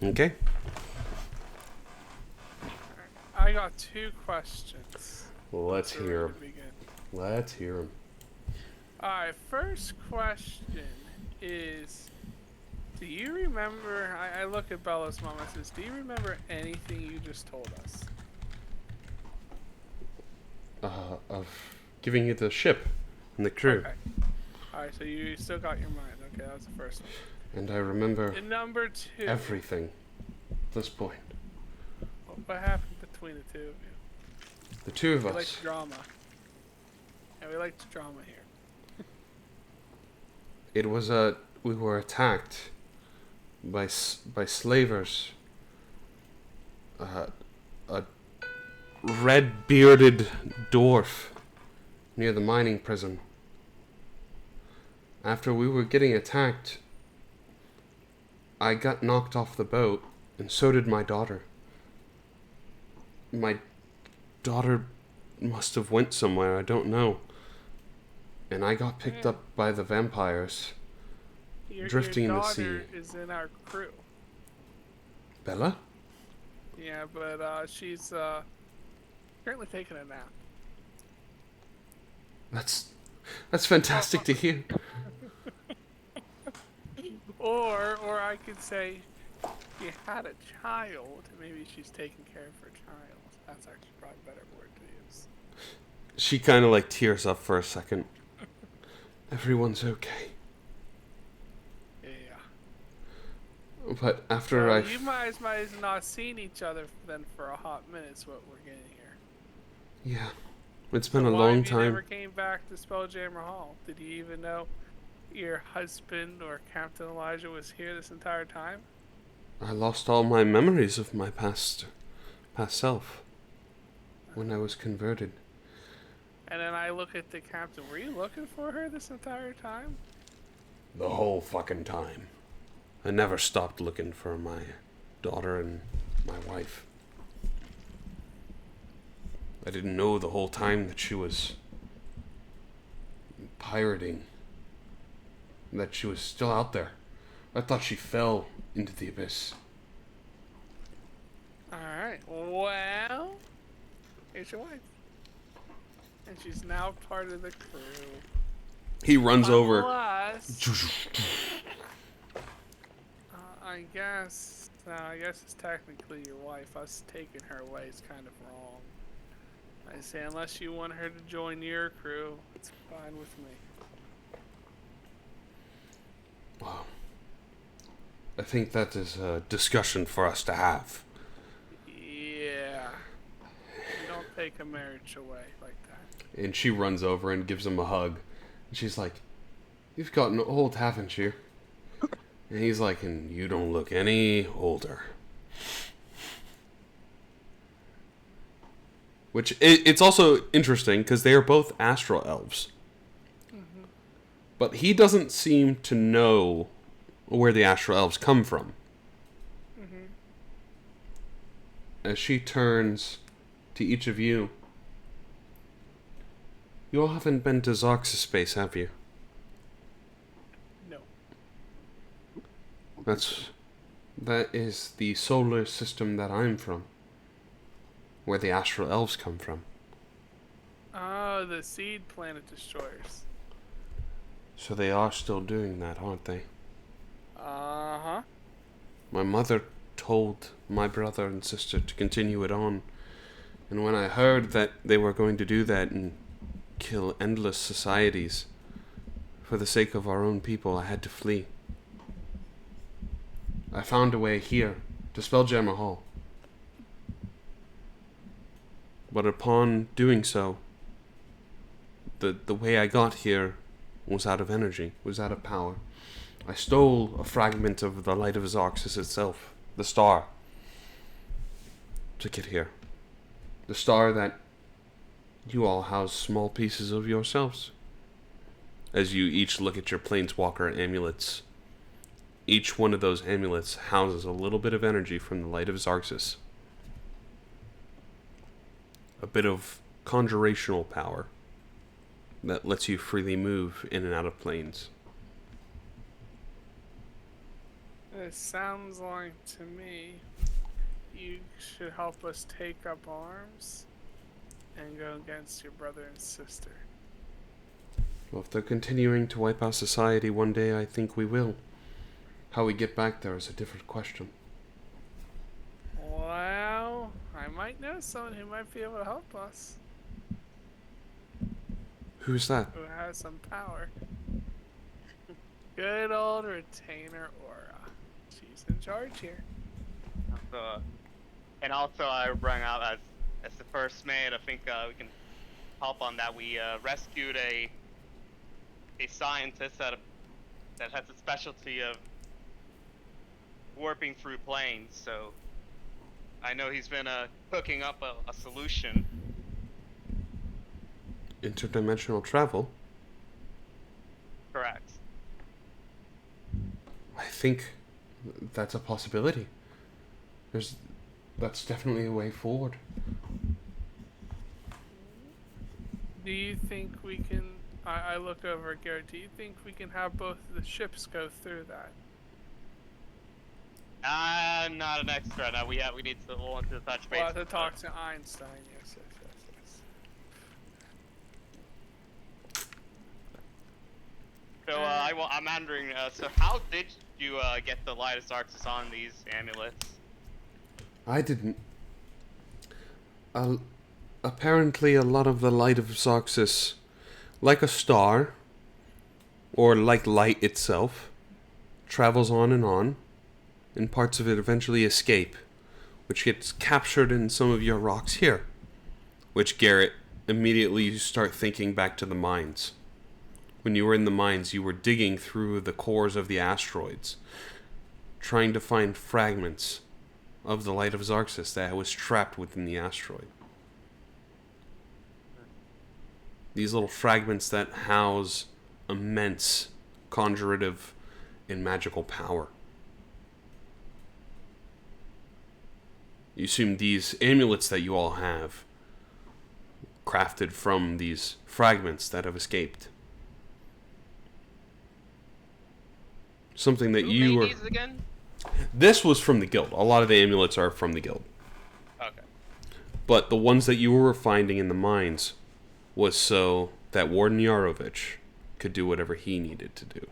Okay. I got 2 questions. Well, let's So hear ready 'em. to begin. Let's hear 'em. Alright, first question is, do you remember, I look at Bella's mom and says, do you remember anything you just told us? Of giving you the ship and the crew. Okay. Alright, so you still got your mind. Okay, that was the first one. And I remember And number 2. everything at this point. What happened between the 2 of you? The two of We us. like drama. And we like drama here. It was we were attacked by slavers. A red-bearded dwarf near the mining prison. After we were getting attacked, I got knocked off the boat, and so did my daughter. My daughter must have went somewhere, I don't know. And I got picked up by the vampires, drifting in the sea. Your daughter is in our crew. Bella? Yeah, but she's currently taking a nap. That's fantastic to hear. Or I could say you had a child, maybe she's taking care of her child. That's actually probably a better word to use. She kind of like tears up for a second. Everyone's okay. Yeah. But after You might have not seen each other then for a hot minute is what we're getting here. Yeah. It's been a Why long have you time. never came back to Spelljammer Hall? Did you even know your husband or Captain Elijah was here this entire time? I lost all my memories of my past self when I was converted. And then I look at the captain. Were you looking for her this entire time? The whole fucking time. I never stopped looking for my daughter and my wife. I didn't know the whole time that she was pirating. That she was still out there. I thought she fell into the abyss. Alright, well, here's your wife. And she's now part of the crew. He runs over. Unless, I guess it's technically your wife. Us taking her away is kind of wrong. I say unless you want her to join your crew, it's fine with me. Wow. I think that is a discussion for us to have. Yeah. You don't take a marriage away like that. And she runs over and gives him a hug. And she's like, "You've gotten old, haven't you?" And he's like, "And you don't look any older." Which, it's also interesting, because they are both astral elves. Mm-hmm. But he doesn't seem to know where the astral elves come from. Mm-hmm. As she turns to each of you, you all haven't been to Zox's space, have you? No. That is the solar system that I'm from. Where the astral elves come from. Oh, the seed planet destroyers. So they are still doing that, aren't they? Uh-huh. My mother told my brother and sister to continue it on. And when I heard that they were going to do that and kill endless societies for the sake of our own people, I had to flee. I found a way here, to Spelljammer Hall. But upon doing so, the way I got here was out of energy, was out of power. I stole a fragment of the light of Zoxis itself, the star, to get here. The star that you all house small pieces of yourselves. As you each look at your planeswalker amulets, each one of those amulets houses a little bit of energy from the light of Zoxis. A bit of conjurational power that lets you freely move in and out of planes. It sounds like to me you should help us take up arms and go against your brother and sister. Well, if they're continuing to wipe out society one day, I think we will. How we get back there is a different question. Well, I might know someone who might be able to help us. Who's that? Who has some power. Good old Retainer Aura. She's in charge here. And also I bring out as the first mate, I think we can help on that. We rescued a scientist that has a specialty of warping through planes, so I know he's been cooking up a solution. Interdimensional travel? Correct. I think that's a possibility. That's definitely a way forward. Do you think we can... I look over at Garrett. Do you think we can have both of the ships go through that? Not an extra. No, we need to want to touch base. We'll have to talk to Einstein. Yes. So I'm wondering. So how did you get the Lightest Arxis on these amulets? I didn't. Apparently, a lot of the light of Zarxus, like a star, or like light itself, travels on, and parts of it eventually escape, which gets captured in some of your rocks here. Which, Garrett, immediately you start thinking back to the mines. When you were in the mines, you were digging through the cores of the asteroids, trying to find fragments of the light of Zarxus that was trapped within the asteroid. These little fragments that house immense conjurative and magical power. You assume these amulets that you all have, crafted from these fragments that have escaped. Something that Who made these again? This was from the guild. A lot of the amulets are from the guild. Okay. But the ones that you were finding in the mines was so that Warden Yarovich could do whatever he needed to do.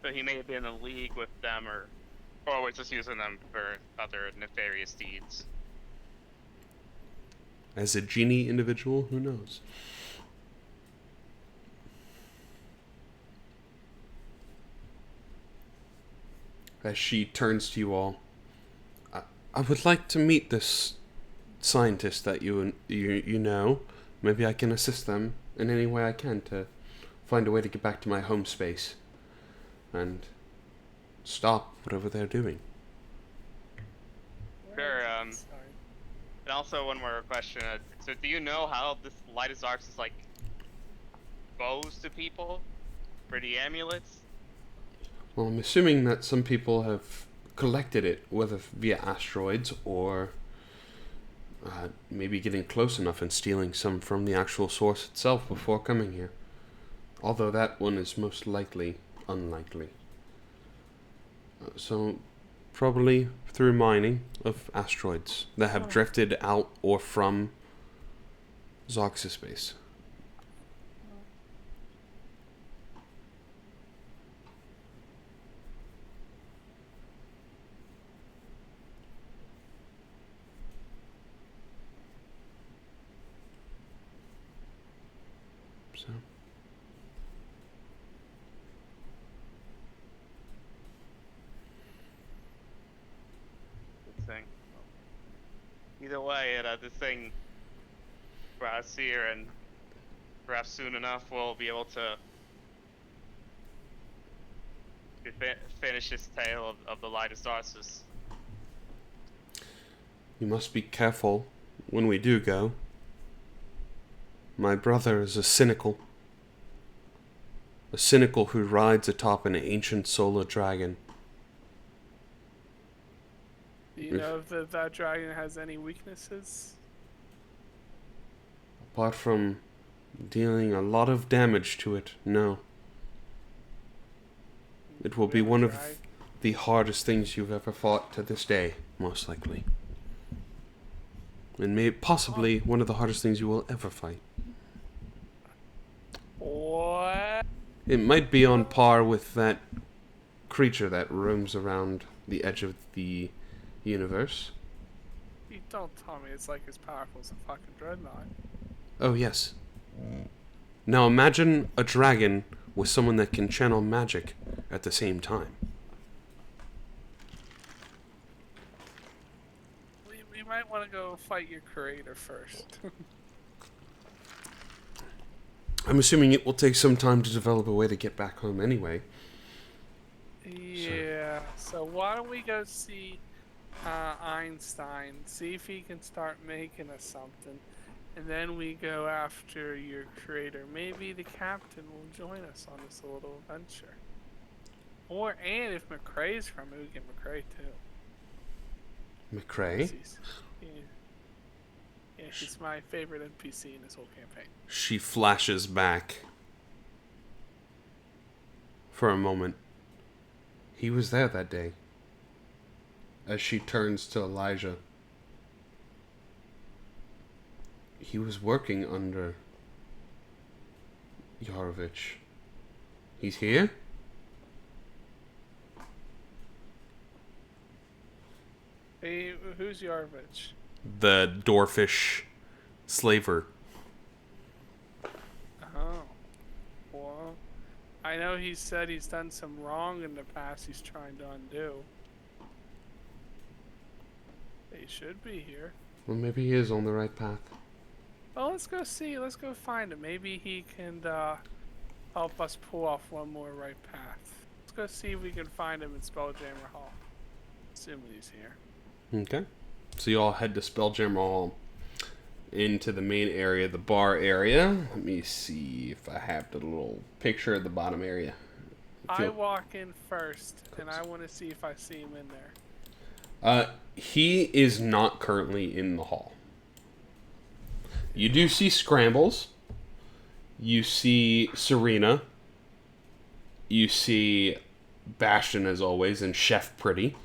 So he may have been in a league with them, or was just using them for other nefarious deeds. As a genie individual, who knows? As she turns to you all, I would like to meet this scientist that you know. Maybe I can assist them in any way I can to find a way to get back to my home space and stop whatever they're doing. Sure. And also one more question. So do you know how this Lightest Arxis goes to people for the amulets? Well, I'm assuming that some people have collected it, whether via asteroids or maybe getting close enough and stealing some from the actual source itself before coming here. Although that one is most likely unlikely. So, probably through mining of asteroids that have drifted out or from Zarxus space. So. Good thing. Either way, this thing perhaps here, and perhaps soon enough we'll be able to finish this tale of the Lightest Arxis. You must be careful when we do go. My brother is a cynical who rides atop an ancient solar dragon. Do you know if that dragon has any weaknesses? Apart from dealing a lot of damage to it, no. It will be one of the hardest things you've ever fought to this day, most likely. And possibly one of the hardest things you will ever fight. What? It might be on par with that creature that roams around the edge of the universe. You don't tell me it's like as powerful as a fucking dreadnought. Oh, yes. Now imagine a dragon with someone that can channel magic at the same time. We might want to go fight your creator first. I'm assuming it will take some time to develop a way to get back home anyway. Yeah, so why don't we go see Einstein, see if he can start making us something, and then we go after your creator. Maybe the captain will join us on this little adventure. And if McCrae's from it, we get McCrae too. McCrae? Yeah, he's my favorite NPC in this whole campaign. She flashes back for a moment. He was there that day. As she turns to Elijah. He was working under Yarovich. He's here? Hey, who's Yarovich? The dwarfish slaver. Oh. Well, I know he said he's done some wrong in the past he's trying to undo. He should be here. Well, maybe he is on the right path. Well, let's go see. Let's go find him. Maybe he can help us pull off one more right path. Let's go see if we can find him in Spelljammer Hall. Assuming he's here. Okay. So you all head to Spelljammer Hall. Into the main area, the bar area. Let me see if I have the little picture at the bottom area. I walk in first, and I want to see if I see him in there. He is not currently in the hall. You do see Scrambles. You see Serena. You see Bastion, as always, and Chef Pretty.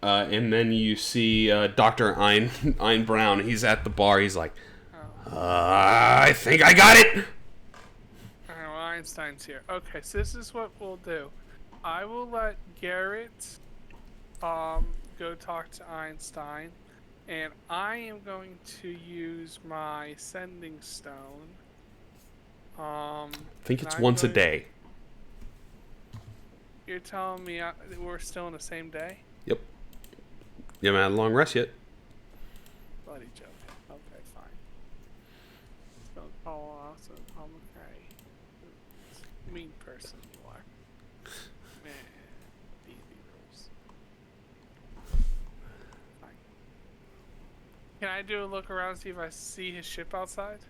And then you see Dr. Ein Brown. He's at the bar. He's like, I think I got it! Alright, well, Einstein's here. Okay, so this is what we'll do. I will let Garrett go talk to Einstein. And I am going to use my Sending Stone. I think it's once a day. You're telling me we're still in the same day? Yep. You haven't had a long rest yet. Bloody joke. Okay, fine. So call us and call McCrae. Mean person you are. Man, easy rules. Fine. Can I do a look around and see if I see his ship outside?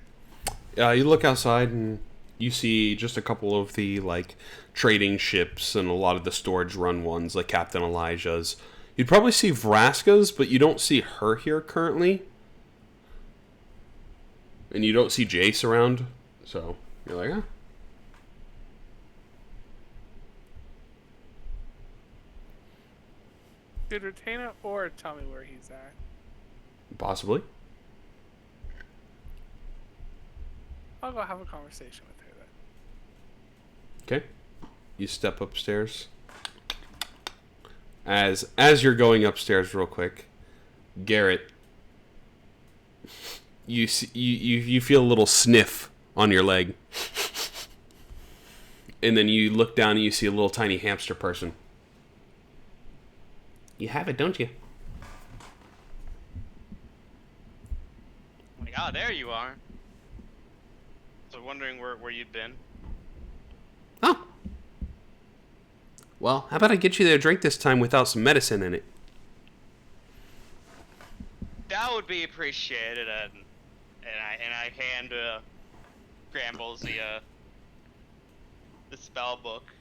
You look outside and you see just a couple of the trading ships and a lot of the storage run ones, like Captain Elijah's. You'd probably see Vraska's, but you don't see her here currently. And you don't see Jace around, so you're like, huh? Did Retainer or tell me where he's at? Possibly. I'll go have a conversation with her then. Okay. You step upstairs. As you're going upstairs real quick, Garrett, you feel a little sniff on your leg. And then you look down and you see a little tiny hamster person. You have it, don't you? Like, ah, there you are. So wondering where you've been. Oh. Well, how about I get you their drink this time without some medicine in it? That would be appreciated, and I hand Scrambles the spell book.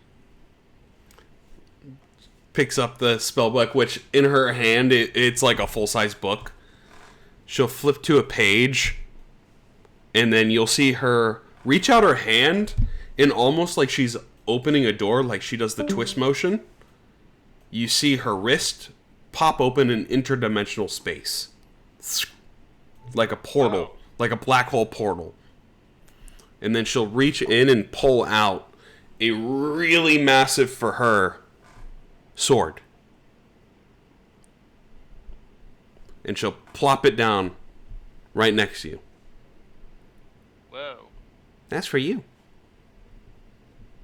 Picks up the spell book, which in her hand it's like a full-size book. She'll flip to a page, and then you'll see her reach out her hand, and almost like she's opening a door like she does the twist motion, you see her wrist pop open in interdimensional space. Like a portal. Like a black hole portal. And then she'll reach in and pull out a really massive, for her, sword. And she'll plop it down right next to you. Whoa. That's for you.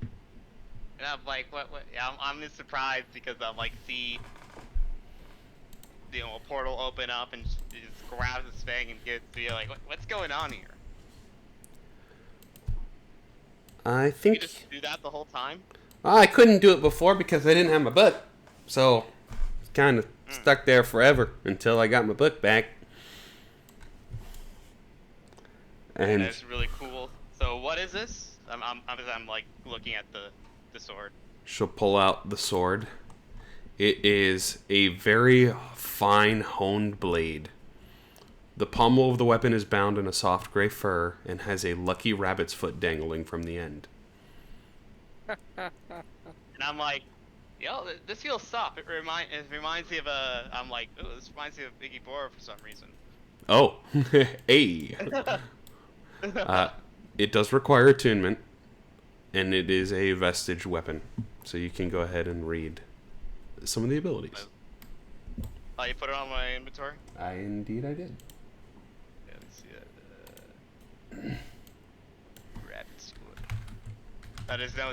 And I'm like, what? Yeah, I'm just surprised because I'm like, see, a portal open up and just grabs this thing and gets to be like, what's going on here? I think... You just do that the whole time? I couldn't do it before because I didn't have my book. So, kind of stuck there forever until I got my book back. And that's really cool. So what is this? I'm like looking at the sword. She'll pull out the sword. It is a very fine honed blade. The pommel of the weapon is bound in a soft gray fur and has a lucky rabbit's foot dangling from the end. And I'm like, yo, this feels soft. It reminds me of I'm like, oh, this reminds me of Iggy Bora for some reason. Oh, hey. It does require attunement, and it is a vestige weapon. So you can go ahead and read some of the abilities. Oh, you put it on my inventory? Indeed I did. Yeah, let's see that. Rabbit's foot.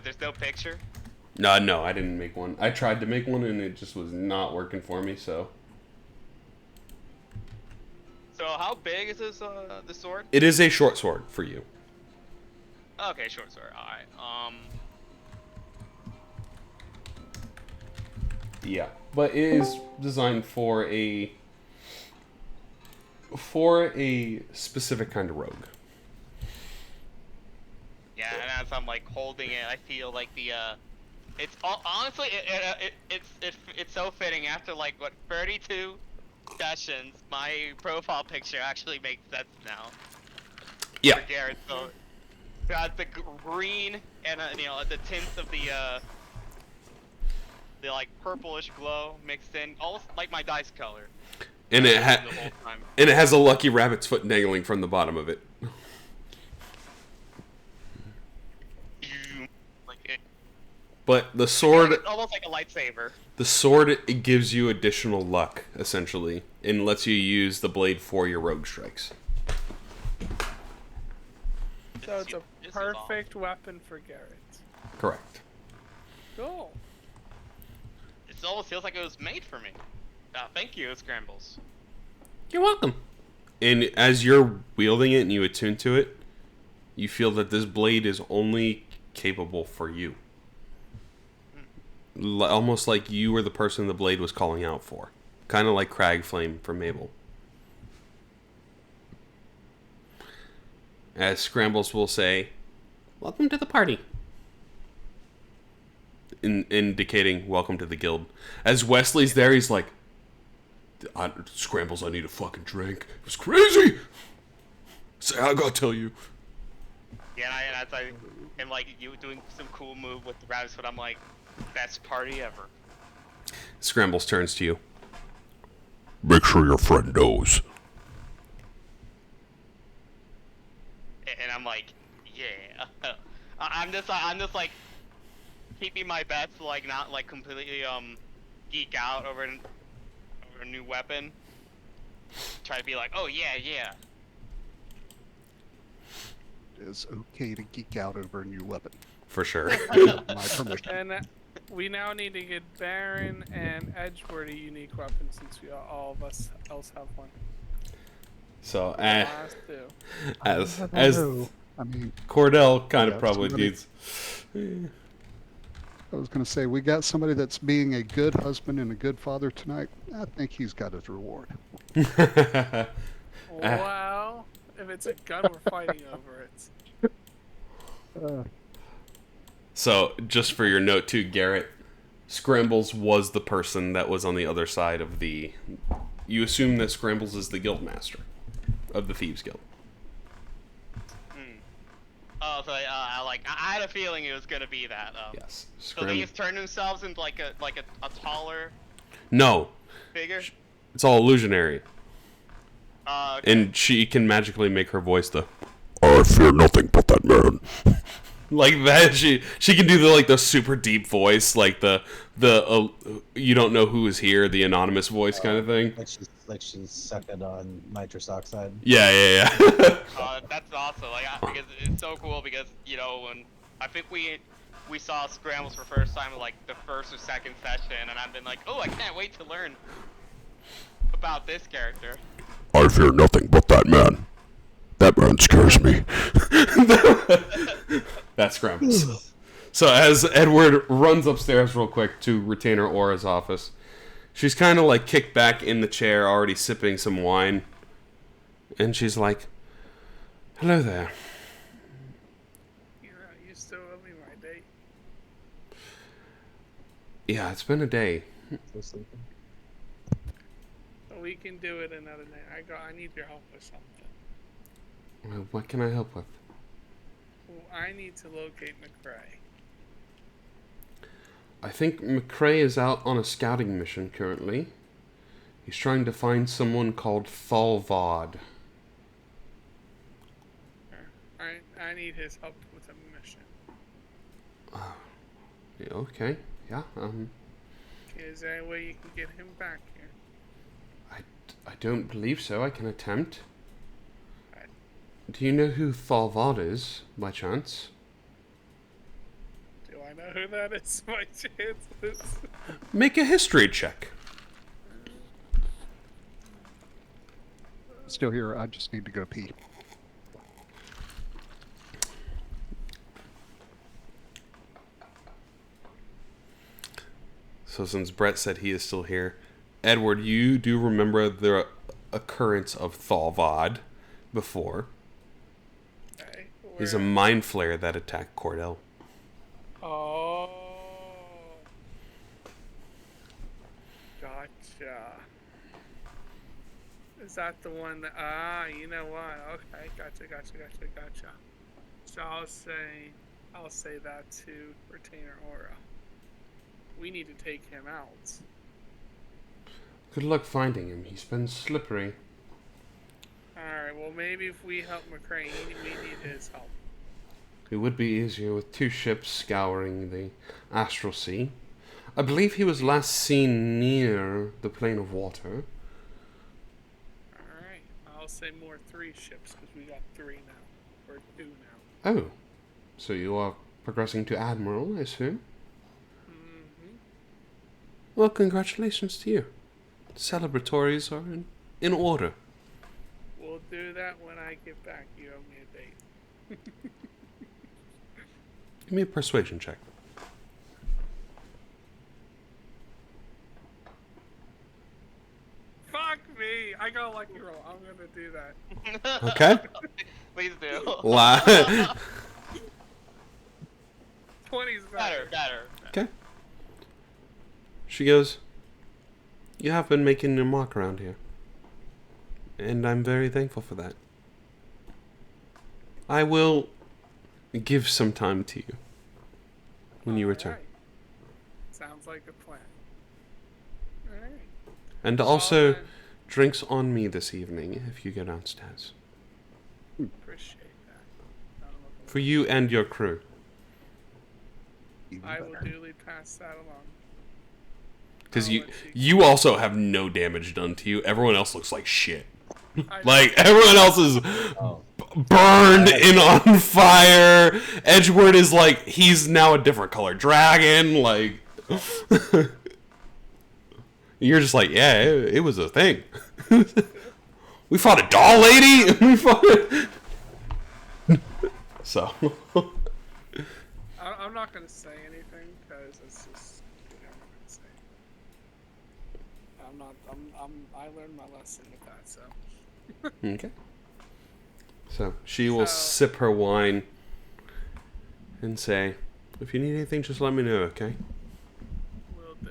There's no picture? No, I didn't make one. I tried to make one, and it just was not working for me, so... So how big is this, the sword? It is a short sword for you. Okay, short sword. Alright, Yeah, but it is designed for a specific kind of rogue. Yeah, and as I'm like holding it, I feel like the it's honestly it's so fitting after like what 32 sessions, my profile picture actually makes sense now. Yeah. For Garrett, so got the green and the tints of the like purplish glow mixed in, almost like my dice color. And it has a lucky rabbit's foot dangling from the bottom of it. But the sword... It's almost like a lightsaber. The sword, it gives you additional luck, essentially, and lets you use the blade for your rogue strikes. So it's a perfect weapon for Garrett. Correct. Cool. It almost feels like it was made for me. Thank you, Scrambles. You're welcome. And as you're wielding it and you attune to it, you feel that this blade is only capable for you. Almost like you were the person the blade was calling out for. Kind of like Cragflame from Mabel. As Scrambles will say, "Welcome to the party." Indicating welcome to the guild. As Wesley's there, he's like, Scrambles, I need a fucking drink. It was crazy! Say, I gotta tell you. Yeah, and like you doing some cool move with the rabbits, but I'm like, best party ever. Scrambles turns to you. Make sure your friend knows. And I'm like, yeah. I'm just like keeping my bets, like not like completely geek out over a new weapon. Try to be like, oh yeah. It is okay to geek out over a new weapon. For sure. My permission. And we now need to get Baron and Edgeworth a unique weapon since all of us else have one. So, Last two. as I mean, Cordell kind of yeah, probably somebody- needs... I was going to say, we got somebody that's being a good husband and a good father tonight. I think he's got his reward. Well, if it's a gun, we're fighting over it. So, just for your note too, Garrett, Scrambles was the person that was on the other side of the... You assume that Scrambles is the guild master of the Thieves Guild. Oh, so I had a feeling it was gonna be that. Yes. So they just turn themselves into like a taller No. figure. It's all illusionary. Okay. And she can magically make her voice the I fear nothing but that man. like that. She can do the super deep voice, like the you don't know who is here, the anonymous voice kind of thing. Like she's sucking on nitrous oxide. Yeah. That's awesome. Because it's so cool because when I think we saw Scrambles for first time like the first or second session, and I've been like, oh, I can't wait to learn about this character. I fear nothing but that man. That man scares me. That's Scrambles. So as Edward runs upstairs real quick to Retainer Aura's office, she's kind of like kicked back in the chair, already sipping some wine. And she's like, hello there. You still owe me my date. Yeah, it's been a day. We can do it another night. I need your help with something. Well, what can I help with? Well, I need to locate McCrae. I think McCrae is out on a scouting mission currently. He's trying to find someone called Thalvad. I need his help with a mission. Yeah, okay. Yeah. Is there any way you can get him back here? I don't believe so. I can attempt. Do you know who Thalvad is, by chance? Do I know who that is by chances? Make a history check. Still here. I just need to go pee. So since Brett said he is still here, Edward, you do remember the occurrence of Thalvad before. Okay, He's a mind flayer that attacked Cordell. Oh. Gotcha. Is that the one that... you know what? Okay, gotcha. So I'll say that to Retainer Aura. We need to take him out. Good luck finding him. He's been slippery. Alright, well maybe if we help McCrae, we need his help. It would be easier with 2 ships scouring the Astral Sea. I believe he was last seen near the plane of water. Alright, I'll say more 3 ships because we got 3 now. Or 2 now. Oh, so you are progressing to Admiral, I assume? Mm-hmm. Well, congratulations to you. Celebratories are in order. We'll do that when I get back. You owe me a date. Give me a persuasion check. Fuck me! I got a lucky roll. I'm gonna do that. Okay. Please do. 20's better. Okay. She goes, you have been making your mark around here. And I'm very thankful for that. I will give some time to you when you return. Alright. Sounds like a plan. Alright. And also, drinks on me this evening if you go downstairs. Appreciate that. For you and your crew. I will duly pass that along. Because you also have no damage done to you. Everyone else looks like shit. Like, everyone else is burned and on fire. Edgewood is like, he's now a different color dragon. Like, you're just like, yeah, it was a thing. We fought a doll lady. We fought So. I'm not going to say anything because it's just, I'm not going to say. I learned my lesson with that, so. Okay. So she will sip her wine and say, if you need anything, just let me know, okay? Will do.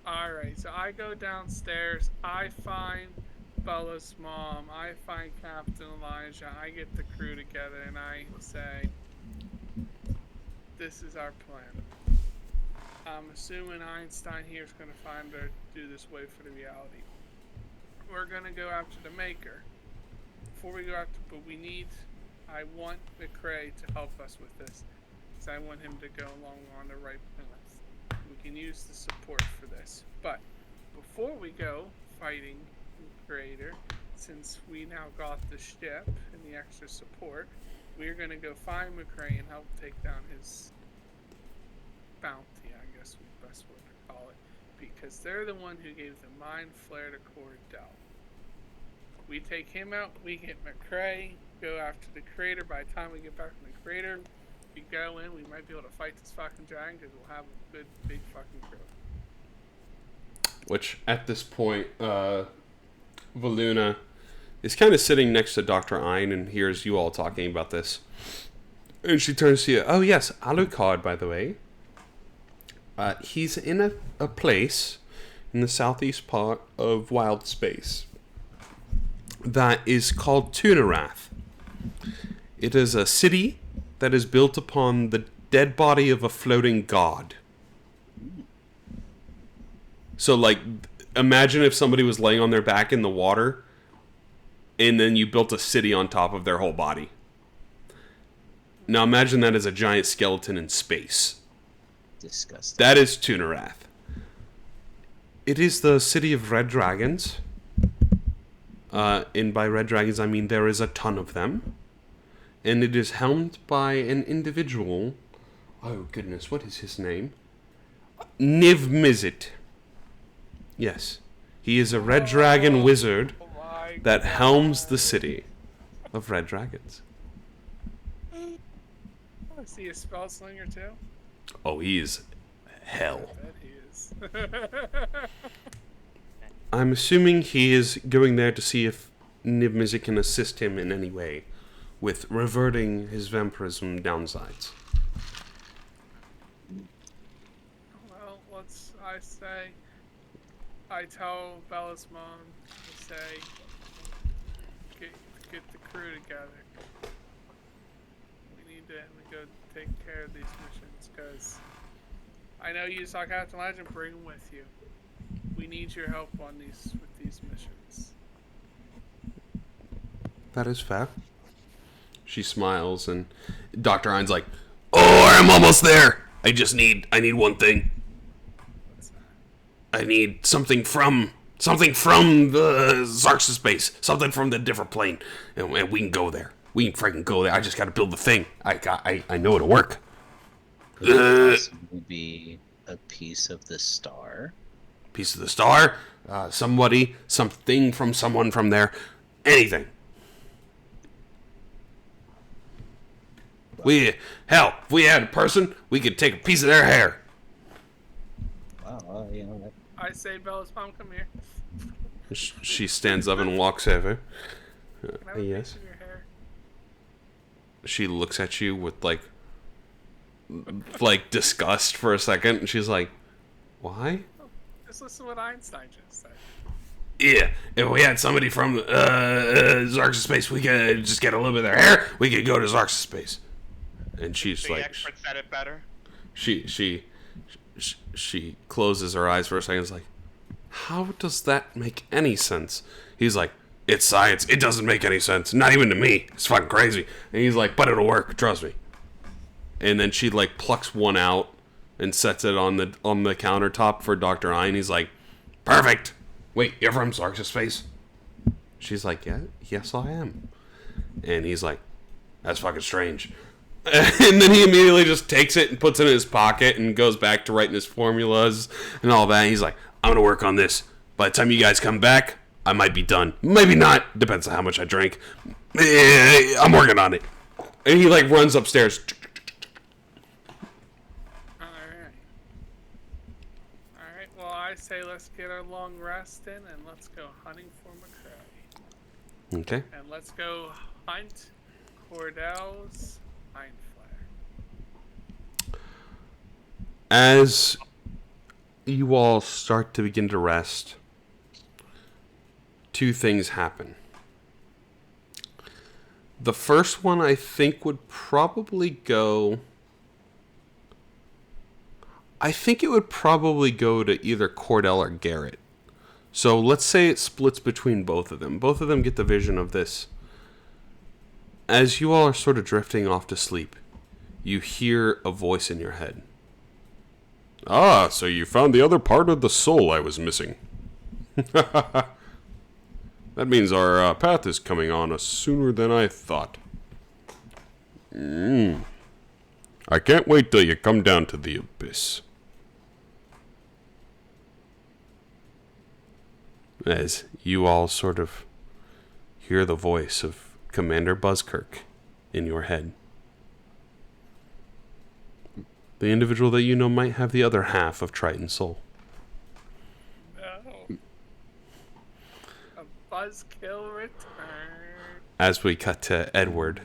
Alright, so I go downstairs. I find Bella's mom, I find Captain Elijah, I get the crew together, and I say, this is our plan. I'm assuming Einstein here is going to find her, do this way for the reality. We're going to go after the Maker. Before we go after, but I want McCrae to help us with this. Because I want him to go along on the right path. We can use the support for this. But before we go fighting the Creator, since we now got the ship and the extra support, we're going to go find McCrae and help take down his bounty, I guess would be the best word to call it. Because they're the one who gave the Mind Flare to Cordell. We take him out, we get McCrae, go after the Creator. By the time we get back from the Creator, we go in, we might be able to fight this fucking dragon because we'll have a good, big fucking crew. Which, at this point, Valuna is kind of sitting next to Dr. Ein and hears you all talking about this. And she turns to you. Oh, yes, Alucard, by the way. He's in a place in the southeast part of Wild Space that is called Tunarath. It is a city that is built upon the dead body of a floating god. So, like, imagine if somebody was laying on their back in the water, and then you built a city on top of their whole body. Now, imagine that as a giant skeleton in space. Disgusting. That is Tunarath. It is the city of red dragons. And by red dragons, I mean there is a ton of them. And it is helmed by an individual. Oh, goodness, what is his name? Niv Mizzet. Yes. He is a red dragon wizard that helms the city of red dragons. Oh, is he a spell slinger too? Oh, he is hell. I bet he is. I'm assuming he is going there to see if Niv Mizzet can assist him in any way with reverting his vampirism downsides. Well, I tell Bella's mom to say, get the crew together. We need to go take care of these missions, because I know you saw Captain Legend, bring them with you. We need your help on with these missions. That is fair. She smiles, and Dr. Ein's like, "Oh, I'm almost there. I need one thing. What's that? I need something from the Xarxus base, something from the different plane, and we can go there. We can freaking go there. I just got to build the thing. I know it'll work." Could it possibly be a piece of the star? Piece of the star, something from someone from there, anything. If we had a person, we could take a piece of their hair. Wow, that... I say, Bella's mom, come here. She stands up and walks over. Can I have a Yes. piece of your hair? She looks at you with like disgust for a second, and she's like, "Why?" Just listen to what Einstein just said. Yeah, if we had somebody from Xarxus space, we could just get a little bit of their hair. We could go to Xarxus space. And she's The like, expert said it better. she closes her eyes for a second. It's like, how does that make any sense? He's like, it's science. It doesn't make any sense. Not even to me. It's fucking crazy. And he's like, but it'll work. Trust me. And then she like plucks one out and sets it on the countertop for Dr. Ein. He's like, perfect. Wait, you're from Xarxus space? She's like, yeah, yes I am. And he's like, that's fucking strange. And then he immediately just takes it and puts it in his pocket and goes back to writing his formulas and all that. And he's like, I'm going to work on this. By the time you guys come back, I might be done. Maybe not. Depends on how much I drink. I'm working on it. And he like runs upstairs. Alright, well I say let's get our long rest in and let's go hunting for McCrae. Okay. And let's go hunt Cordell's Mind Flare. As you all start to begin to rest, two things happen. The first one, I think, would probably go... I think it would probably go to either Cordell or Garrett. So let's say it splits between both of them. Both of them get the vision of this. As you all are sort of drifting off to sleep, you hear a voice in your head. Ah, so you found the other part of the soul I was missing. That means our path is coming on us sooner than I thought. I can't wait till you come down to the abyss. As you all sort of hear the voice of Commander Buzzkirk in your head. The individual that you know might have the other half of Triton's soul. No. A buzzkill return. As we cut to Edward,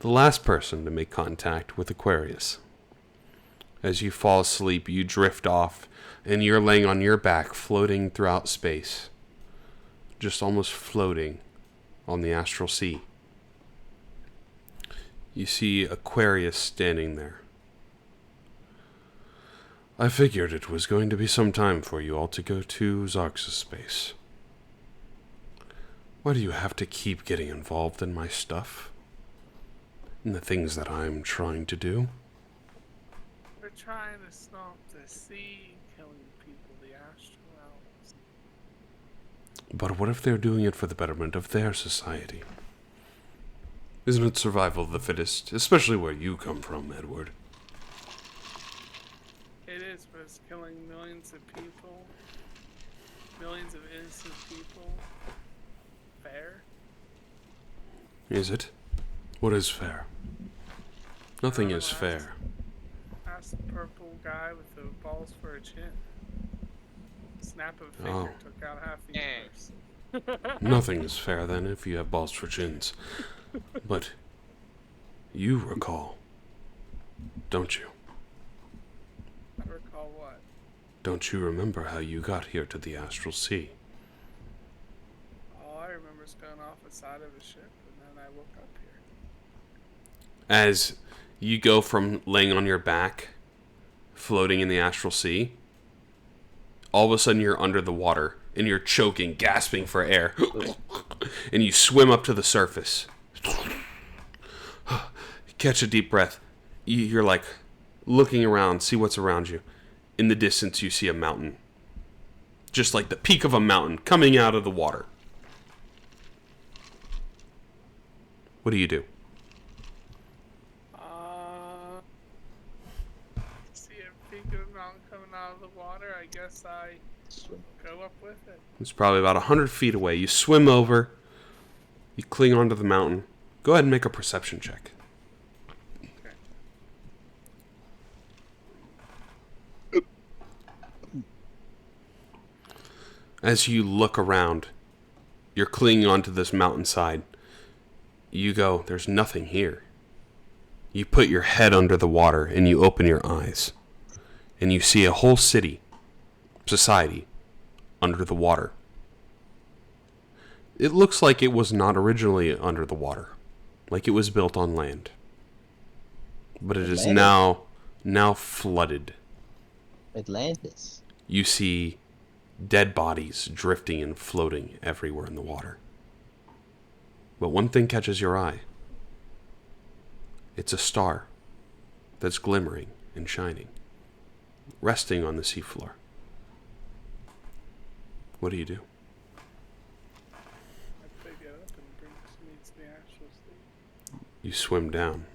the last person to make contact with Aquarius. As you fall asleep, you drift off, and you're laying on your back, floating throughout space. Just almost floating on the astral sea. You see Aquarius standing there. I figured it was going to be some time for you all to go to Zarx's space. Why do you have to keep getting involved in my stuff? In the things that I'm trying to do? We're trying to stop the sea killing people, the astral elves. But what if they're doing it for the betterment of their society? Isn't it survival of the fittest, especially where you come from, Edward? It is, but it's killing millions of people. Millions of innocent people. Fair? Is it? What is fair? Nothing is fair. Ask the purple guy with the balls for a chin. Snap of a finger took out half the universe. Nothing is fair then if you have balls for chins. But you recall, don't you? I recall what? Don't you remember how you got here to the astral sea? All I remember is going off the side of a ship, and then I woke up here. As you go from laying on your back, floating in the astral sea, all of a sudden you're under the water, and you're choking, gasping for air. And you swim up to the surface. Catch a deep breath. You're like looking around, see what's around you. In the distance, you see a mountain. Just like the peak of a mountain coming out of the water. What do you do? See a peak of a mountain coming out of the water. I guess I go up with it. It's probably about 100 feet away. You swim over. You cling onto the mountain. Go ahead and make a perception check. Okay. As you look around, you're clinging onto this mountainside. You go, there's nothing here. You put your head under the water and you open your eyes. And you see a whole city, society, under the water. It looks like it was not originally under the water. Like it was built on land. But it is now flooded. Atlantis. You see dead bodies drifting and floating everywhere in the water. But one thing catches your eye. It's a star that's glimmering and shining, resting on the seafloor. What do you do? I pick it up and bring it to the astral sea. You swim down.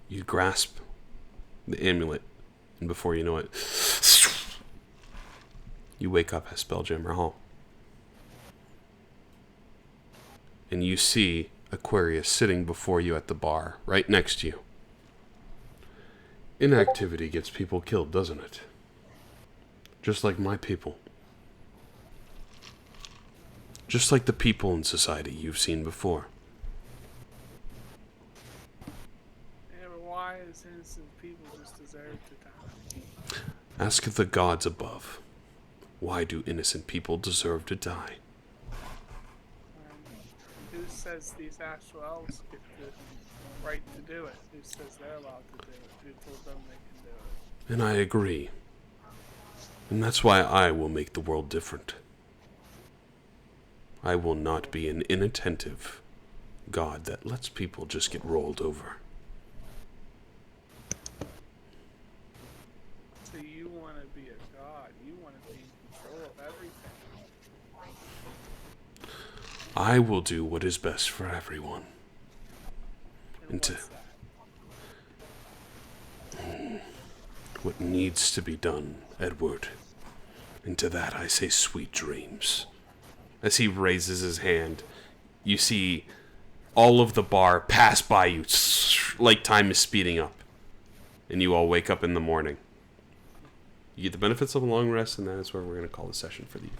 You grasp the amulet, and before you know it, you wake up at Spelljammer Hall. And you see Aquarius sitting before you at the bar, right next to you. Inactivity gets people killed, doesn't it? Just like my people. Just like the people in society you've seen before. Yeah, but why is innocent people just deserve to die? Ask the gods above. Why do innocent people deserve to die? Who says these astral elves get the right to do it? Who says they're allowed to do it? Who told them they can do it? And I agree. And that's why I will make the world different. I will not be an inattentive god that lets people just get rolled over. So you want to be a god. You want to be in control of everything. I will do what is best for everyone. And what's that? What needs to be done, Edward. And to that I say sweet dreams. As he raises his hand, you see all of the bar pass by you like time is speeding up. And you all wake up in the morning. You get the benefits of a long rest, and that is where we're going to call the session for the evening.